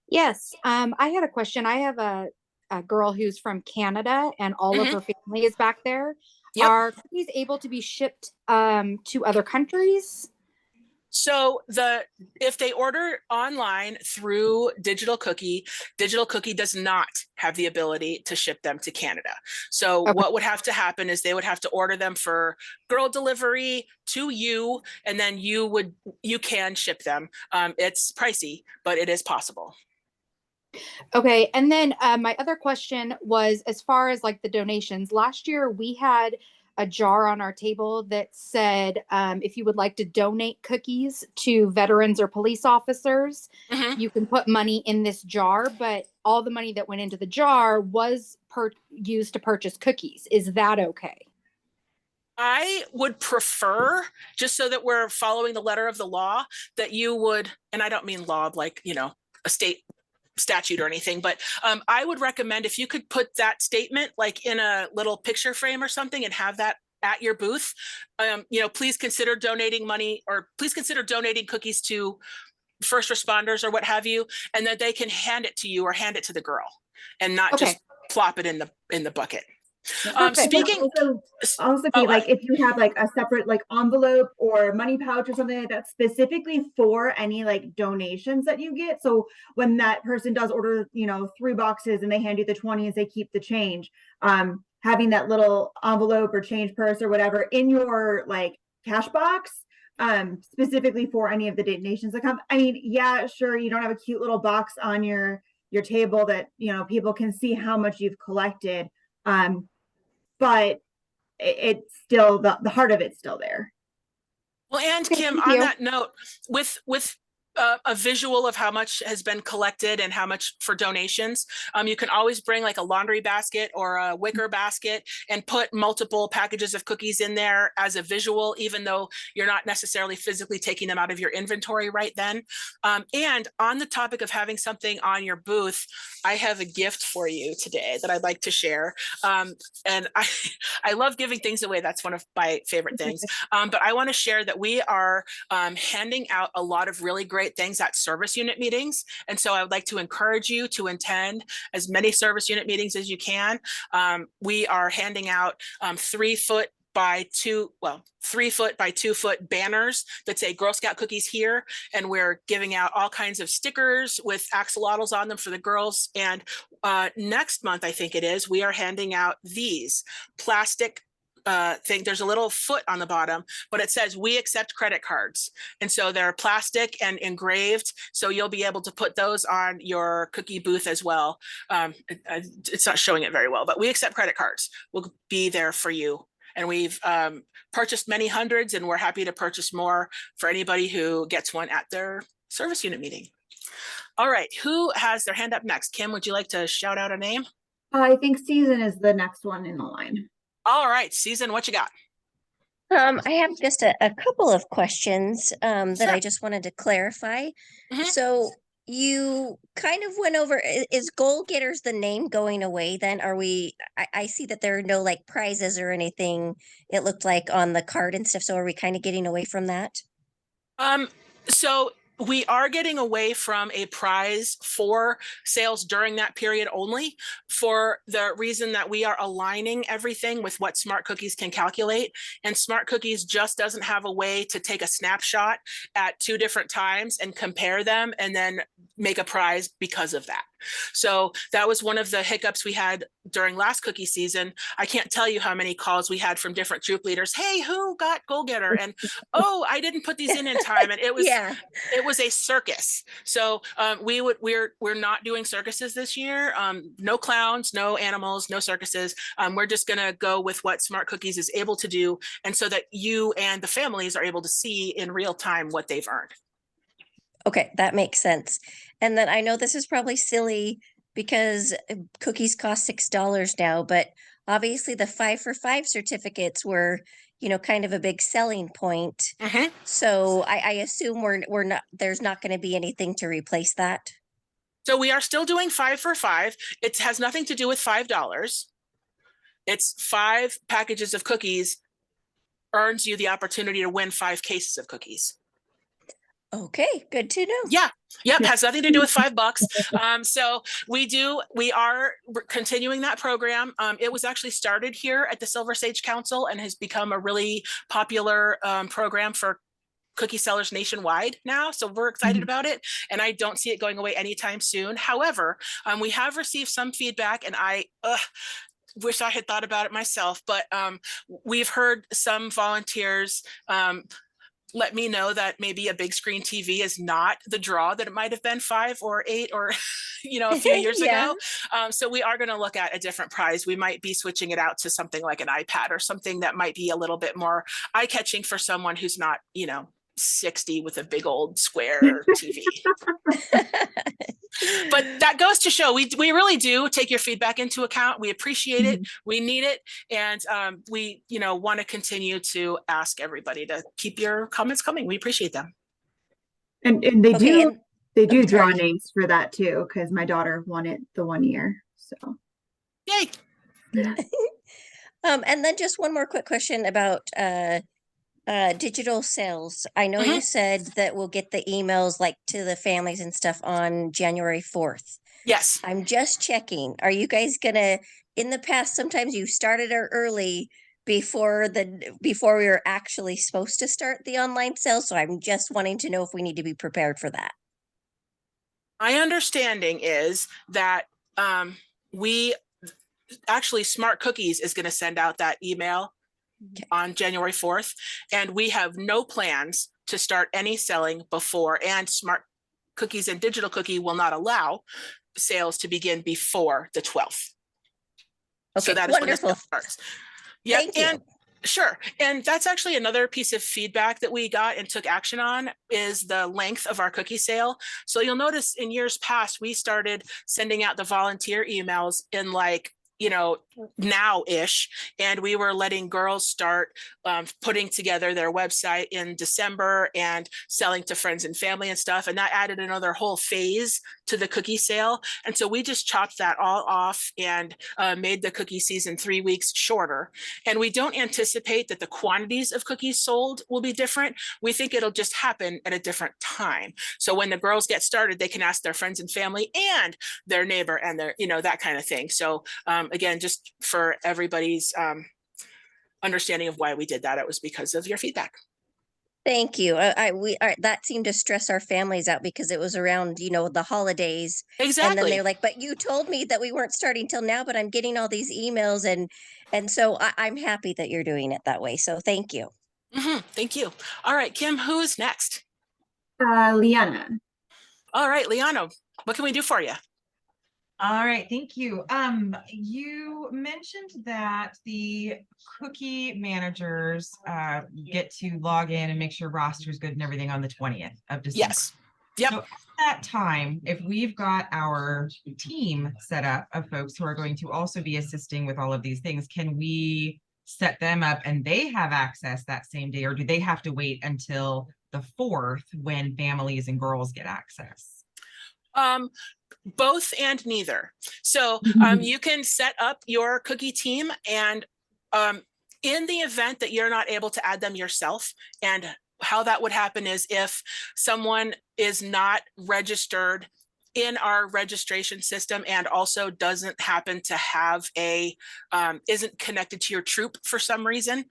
D: Yes, I had a question. I have a girl who's from Canada and all of her family is back there.
A: Yep.
D: Are cookies able to be shipped to other countries?
A: So if they order online through Digital Cookie does not have the ability to ship them to Canada. So what would have to happen is they would have to order them for girl delivery to you, and then you can ship them. It's pricey, but it is possible.
D: Okay, and then my other question was, as far as like the donations, last year we had a jar on our table that said, if you would like to donate cookies to veterans or police officers, you can put money in this jar, but all the money that went into the jar was used to purchase cookies. Is that okay?
A: I would prefer, just so that we're following the letter of the law, that you would, and I don't mean law like, a state statute or anything, but I would recommend if you could put that statement like in a little picture frame or something and have that at your booth. Please consider donating money, or please consider donating cookies to first responders or what have you, and that they can hand it to you or hand it to the girl and not just plop it in the bucket. Speaking
B: also like if you have like a separate like envelope or money pouch or something like that specifically for any like donations that you get, so when that person does order 3 boxes and they hand you the 20s, they keep the change, having that little envelope or change purse or whatever in your like cash box specifically for any of the donations that come. I mean, yeah, sure, you don't have a cute little box on your table that people can see how much you've collected, but it's still the heart of it's still there.
A: Well, and Kim, on that note, with a visual of how much has been collected and how much for donations, you can always bring like a laundry basket or a wicker basket and put multiple packages of cookies in there as a visual, even though you're not necessarily physically taking them out of your inventory right then. And on the topic of having something on your booth, I have a gift for you today that I'd like to share. And I love giving things away. That's one of my favorite things. But I want to share that we are handing out a lot of really great things at service unit meetings. And so I would like to encourage you to attend as many service unit meetings as you can. We are handing out 3 foot by 2 foot banners that say Girl Scout cookies here. And we're giving out all kinds of stickers with axolotls on them for the girls. And next month, I think it is, we are handing out these plastic thing. There's a little foot on the bottom, but it says we accept credit cards. And so they're plastic and engraved. So you'll be able to put those on your cookie booth as well. It's not showing it very well, but we accept credit cards. We'll be there for you. And we've purchased many hundreds, and we're happy to purchase more for anybody who gets one at their service unit meeting. All right, who has their hand up next? Kim, would you like to shout out a name?
B: I think Season is the next one in the line.
A: All right, Season, what you got?
E: I have just a couple of questions that I just wanted to clarify. So you kind of went over, is Goal Getters the name going away then? I see that there are no like prizes or anything, it looked like on the card and stuff. So are we kind of getting away from that?
A: So we are getting away from a prize for sales during that period only, for the reason that we are aligning everything with what Smart Cookies can calculate. And Smart Cookies just doesn't have a way to take a snapshot at 2 different times and compare them and then make a prize because of that. So that was one of the hiccups we had during last cookie season. I can't tell you how many calls we had from different troop leaders. Hey, who got goal getter? And oh, I didn't put these in time. And it was
E: Yeah.
A: it was a circus. So we're not doing circuses this year. No clowns, no animals, no circuses. We're just gonna go with what Smart Cookies is able to do, and so that you and the families are able to see in real time what they've earned.
E: Okay, that makes sense. And then I know this is probably silly because cookies cost $6 now, but obviously the 5 for 5 certificates were, kind of a big selling point.
A: Mm-hmm.
E: So I assume we're not, there's not going to be anything to replace that.
A: So we are still doing 5 for 5. It has nothing to do with $5. It's 5 packages of cookies earns you the opportunity to win 5 cases of cookies.
E: Okay, good to know.
A: Yeah. Yep. Has nothing to do with $5. So we are continuing that program. It was actually started here at the Silver Sage Council and has become a really popular program for cookie sellers nationwide now. So we're excited about it. And I don't see it going away anytime soon. However, we have received some feedback, and I wish I had thought about it myself, but we've heard some volunteers let me know that maybe a big screen TV is not the draw that it might have been 5 or 8 or, a few years
E: Yeah.
A: ago. So we are going to look at a different prize. We might be switching it out to something like an iPad or something that might be a little bit more eye-catching for someone who's not, 60 with a big old square TV. But that goes to show we really do take your feedback into account. We appreciate it. We need it. And we, want to continue to ask everybody to keep your comments coming. We appreciate them.
B: And they
E: Okay,
B: do draw
E: sorry.
B: names for that too, because my daughter won it the one year. So
A: Yay.
B: yeah.
E: And then just one more quick question about digital sales. I know you said that we'll get the emails like to the families and stuff on January 4th.
A: Yes.
E: I'm just checking. Are you guys gonna, in the past, sometimes you started early before we were actually supposed to start the online sale. So I'm just wanting to know if we need to be prepared for that.
A: My understanding is that we actually Smart Cookies is going to send out that email on January 4th, and we have no plans to start any selling before, and Smart Cookies and Digital Cookie will not allow sales to begin before the 12th.
E: Okay,
A: So that is
E: wonderful.
A: when it starts. Yeah,
E: Thank you.
A: and sure. And that's actually another piece of feedback that we got and took action on is the length of our cookie sale. So you'll notice in years past, we started sending out the volunteer emails in now-ish, and we were letting girls start putting together their website in December and selling to friends and family and stuff, and that added another whole phase to the cookie sale. And so we just chopped that all off and made the cookie season 3 weeks shorter. And we don't anticipate that the quantities of cookies sold will be different. We think it'll just happen at a different time. So when the girls get started, they can ask their friends and family and their neighbor and their, that kind of thing. So again, just for everybody's understanding of why we did that, it was because of your feedback.
E: Thank you. That seemed to stress our families out because it was around, the holidays.
A: Exactly.
E: And then they're like, but you told me that we weren't starting till now, but I'm getting all these emails. And so I'm happy that you're doing it that way. So thank you.
A: Thank you. All right, Kim, who's next?
B: Liana.
A: All right, Liana, what can we do for you?
F: All right, thank you. You mentioned that the cookie managers get to log in and make sure roster is good and everything on the 20th of December.
A: Yes. Yep.
F: So at that time, if we've got our team set up of folks who are going to also be assisting with all of these things, can we set them up and they have access that same day, or do they have to wait until the 4th when families and girls get access?
A: Both and neither. So you can set up your cookie team, and in the event that you're not able to add them yourself, and how that would happen is if someone is not registered in our registration system and also doesn't happen to have isn't connected to your troop for some reason,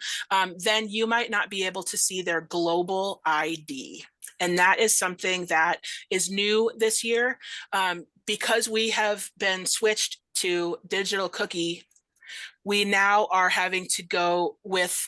A: then you might not be able to see their global ID. And that is something that is new this year. because we have been switched to digital cookie, we now are having to go with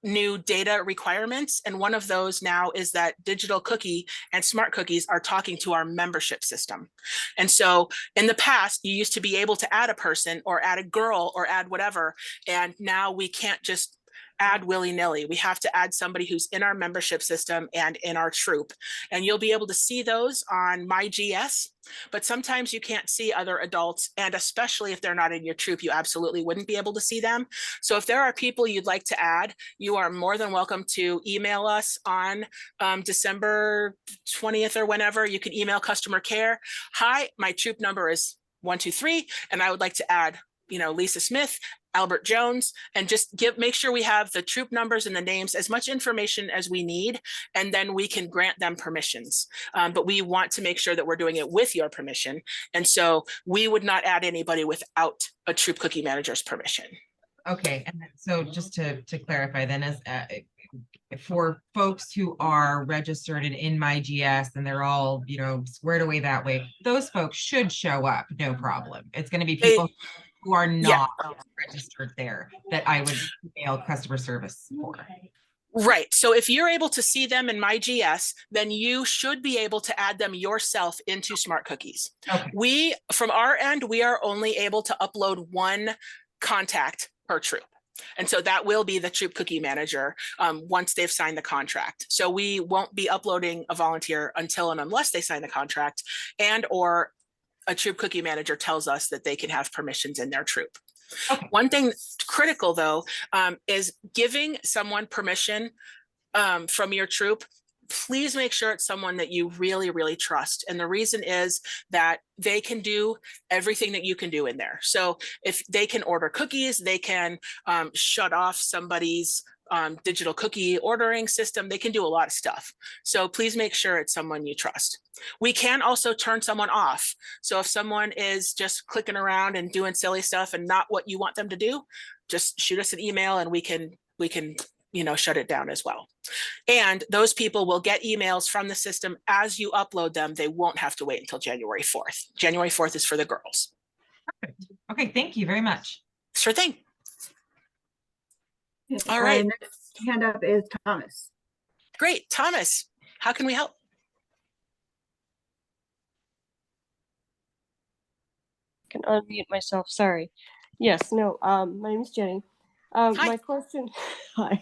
A: new data requirements. And one of those now is that digital cookie and smart cookies are talking to our membership system. And so in the past, you used to be able to add a person or add a girl or add whatever. And now we can't just add willy-nilly. We have to add somebody who's in our membership system and in our troop. And you'll be able to see those on MyGS, but sometimes you can't see other adults. And especially if they're not in your troop, you absolutely wouldn't be able to see them. So if there are people you'd like to add, you are more than welcome to email us on December 20th or whenever. You can email customer care. Hi, my troop number is 123, and I would like to add, Lisa Smith, Albert Jones, and just make sure we have the troop numbers and the names, as much information as we need, and then we can grant them permissions. But we want to make sure that we're doing it with your permission. And so we would not add anybody without a troop cookie manager's permission.
F: Okay, and so just to clarify then, as for folks who are registered in MyGS and they're all, squared away that way, those folks should show up, no problem. It's going to be people who are not registered there that I would email customer service for.
A: Right. So if you're able to see them in MyGS, then you should be able to add them yourself into Smart Cookies. Okay. From our end, we are only able to upload one contact per troop. And so that will be the troop cookie manager once they've signed the contract. So we won't be uploading a volunteer until and unless they sign the contract and or a troop cookie manager tells us that they can have permissions in their troop. Okay. One thing critical though is giving someone permission from your troop. Please make sure it's someone that you really, really trust. And the reason is that they can do everything that you can do in there. So if they can order cookies, they can shut off somebody's digital cookie ordering system. They can do a lot of stuff. So please make sure it's someone you trust. We can also turn someone off. So if someone is just clicking around and doing silly stuff and not what you want them to do, just shoot us an email and we can shut it down as well. And those people will get emails from the system as you upload them. They won't have to wait until January 4th. January 4th is for the girls.
F: Perfect. Okay, thank you very much.
A: Sure thing. All right.
B: Next hand up is Thomas.
A: Great. Thomas, how can we help?
G: I can unmute myself. Sorry. Yes, no, my name is Jenny. My question, hi.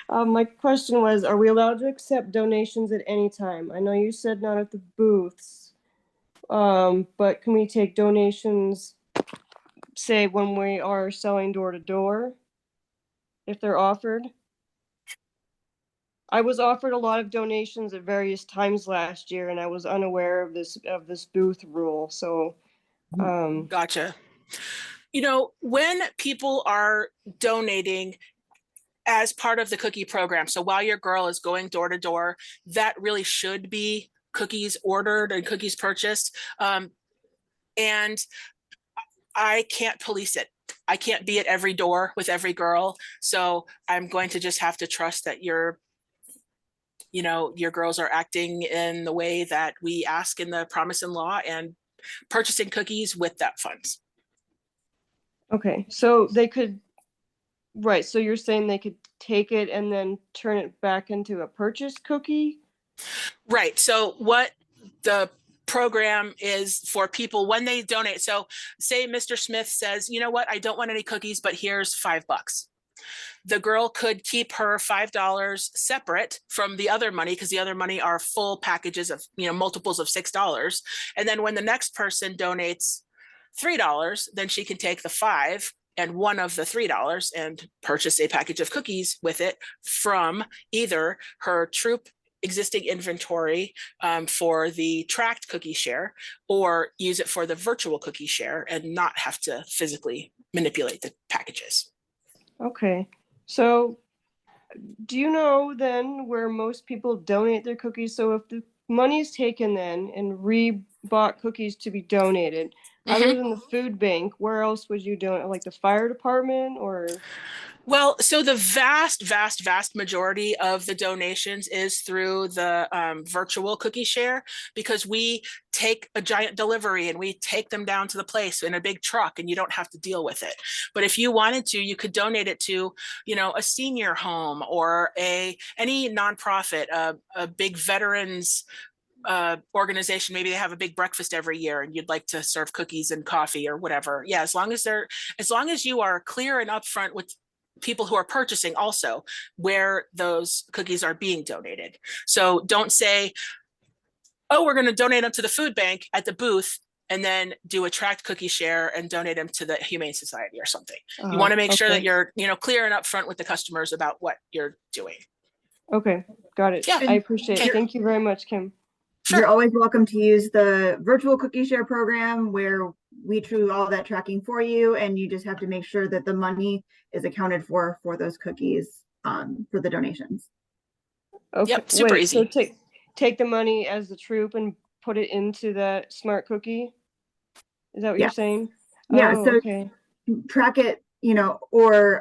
G: My question was, are we allowed to accept donations at any time? I know you said not at the booths, but can we take donations, say, when we are selling door to door, if they're offered? I was offered a lot of donations at various times last year, and I was unaware of this booth rule. So,
A: Gotcha. When people are donating as part of the cookie program, so while your girl is going door to door, that really should be cookies ordered and cookies purchased. And I can't police it. I can't be at every door with every girl. So I'm going to just have to trust that your girls are acting in the way that we ask in the promise in law and purchasing cookies with that funds.
G: Okay, so they could, right, so you're saying they could take it and then turn it back into a purchased cookie?
A: Right, so what the program is for people when they donate. So say Mr. Smith says, you know what, I don't want any cookies, but here's $5. The girl could keep her $5 separate from the other money because the other money are full packages of, multiples of $6. And then when the next person donates $3, then she can take the $5 and one of the $3 and purchase a package of cookies with it from either her troop existing inventory for the tracked cookie share, or use it for the virtual cookie share and not have to physically manipulate the packages.
G: Okay, so do you know then where most people donate their cookies? So if the money is taken then and re-bought cookies to be donated, other than the food bank, where else would you do it? Like the fire department or?
A: Well, so the vast majority of the donations is through the virtual cookie share, because we take a giant delivery and we take them down to the place in a big truck and you don't have to deal with it. But if you wanted to, you could donate it to, you know, a senior home or any nonprofit, a big veterans organization. Maybe they have a big breakfast every year and you'd like to serve cookies and coffee or whatever. Yeah, as long as you are clear and upfront with people who are purchasing also where those cookies are being donated. So don't say, oh, we're going to donate them to the food bank at the booth and then do a tracked cookie share and donate them to the Humane Society or something. You want to make sure that you're, you know, clear and upfront with the customers about what you're doing.
G: Okay, got it.
A: Yeah.
G: I appreciate it. Thank you very much, Kim.
A: Sure.
B: You're always welcome to use the virtual cookie share program where we do all that tracking for you, and you just have to make sure that the money is accounted for those cookies for the donations.
G: Okay.
A: Yep, super easy.
G: So take the money as the troop and put it into that smart cookie. Is that what you're saying?
B: Yeah.
G: Oh,
B: so
G: okay.
B: track it, you know, or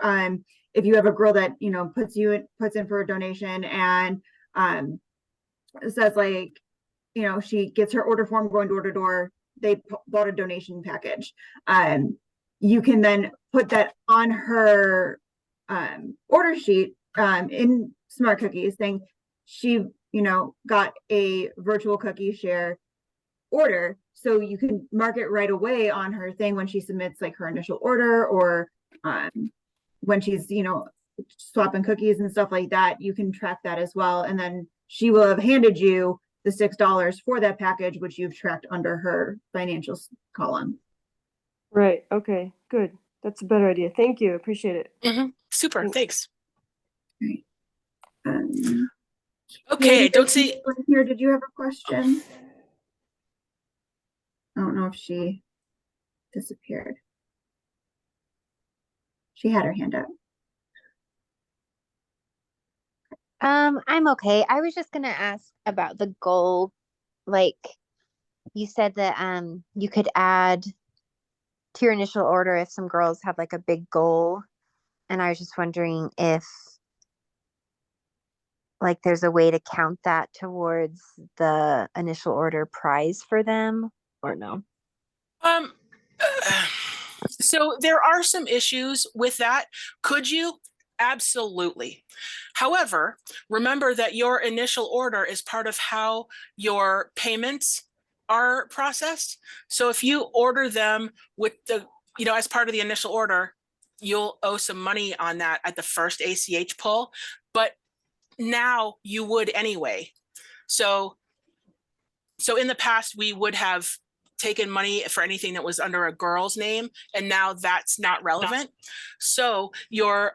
B: if you have a girl that, you know, puts in for a donation and says like, you know, she gets her order form going door to door, they bought a donation package. You can then put that on her order sheet in Smart Cookies saying she, you know, got a virtual cookie share order. So you can mark it right away on her thing when she submits like her initial order, or when she's, you know, swapping cookies and stuff like that. You can track that as well. And then she will have handed you the $6 for that package, which you've tracked under her financials column.
G: Right. Okay, good. That's a better idea. Thank you. Appreciate it.
A: Super. Thanks.
B: Right.
A: Okay, don't see
B: here. Did you have a question? I don't know if she disappeared. She had her hand up.
H: I'm okay. I was just gonna ask about the goal. Like you said that you could add to your initial order if some girls have like a big goal. And I was just wondering if like there's a way to count that towards the initial order prize for them or no?
A: So there are some issues with that. Could you? Absolutely. However, remember that your initial order is part of how your payments are processed. So if you order them with the, you know, as part of the initial order, you'll owe some money on that at the first ACH pull, but now you would anyway. So in the past, we would have taken money for anything that was under a girl's name, and now that's not relevant. So your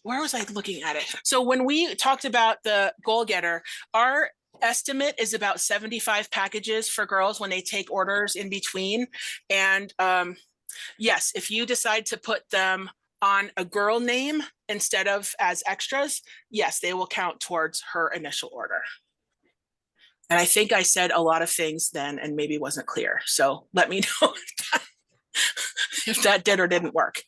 A: where was I looking at it? So when we talked about the goal getter, our estimate is about 75 packages for girls when they take orders in between. And yes, if you decide to put them on a girl name instead of as extras, yes, they will count towards her initial order. And I think I said a lot of things then and maybe wasn't clear. So let me know if that did or didn't work.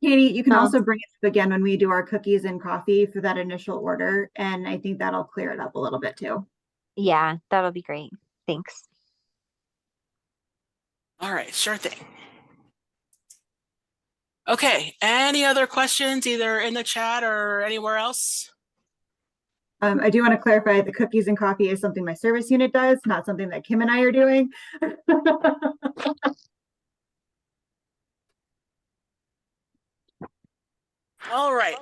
B: Katie, you can also bring it up again when we do our cookies and coffee for that initial order. And I think that'll clear it up a little bit too.
H: Yeah, that'll be great. Thanks.
A: All right, sure thing. Okay, any other questions either in the chat or anywhere else?
B: I do want to clarify the cookies and coffee is something my service unit does, not something that Kim and I are doing.
A: All right.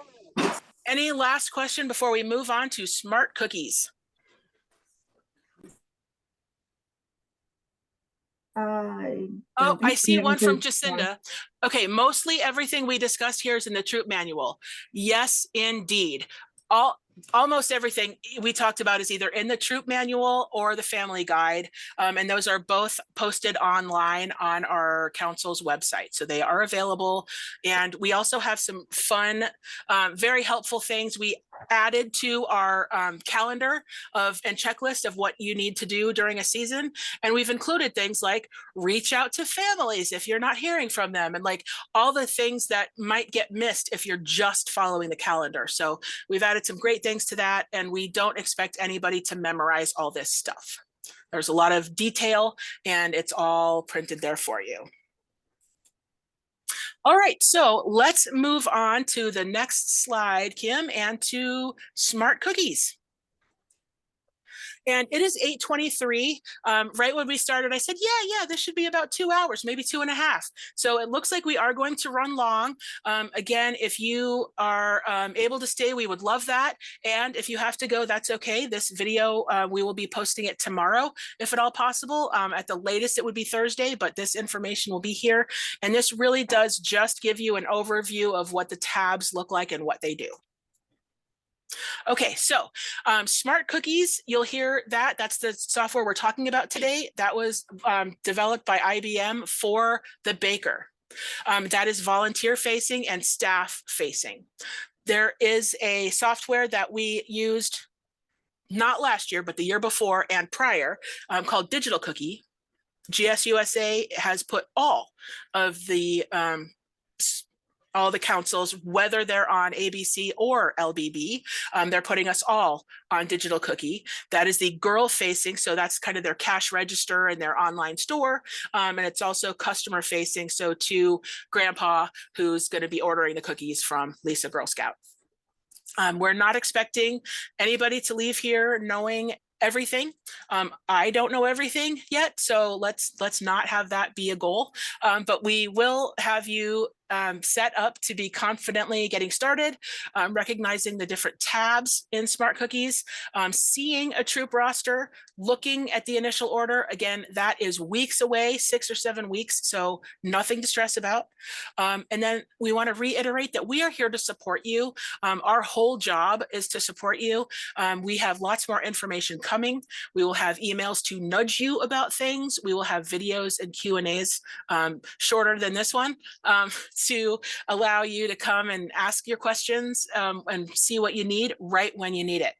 A: Any last question before we move on to smart cookies? Oh, I see one from Jacinda. Okay, mostly everything we discussed here is in the troop manual. Yes, indeed. almost everything we talked about is either in the troop manual or the family guide. And those are both posted online on our council's website. So they are available. And we also have some fun, very helpful things we added to our calendar and checklist of what you need to do during a season. And we've included things like reach out to families if you're not hearing from them, and like all the things that might get missed if you're just following the calendar. So we've added some great things to that, and we don't expect anybody to memorize all this stuff. There's a lot of detail, and it's all printed there for you. All right, so let's move on to the next slide, Kim, and to smart cookies. And it is 8:23. Right when we started, I said, yeah, this should be about 2 hours, maybe 2.5. So it looks like we are going to run long. Again, if you are able to stay, we would love that. And if you have to go, that's okay. This video, we will be posting it tomorrow, if at all possible. At the latest, it would be Thursday, but this information will be here. And this really does just give you an overview of what the tabs look like and what they do. Okay, so smart cookies, you'll hear that. That's the software we're talking about today. That was developed by IBM for the baker. That is volunteer facing and staff facing. There is a software that we used not last year, but the year before and prior, called Digital Cookie. GSUSA has put all the councils, whether they're on ABC or LBB, they're putting us all on Digital Cookie. That is the girl facing, so that's kind of their cash register and their online store. And it's also customer facing, so to grandpa who's going to be ordering the cookies from Lisa Girl Scout. We're not expecting anybody to leave here knowing everything. I don't know everything yet, so let's not have that be a goal. But we will have you set up to be confidently getting started, recognizing the different tabs in Smart Cookies, seeing a troop roster, looking at the initial order. Again, that is weeks away, 6 or 7 weeks, so nothing to stress about. And then we want to reiterate that we are here to support you. Our whole job is to support you. We have lots more information coming. We will have emails to nudge you about things. We will have videos and Q&As shorter than this one, to allow you to come and ask your questions and see what you need right when you need it.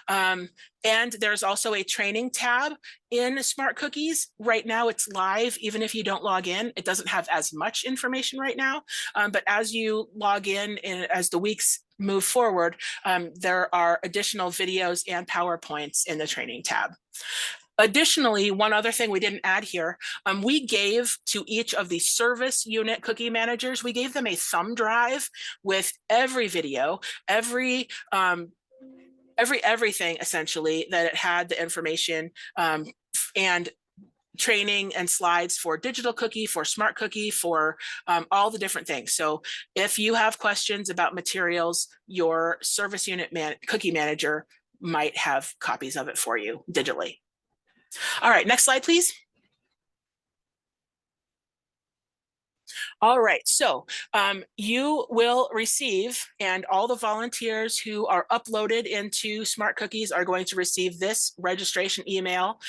A: And there's also a training tab in Smart Cookies. Right now it's live, even if you don't log in. It doesn't have as much information right now, but as you log in and as the weeks move forward, there are additional videos and PowerPoints in the training tab. Additionally, one other thing we didn't add here, we gave to each of the service unit cookie managers, we gave them a thumb drive with every video, everything essentially that it had the information and training and slides for Digital Cookie, for Smart Cookie, for all the different things. So if you have questions about materials, your service unit cookie manager might have copies of it for you digitally. All right, next slide, please. All right, so you will receive, and all the volunteers who are uploaded into Smart Cookies are going to receive this registration email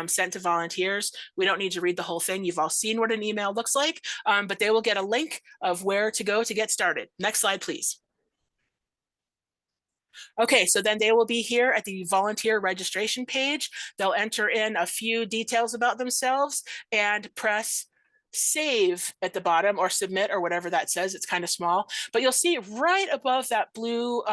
A: sent to volunteers. We don't need to read the whole thing. You've all seen what an email looks like, but they will get a link of where to go to get started. Next slide, please. Okay, so then they will be here at the volunteer registration page. They'll enter in a few details about themselves and press save at the bottom, or submit, or whatever that says. It's kind of small, but you'll see right above that blue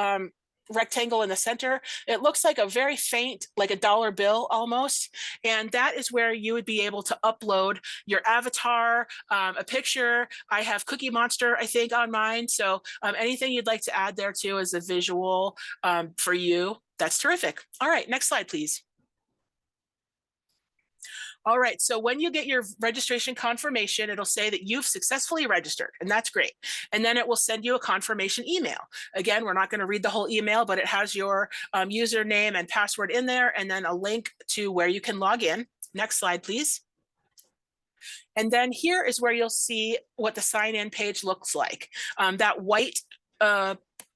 A: rectangle in the center, it looks like a very faint, like a dollar bill almost. And that is where you would be able to upload your avatar, a picture. I have Cookie Monster, I think, on mine. So anything you'd like to add there too as a visual for you, that's terrific. All right, next slide, please. All right, so when you get your registration confirmation, it'll say that you've successfully registered, and that's great. And then it will send you a confirmation email. Again, we're not going to read the whole email, but it has your username and password in there, and then a link to where you can log in. Next slide, please. And then here is where you'll see what the sign-in page looks like. That white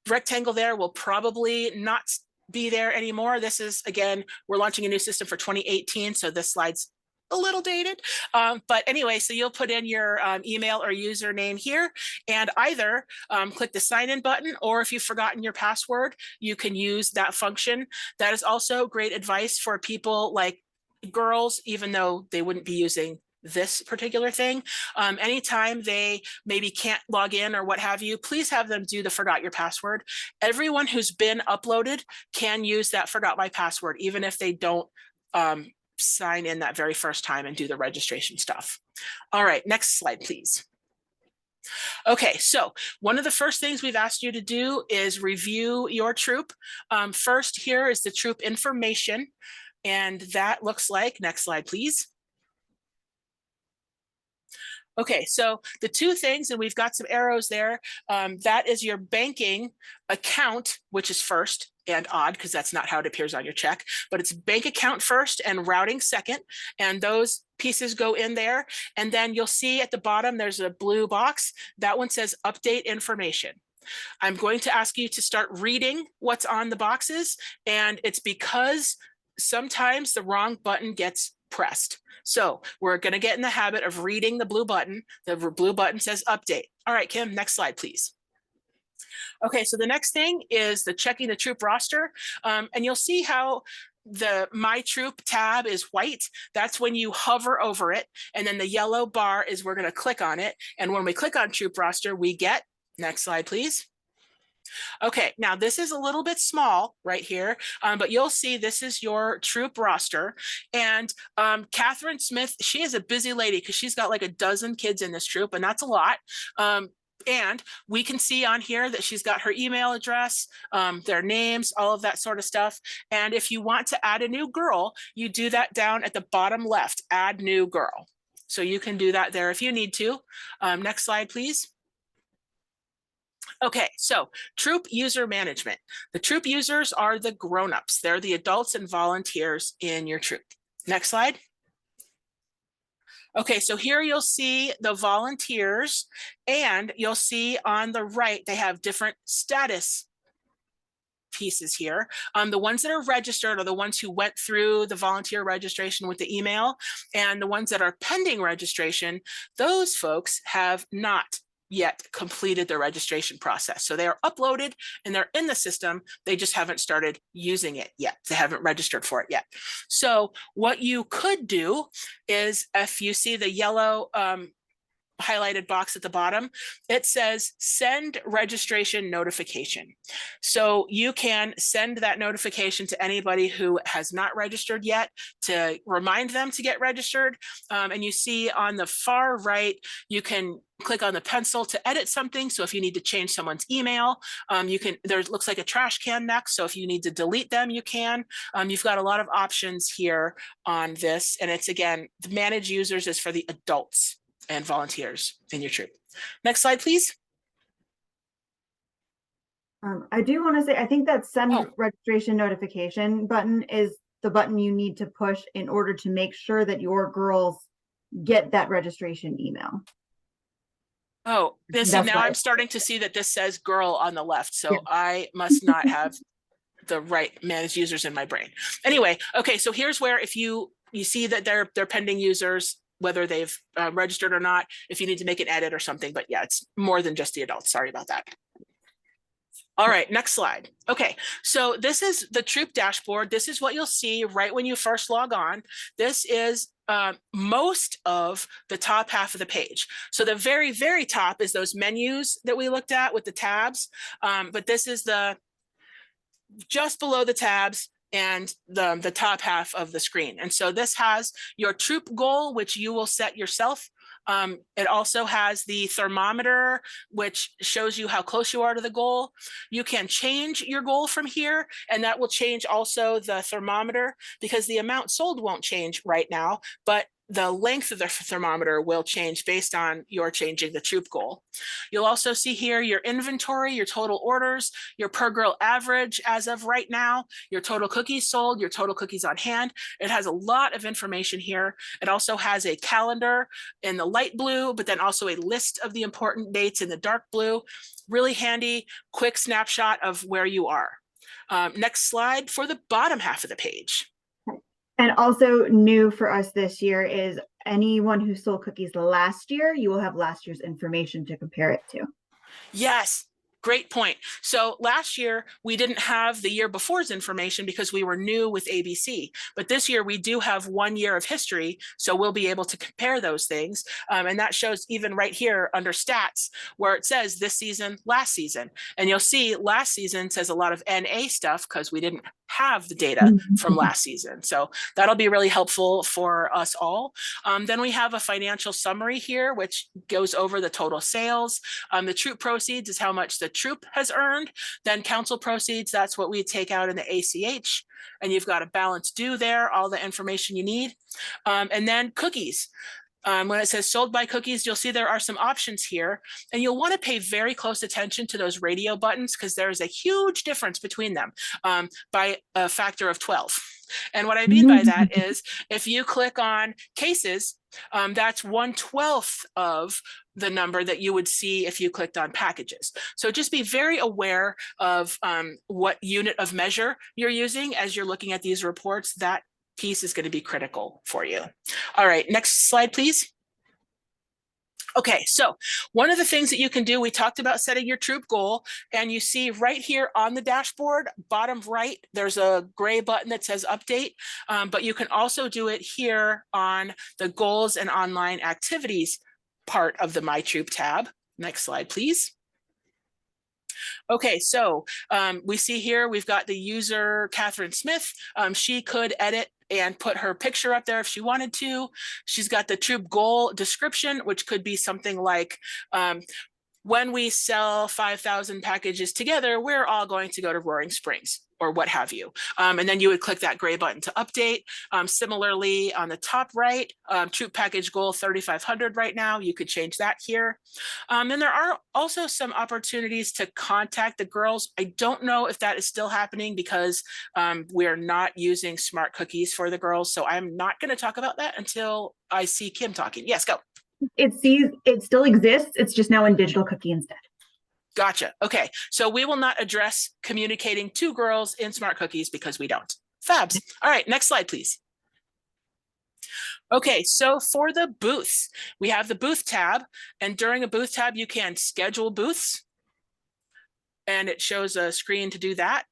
A: rectangle there will probably not be there anymore. This is, again, we're launching a new system for 2018, so this slide's a little dated. But anyway, so you'll put in your email or username here and either click the sign in button, or if you've forgotten your password, you can use that function. That is also great advice for people like girls, even though they wouldn't be using this particular thing. Anytime they maybe can't log in or what have you, please have them do the forgot your password. Everyone who's been uploaded can use that forgot my password, even if they don't sign in that very first time and do the registration stuff. All right, next slide, please. Okay, so one of the first things we've asked you to do is review your troop. First, here is the troop information, and that looks like, next slide, please. Okay, so the two things, and we've got some arrows there, that is your banking account, which is first, and odd because that's not how it appears on your check, but it's bank account first and routing second, and those pieces go in there. And then you'll see at the bottom, there's a blue box. That one says update information. I'm going to ask you to start reading what's on the boxes, and it's because sometimes the wrong button gets pressed. So we're going to get in the habit of reading the blue button. The blue button says update. All right, Kim, next slide, please. Okay, so the next thing is the checking the troop roster. And you'll see how the My Troop tab is white. That's when you hover over it. And then the yellow bar is we're going to click on it. And when we click on troop roster, we get, next slide, please. Okay, now this is a little bit small right here, but you'll see this is your troop roster. And Catherine Smith, she is a busy lady because she's got like a dozen kids in this troop, and that's a lot. And we can see on here that she's got her email address, their names, all of that sort of stuff. And if you want to add a new girl, you do that down at the bottom left, add new girl. So you can do that there if you need to. Next slide, please. Okay, so troop user management. The troop users are the grown-ups. They're the adults and volunteers in your troop. Next slide. Okay, so here you'll see the volunteers, and you'll see on the right, they have different status pieces here. The ones that are registered are the ones who went through the volunteer registration with the email, and the ones that are pending registration, those folks have not yet completed the registration process. So they are uploaded and they're in the system. They just haven't started using it yet. They haven't registered for it yet. So what you could do is, if you see the yellow highlighted box at the bottom, it says send registration notification. So you can send that notification to anybody who has not registered yet to remind them to get registered. And you see on the far right, you can click on the pencil to edit something. So if you need to change someone's email, you can, there looks like a trash can next. So if you need to delete them, you can. You've got a lot of options here on this. And it's, again, the manage users is for the adults and volunteers in your troop. Next slide, please.
B: I do want to say, I think that send registration notification button is the button you need to push in order to make sure that your girls get that registration email.
A: Oh, this is now
B: right.
A: I'm starting to see that this says girl on the left. So I must not have the right managed users in my brain. Anyway, okay, so here's where if you see that they're pending users, whether they've registered or not, if you need to make an edit or something. But yeah, it's more than just the adults. Sorry about that. All right, next slide. Okay, so this is the troop dashboard. This is what you'll see right when you first log on. This is most of the top half of the page. So the very, very top is those menus that we looked at with the tabs. But this is the just below the tabs and the top half of the screen. And so this has your troop goal, which you will set yourself. It also has the thermometer, which shows you how close you are to the goal. You can change your goal from here, and that will change also the thermometer, because the amount sold won't change right now, but the length of the thermometer will change based on your changing the troop goal. You'll also see here your inventory, your total orders, your per girl average as of right now, your total cookies sold, your total cookies on hand. It has a lot of information here. It also has a calendar in the light blue, but then also a list of the important dates in the dark blue. Really handy, quick snapshot of where you are. Next slide for the bottom half of the page.
B: And also new for us this year is anyone who sold cookies last year, you will have last year's information to compare it to.
A: Yes. Great point. So last year, we didn't have the year before's information because we were new with ABC. But this year, we do have 1 year of history. So we'll be able to compare those things. And that shows even right here under stats where it says this season, last season. And you'll see last season says a lot of NA stuff because we didn't have the data from last season. So that'll be really helpful for us all. Then we have a financial summary here, which goes over the total sales. The troop proceeds is how much the troop has earned. Then council proceeds, that's what we take out in the ACH. And you've got a balance due there, all the information you need. And then cookies. When it says sold by cookies, you'll see there are some options here, and you'll want to pay very close attention to those radio buttons because there's a huge difference between them by a factor of 12. And what I mean by that is if you click on cases, that's 1/12 of the number that you would see if you clicked on packages. So just be very aware of what unit of measure you're using as you're looking at these reports. That piece is going to be critical for you. All right, next slide, please. Okay, so one of the things that you can do, we talked about setting your troop goal, and you see right here on the dashboard, bottom right, there's a gray button that says update, but you can also do it here on the goals and online activities part of the My Troop tab. Next slide, please. Okay, so we see here we've got the user Catherine Smith. She could edit and put her picture up there if she wanted to. She's got the troop goal description, which could be something like, when we sell 5,000 packages together, we're all going to go to Roaring Springs, or what have you. And then you would click that gray button to update. Similarly, on the top right, troop package goal 3,500 right now, you could change that here. And there are also some opportunities to contact the girls. I don't know if that is still happening because we're not using smart cookies for the girls. So I'm not gonna talk about that until I see Kim talking. Yes, go.
B: It still exists. It's just now in digital cookie instead.
A: Gotcha. Okay. So we will not address communicating to girls in smart cookies because we don't. Fabs. All right. Next slide, please. Okay. So for the booths, we have the booth tab, and during a booth tab, you can schedule booths. And it shows a screen to do that.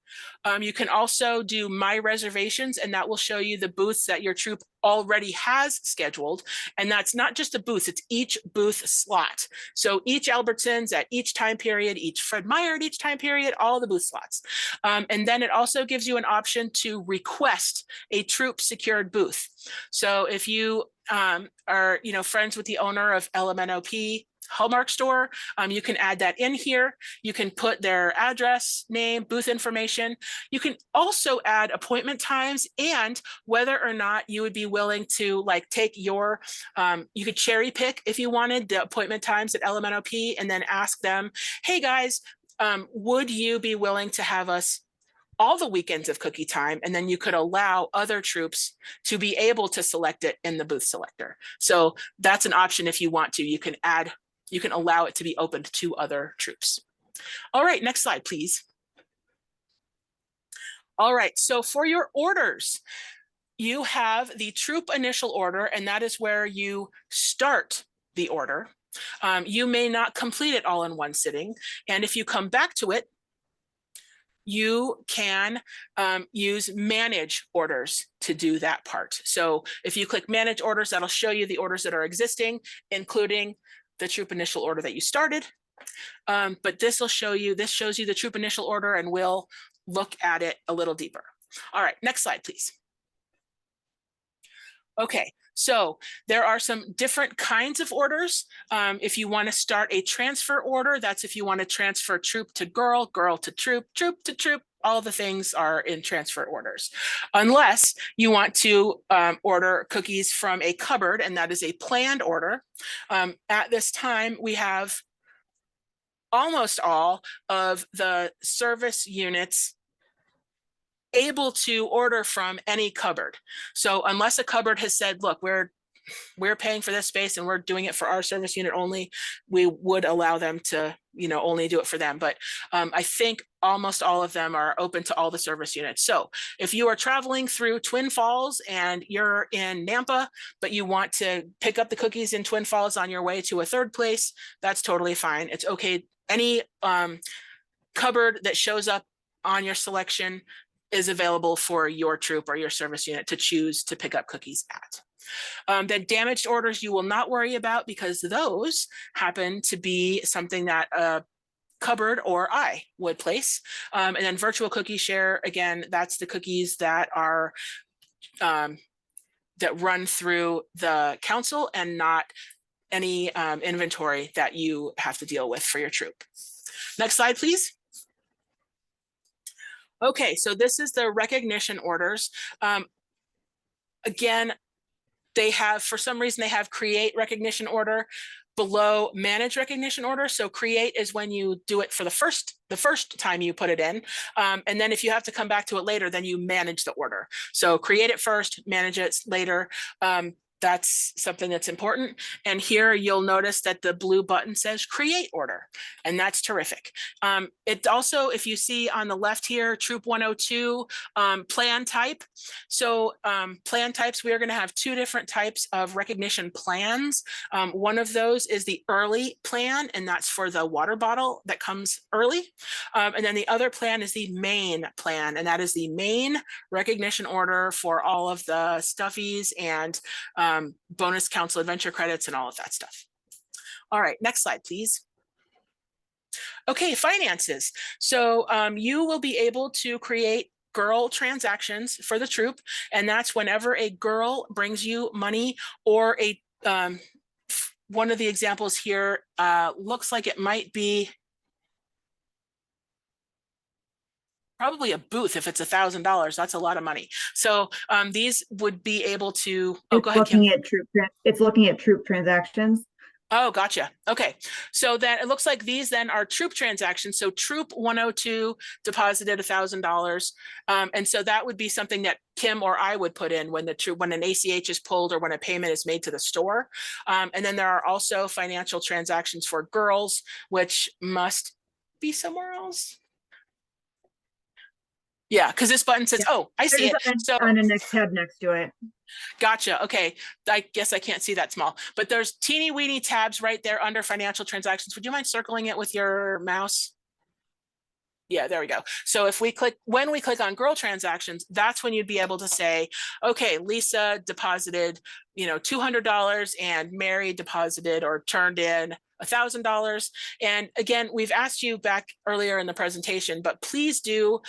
A: You can also do my reservations, and that will show you the booths that your troop already has scheduled. And that's not just a booth, it's each booth slot. So each Albertsons at each time period, each Fred Meyer at each time period, all the booth slots. And then it also gives you an option to request a troop secured booth. So if you are friends with the owner of LMNOP Hallmark store, you can add that in here. You can put their address, name, booth information. You can also add appointment times and whether or not you would be willing to take your, you could cherry pick if you wanted the appointment times at LMNOP and then ask them, hey guys, would you be willing to have us all the weekends of cookie time? And then you could allow other troops to be able to select it in the booth selector. So that's an option if you want to. You can allow it to be opened to other troops. All right, next slide, please. All right, so for your orders, you have the troop initial order, and that is where you start the order. You may not complete it all in one sitting. And if you come back to it, you can use manage orders to do that part. So if you click manage orders, that'll show you the orders that are existing, including the troop initial order that you started. But this shows you the troop initial order, and we'll look at it a little deeper. All right, next slide, please. Okay, so there are some different kinds of orders. If you want to start a transfer order, that's if you want to transfer troop to girl, girl to troop, troop to troop, all the things are in transfer orders. Unless you want to order cookies from a cupboard, and that is a planned order. At this time, we have almost all of the service units able to order from any cupboard. So unless a cupboard has said, look, we're we're paying for this space and we're doing it for our service unit only, we would allow them to, only do it for them. But I think almost all of them are open to all the service units. So if you are traveling through Twin Falls and you're in Nampa, but you want to pick up the cookies in Twin Falls on your way to a third place, that's totally fine. It's okay. Any cupboard that shows up on your selection is available for your troop or your service unit to choose to pick up cookies at. Then damaged orders you will not worry about, because those happen to be something that a cupboard or I would place. And then virtual cookie share, again, that's the cookies that are that run through the council and not any inventory that you have to deal with for your troop. Next slide, please. Okay, so this is the recognition orders. Again, they have, for some reason, they have create recognition order below manage recognition order. So create is when you do it for the first time you put it in. And then if you have to come back to it later, then you manage the order. So create it first, manage it later. That's something that's important. And here you'll notice that the blue button says create order, and that's terrific. It also, if you see on the left here, Troop 102 plan type. So plan types, we are going to have two different types of recognition plans. One of those is the early plan, and that's for the water bottle that comes early. And then the other plan is the main plan, and that is the main recognition order for all of the stuffies and bonus council adventure credits and all of that stuff. All right, next slide, please. Okay, finances. So you will be able to create girl transactions for the troop, and that's whenever a girl brings you money, or a one of the examples here looks like it might be probably a booth. If it's $1,000, that's a lot of money. So these would be able to, oh, go ahead, Kim.
B: It's looking at troop transactions.
A: Oh, gotcha. Okay. So then it looks like these then are troop transactions. So troop 102 deposited $1,000. And so that would be something that Kim or I would put in when the troop, when an ACH is pulled or when a payment is made to the store. And then there are also financial transactions for girls, which must be somewhere else. Yeah, because this button says, oh, I see it. So
B: on the next tab next to it.
A: Gotcha. Okay. I guess I can't see that small, but there's teeny weeny tabs right there under financial transactions. Would you mind circling it with your mouse? Yeah, there we go. So if we click, when we click on girl transactions, that's when you'd be able to say, okay, Lisa deposited, $200 and Mary deposited or turned in $1,000. And again, we've asked you back earlier in the presentation, but please do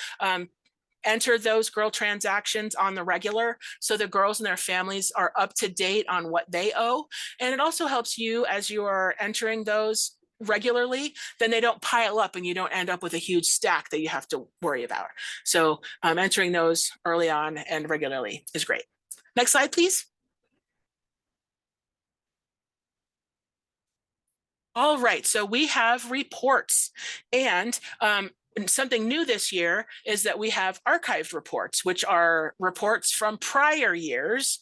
A: enter those girl transactions on the regular, so the girls and their families are up to date on what they owe. And it also helps you as you are entering those regularly, then they don't pile up and you don't end up with a huge stack that you have to worry about. So entering those early on and regularly is great. Next slide, please. All right, so we have reports, and something new this year is that we have archived reports, which are reports from prior years.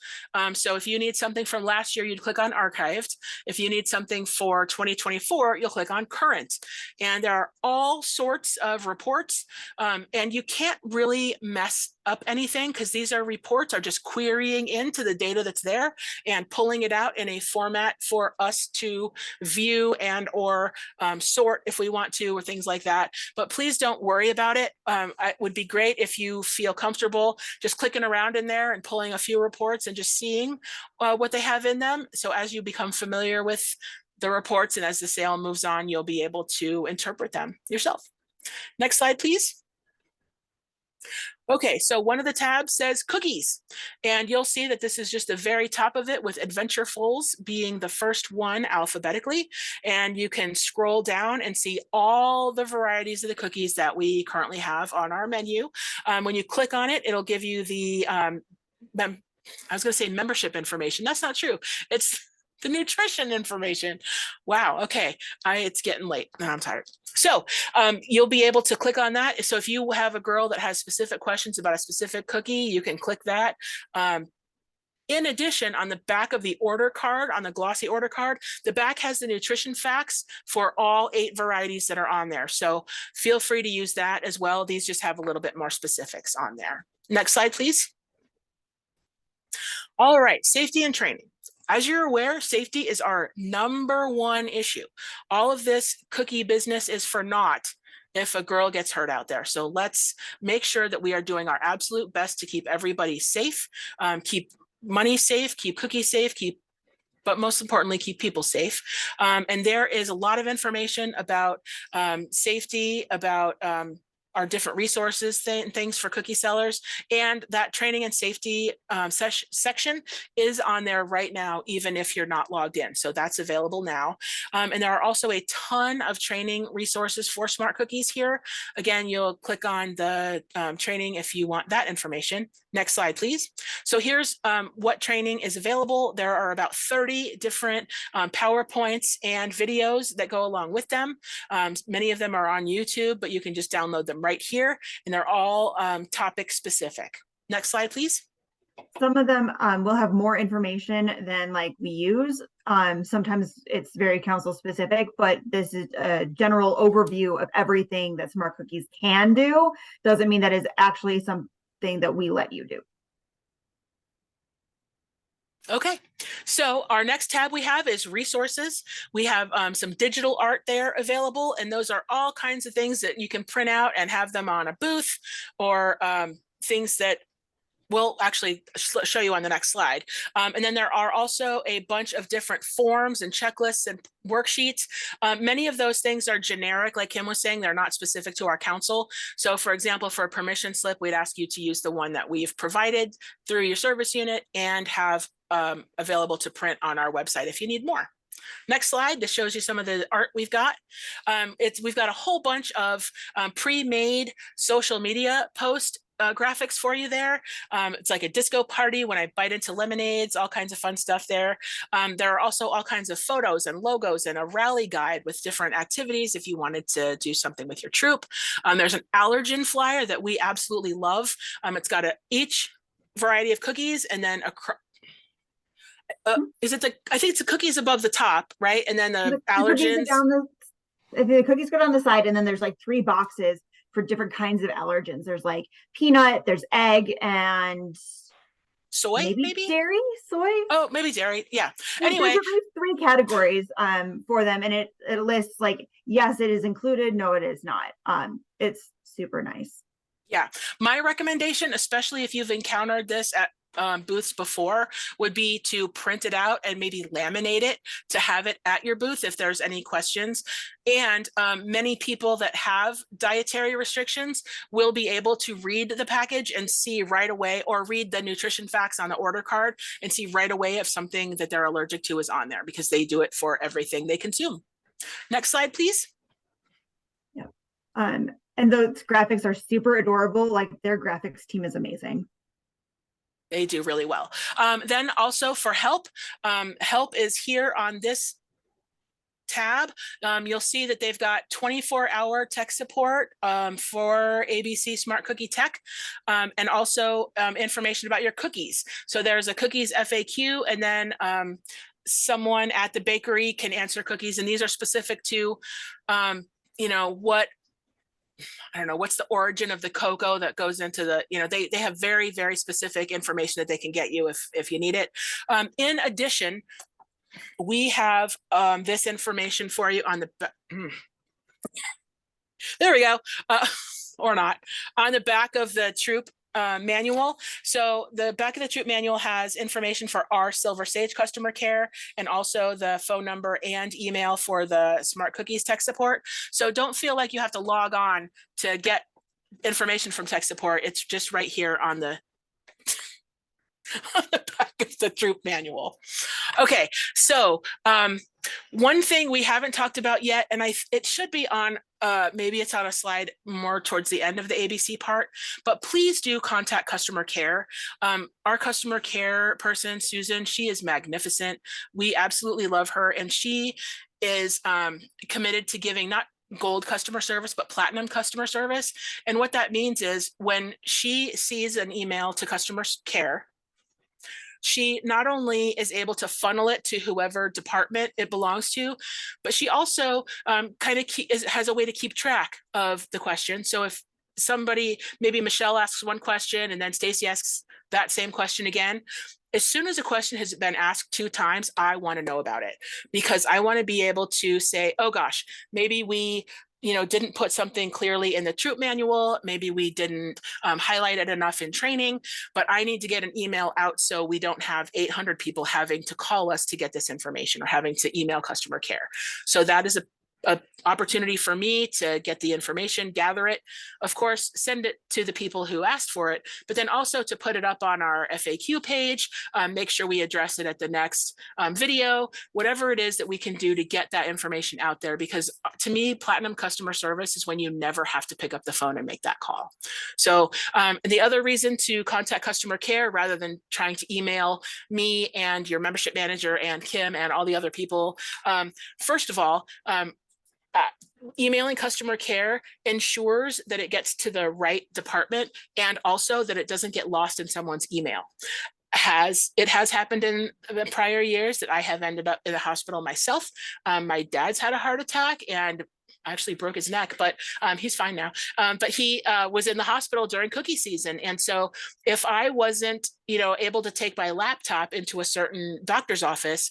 A: So if you need something from last year, you'd click on archived. If you need something for 2024, you'll click on current. And there are all sorts of reports, and you can't really mess up anything because these are reports are just querying into the data that's there and pulling it out in a format for us to view and or sort if we want to, or things like that. But please don't worry about it. It would be great if you feel comfortable just clicking around in there and pulling a few reports and just seeing what they have in them. So as you become familiar with the reports and as the sale moves on, you'll be able to interpret them yourself. Next slide, please. Okay, so one of the tabs says cookies, and you'll see that this is just the very top of it with Adventurefuls being the first one alphabetically, and you can scroll down and see all the varieties of the cookies that we currently have on our menu. When you click on it, it'll give you the, I was gonna say membership information. That's not true. It's the nutrition information. Wow, okay, it's getting late and I'm tired. So you'll be able to click on that. So if you have a girl that has specific questions about a specific cookie, you can click that. In addition, on the back of the order card, on the glossy order card, the back has the nutrition facts for all 8 varieties that are on there. So feel free to use that as well. These just have a little bit more specifics on there. Next slide, please. All right, safety and training. As you're aware, safety is our #1 issue. All of this cookie business is for naught if a girl gets hurt out there. So let's make sure that we are doing our absolute best to keep everybody safe, keep money safe, keep cookies safe, but most importantly, keep people safe. And there is a lot of information about safety, about our different resources things for cookie sellers, and that training and safety section is on there right now, even if you're not logged in. So that's available now. And there are also a ton of training resources for smart cookies here. Again, you'll click on the training if you want that information. Next slide, please. So here's what training is available. There are about 30 different PowerPoints and videos that go along with them. Many of them are on YouTube, but you can just download them right here, and they're all topic specific. Next slide, please.
B: Some of them will have more information than like we use. Sometimes it's very council specific, but this is a general overview of everything that smart cookies can do. Doesn't mean that is actually something that we let you do.
A: Okay, so our next tab we have is resources. We have some digital art there available, and those are all kinds of things that you can print out and have them on a booth, or things that we'll actually show you on the next slide. And then there are also a bunch of different forms and checklists and worksheets. Many of those things are generic, like Kim was saying, they're not specific to our council. So for example, for a permission slip, we'd ask you to use the one that we've provided through your service unit and have available to print on our website if you need more. Next slide, this shows you some of the art we've got. We've got a whole bunch of pre-made social media post graphics for you there. It's like a disco party when I bite into lemonades, all kinds of fun stuff there. There are also all kinds of photos and logos and a rally guide with different activities if you wanted to do something with your troop. There's an allergen flyer that we absolutely love. It's got each variety of cookies, and then I think it's the cookies above the top, right? And then the allergens.
B: The cookies go down the side, and then there's like 3 boxes for different kinds of allergens. There's like peanut, there's egg, and
A: soy, maybe
B: dairy, soy.
A: Oh, maybe dairy. Yeah.
B: There's
A: Anyway,
B: at least 3 categories for them, and it lists like, yes, it is included. No, it is not. It's super nice.
A: Yeah, my recommendation, especially if you've encountered this at booths before, would be to print it out and maybe laminate it to have it at your booth if there's any questions. And many people that have dietary restrictions will be able to read the package and see right away, or read the nutrition facts on the order card and see right away if something that they're allergic to is on there, because they do it for everything they consume. Next slide, please.
B: Yeah. And those graphics are super adorable. Like, their graphics team is amazing.
A: They do really well. Then also for help, help is here on this tab. You'll see that they've got 24-hour tech support for ABC Smart Cookie Tech, and also information about your cookies. So there's a cookies FAQ, and then someone at the bakery can answer cookies, and these are specific to, you know, I don't know, what's the origin of the cocoa that goes into the, you know, they have very, very specific information that they can get you if you need it. In addition, we have this information for you on the, there we go, or not, on the back of the troop manual. So the back of the troop manual has information for our Silver Sage customer care, and also the phone number and email for the Smart Cookies tech support. So don't feel like you have to log on to get information from tech support. It's just right here on the on the back of the troop manual. Okay, so one thing we haven't talked about yet, and it should be on, maybe it's on a slide more towards the end of the ABC part, but please do contact customer care. Our customer care person, Susan, she is magnificent. We absolutely love her, and she is committed to giving not gold customer service, but platinum customer service. And what that means is when she sees an email to customer care, she not only is able to funnel it to whoever department it belongs to, but she also kind of has a way to keep track of the question. So if somebody, maybe Michelle asks one question and then Stacy asks that same question again, as soon as a question has been asked 2 times, I want to know about it, because I want to be able to say, oh gosh, maybe we didn't put something clearly in the troop manual. Maybe we didn't highlight it enough in training, but I need to get an email out so we don't have 800 people having to call us to get this information or having to email customer care. So that is a opportunity for me to get the information, gather it, of course, send it to the people who asked for it, but then also to put it up on our FAQ page, make sure we address it at the next video, whatever it is that we can do to get that information out there. Because to me, platinum customer service is when you never have to pick up the phone and make that call. So the other reason to contact customer care rather than trying to email me and your membership manager and Kim and all the other people, first of all, emailing customer care ensures that it gets to the right department and also that it doesn't get lost in someone's email. It has happened in the prior years that I have ended up in the hospital myself. My dad's had a heart attack and actually broke his neck, but he's fine now. But he was in the hospital during cookie season. And so if I wasn't, able to take my laptop into a certain doctor's office,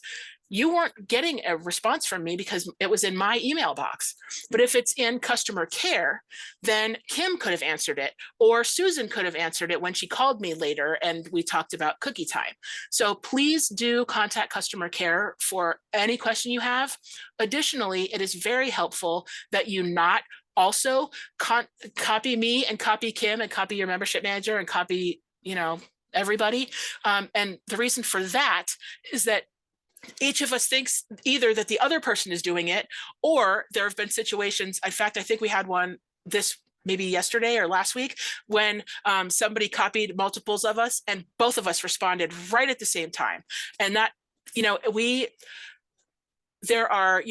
A: you weren't getting a response from me because it was in my email box. But if it's in customer care, then Kim could have answered it, or Susan could have answered it when she called me later and we talked about cookie time. So please do contact customer care for any question you have. Additionally, it is very helpful that you not also copy me and copy Kim and copy your membership manager and copy, everybody. And the reason for that is that each of us thinks either that the other person is doing it, or there have been situations. In fact, I think we had one maybe yesterday or last week when somebody copied multiples of us and both of us responded right at the same time. And that, there are,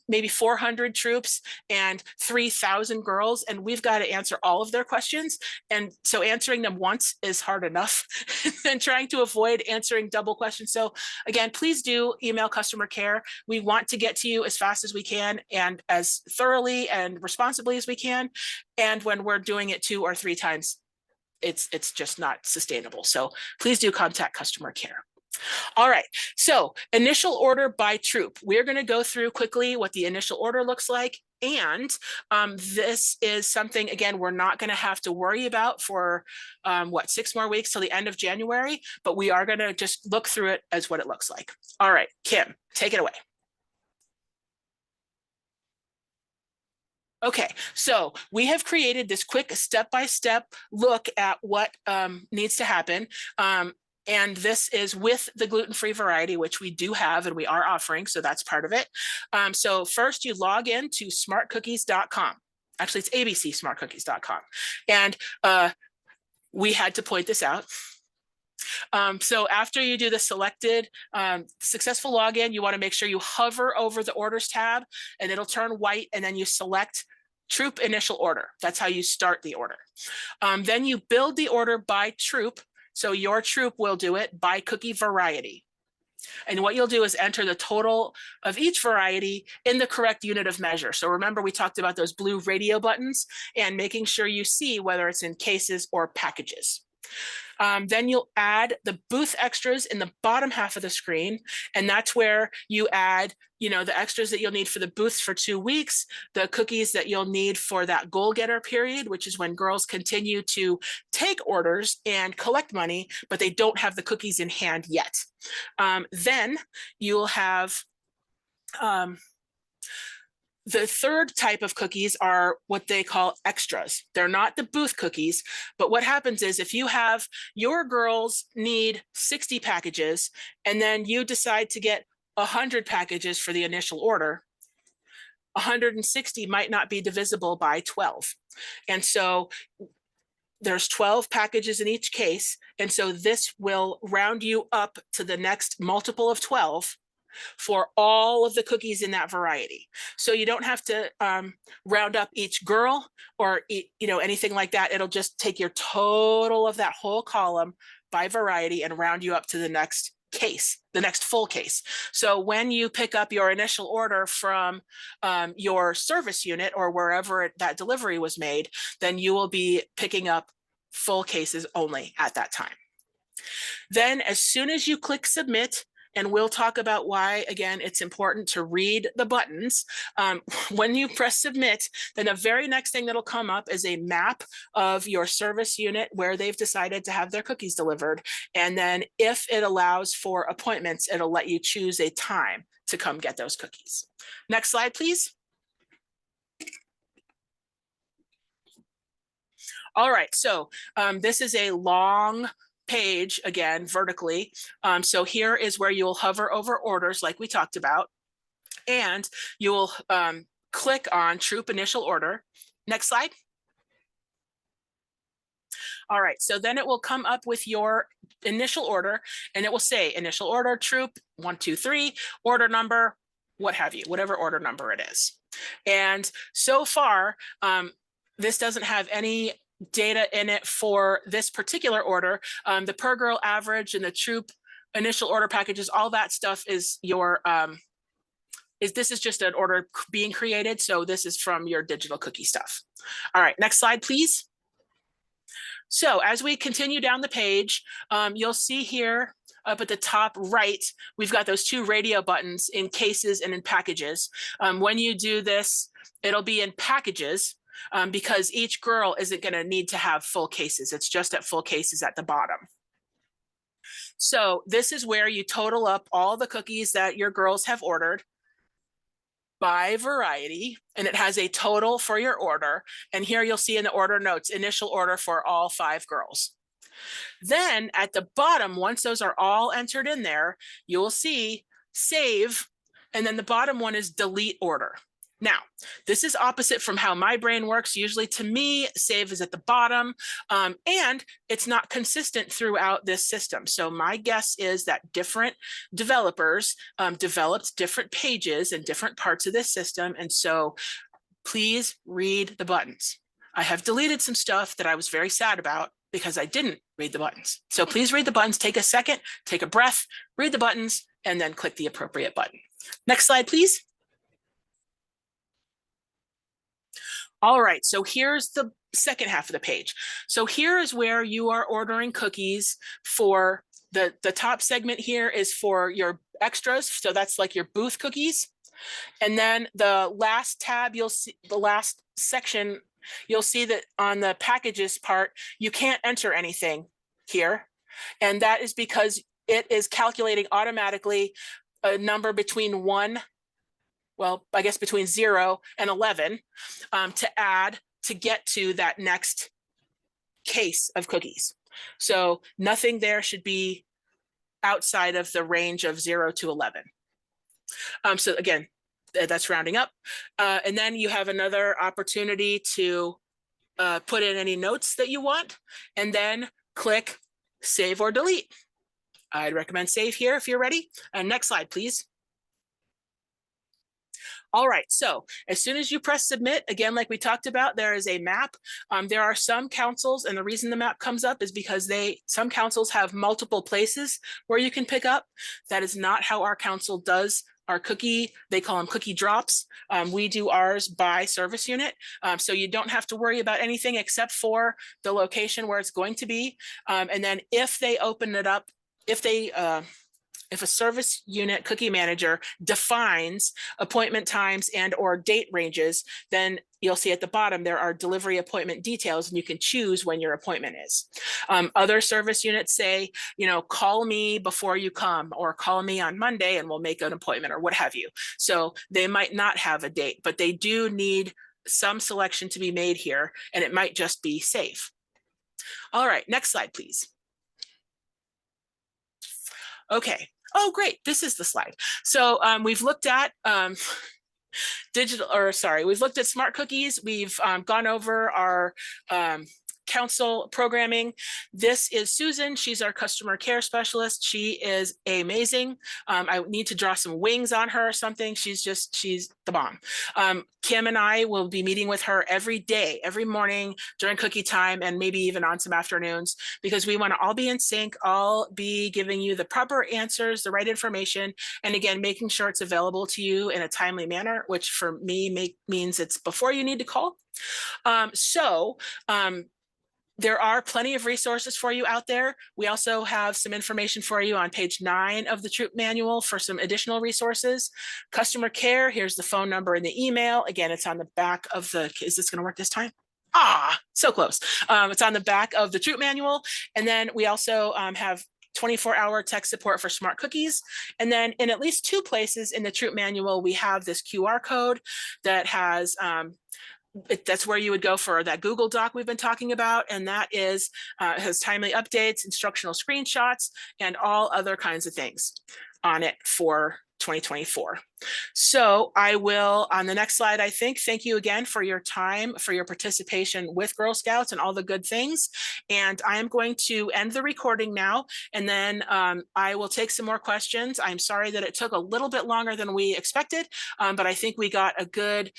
A: maybe 400 troops and 3,000 girls, and we've got to answer all of their questions. And so answering them once is hard enough and trying to avoid answering double questions. So again, please do email customer care. We want to get to you as fast as we can and as thoroughly and responsibly as we can. And when we're doing it 2 or 3 times, it's just not sustainable. So please do contact customer care. All right, so initial order by troop. We're going to go through quickly what the initial order looks like. And this is something, again, we're not going to have to worry about for 6 more weeks till the end of January, but we are going to just look through it as what it looks like. All right, Kim, take it away. Okay, so we have created this quick step-by-step look at what needs to happen. And this is with the gluten-free variety, which we do have and we are offering, so that's part of it. So first you log in to smartcookies.com. Actually, it's abcsmartcookies.com. And we had to point this out. So after you do the selected successful login, you want to make sure you hover over the orders tab and it'll turn white, and then you select troop initial order. That's how you start the order. Then you build the order by troop. So your troop will do it by cookie variety. And what you'll do is enter the total of each variety in the correct unit of measure. So remember, we talked about those blue radio buttons and making sure you see whether it's in cases or packages. Then you'll add the booth extras in the bottom half of the screen. And that's where you add, the extras that you'll need for the booths for 2 weeks, the cookies that you'll need for that goal getter period, which is when girls continue to take orders and collect money, but they don't have the cookies in hand yet. Then you'll have the third type of cookies are what they call extras. They're not the booth cookies, but what happens is if you have your girls need 60 packages and then you decide to get 100 packages for the initial order, 160 might not be divisible by 12. And so there's 12 packages in each case. And so this will round you up to the next multiple of 12 for all of the cookies in that variety. So you don't have to round up each girl or anything like that. It'll just take your total of that whole column by variety and round you up to the next case, the next full case. So when you pick up your initial order from your service unit or wherever that delivery was made, then you will be picking up full cases only at that time. Then as soon as you click submit, and we'll talk about why, again, it's important to read the buttons. When you press submit, then the very next thing that'll come up is a map of your service unit where they've decided to have their cookies delivered. And then if it allows for appointments, it'll let you choose a time to come get those cookies. Next slide, please. All right, so this is a long page, again, vertically. So here is where you'll hover over orders like we talked about, and you will click on Troop Initial Order. Next slide. All right, so then it will come up with your initial order, and it will say initial order, Troop 123, order number, what have you, whatever order number it is. And so far, this doesn't have any data in it for this particular order. The per girl average and the Troop initial order packages, all that stuff is your this is just an order being created. So this is from your digital cookie stuff. All right, next slide, please. So as we continue down the page, you'll see here up at the top right, we've got those two radio buttons in cases and in packages. When you do this, it'll be in packages. Because each girl isn't going to need to have full cases. It's just at full cases at the bottom. So this is where you total up all the cookies that your girls have ordered by variety, and it has a total for your order. And here you'll see in the order notes, initial order for all 5 girls. Then at the bottom, once those are all entered in there, you will see save, and then the bottom one is delete order. Now, this is opposite from how my brain works. Usually to me, save is at the bottom, and it's not consistent throughout this system. So my guess is that different developers developed different pages and different parts of this system. And so please read the buttons. I have deleted some stuff that I was very sad about because I didn't read the buttons. So please read the buttons, take a second, take a breath, read the buttons, and then click the appropriate button. Next slide, please. All right, so here's the second half of the page. So here is where you are ordering cookies for the top segment here is for your extras. So that's like your booth cookies. And then the last tab, you'll see the last section, you'll see that on the packages part, you can't enter anything here. And that is because it is calculating automatically a number between 1, well, I guess between 0 and 11 to add to get to that next case of cookies. So nothing there should be outside of the range of 0 to 11. So again, that's rounding up. And then you have another opportunity to put in any notes that you want, and then click save or delete. I'd recommend save here if you're ready. Next slide, please. All right, so as soon as you press submit, again, like we talked about, there is a map. There are some councils, and the reason the map comes up is because some councils have multiple places where you can pick up. That is not how our council does our cookie, they call them cookie drops. We do ours by service unit. So you don't have to worry about anything except for the location where it's going to be. And then if they open it up, if a service unit cookie manager defines appointment times and or date ranges, then you'll see at the bottom there are delivery appointment details, and you can choose when your appointment is. Other service units say, call me before you come, or call me on Monday and we'll make an appointment, or what have you. So they might not have a date, but they do need some selection to be made here, and it might just be safe. All right, next slide, please. Okay. Oh, great. This is the slide. So we've looked at we've looked at smart cookies. We've gone over our council programming. This is Susan. She's our customer care specialist. She is amazing. I need to draw some wings on her or something. She's the bomb. Kim and I will be meeting with her every day, every morning during cookie time, and maybe even on some afternoons, because we want to all be in sync, all be giving you the proper answers, the right information, and again, making sure it's available to you in a timely manner, which for me means it's before you need to call. There are plenty of resources for you out there. We also have some information for you on page 9 of the Troop Manual for some additional resources. Customer care, here's the phone number and the email. Again, it's on the back of the, is this gonna work this time? So close. It's on the back of the Troop Manual. And then we also have 24-hour tech support for smart cookies. And then in at least 2 places in the Troop Manual, we have this QR code that has that's where you would go for that Google Doc we've been talking about. And that is has timely updates, instructional screenshots, and all other kinds of things on it for 2024. So I will, on the next slide, I think, thank you again for your time, for your participation with Girl Scouts and all the good things. And I am going to end the recording now, and then I will take some more questions. I'm sorry that it took a little bit longer than we expected, but I think we got a good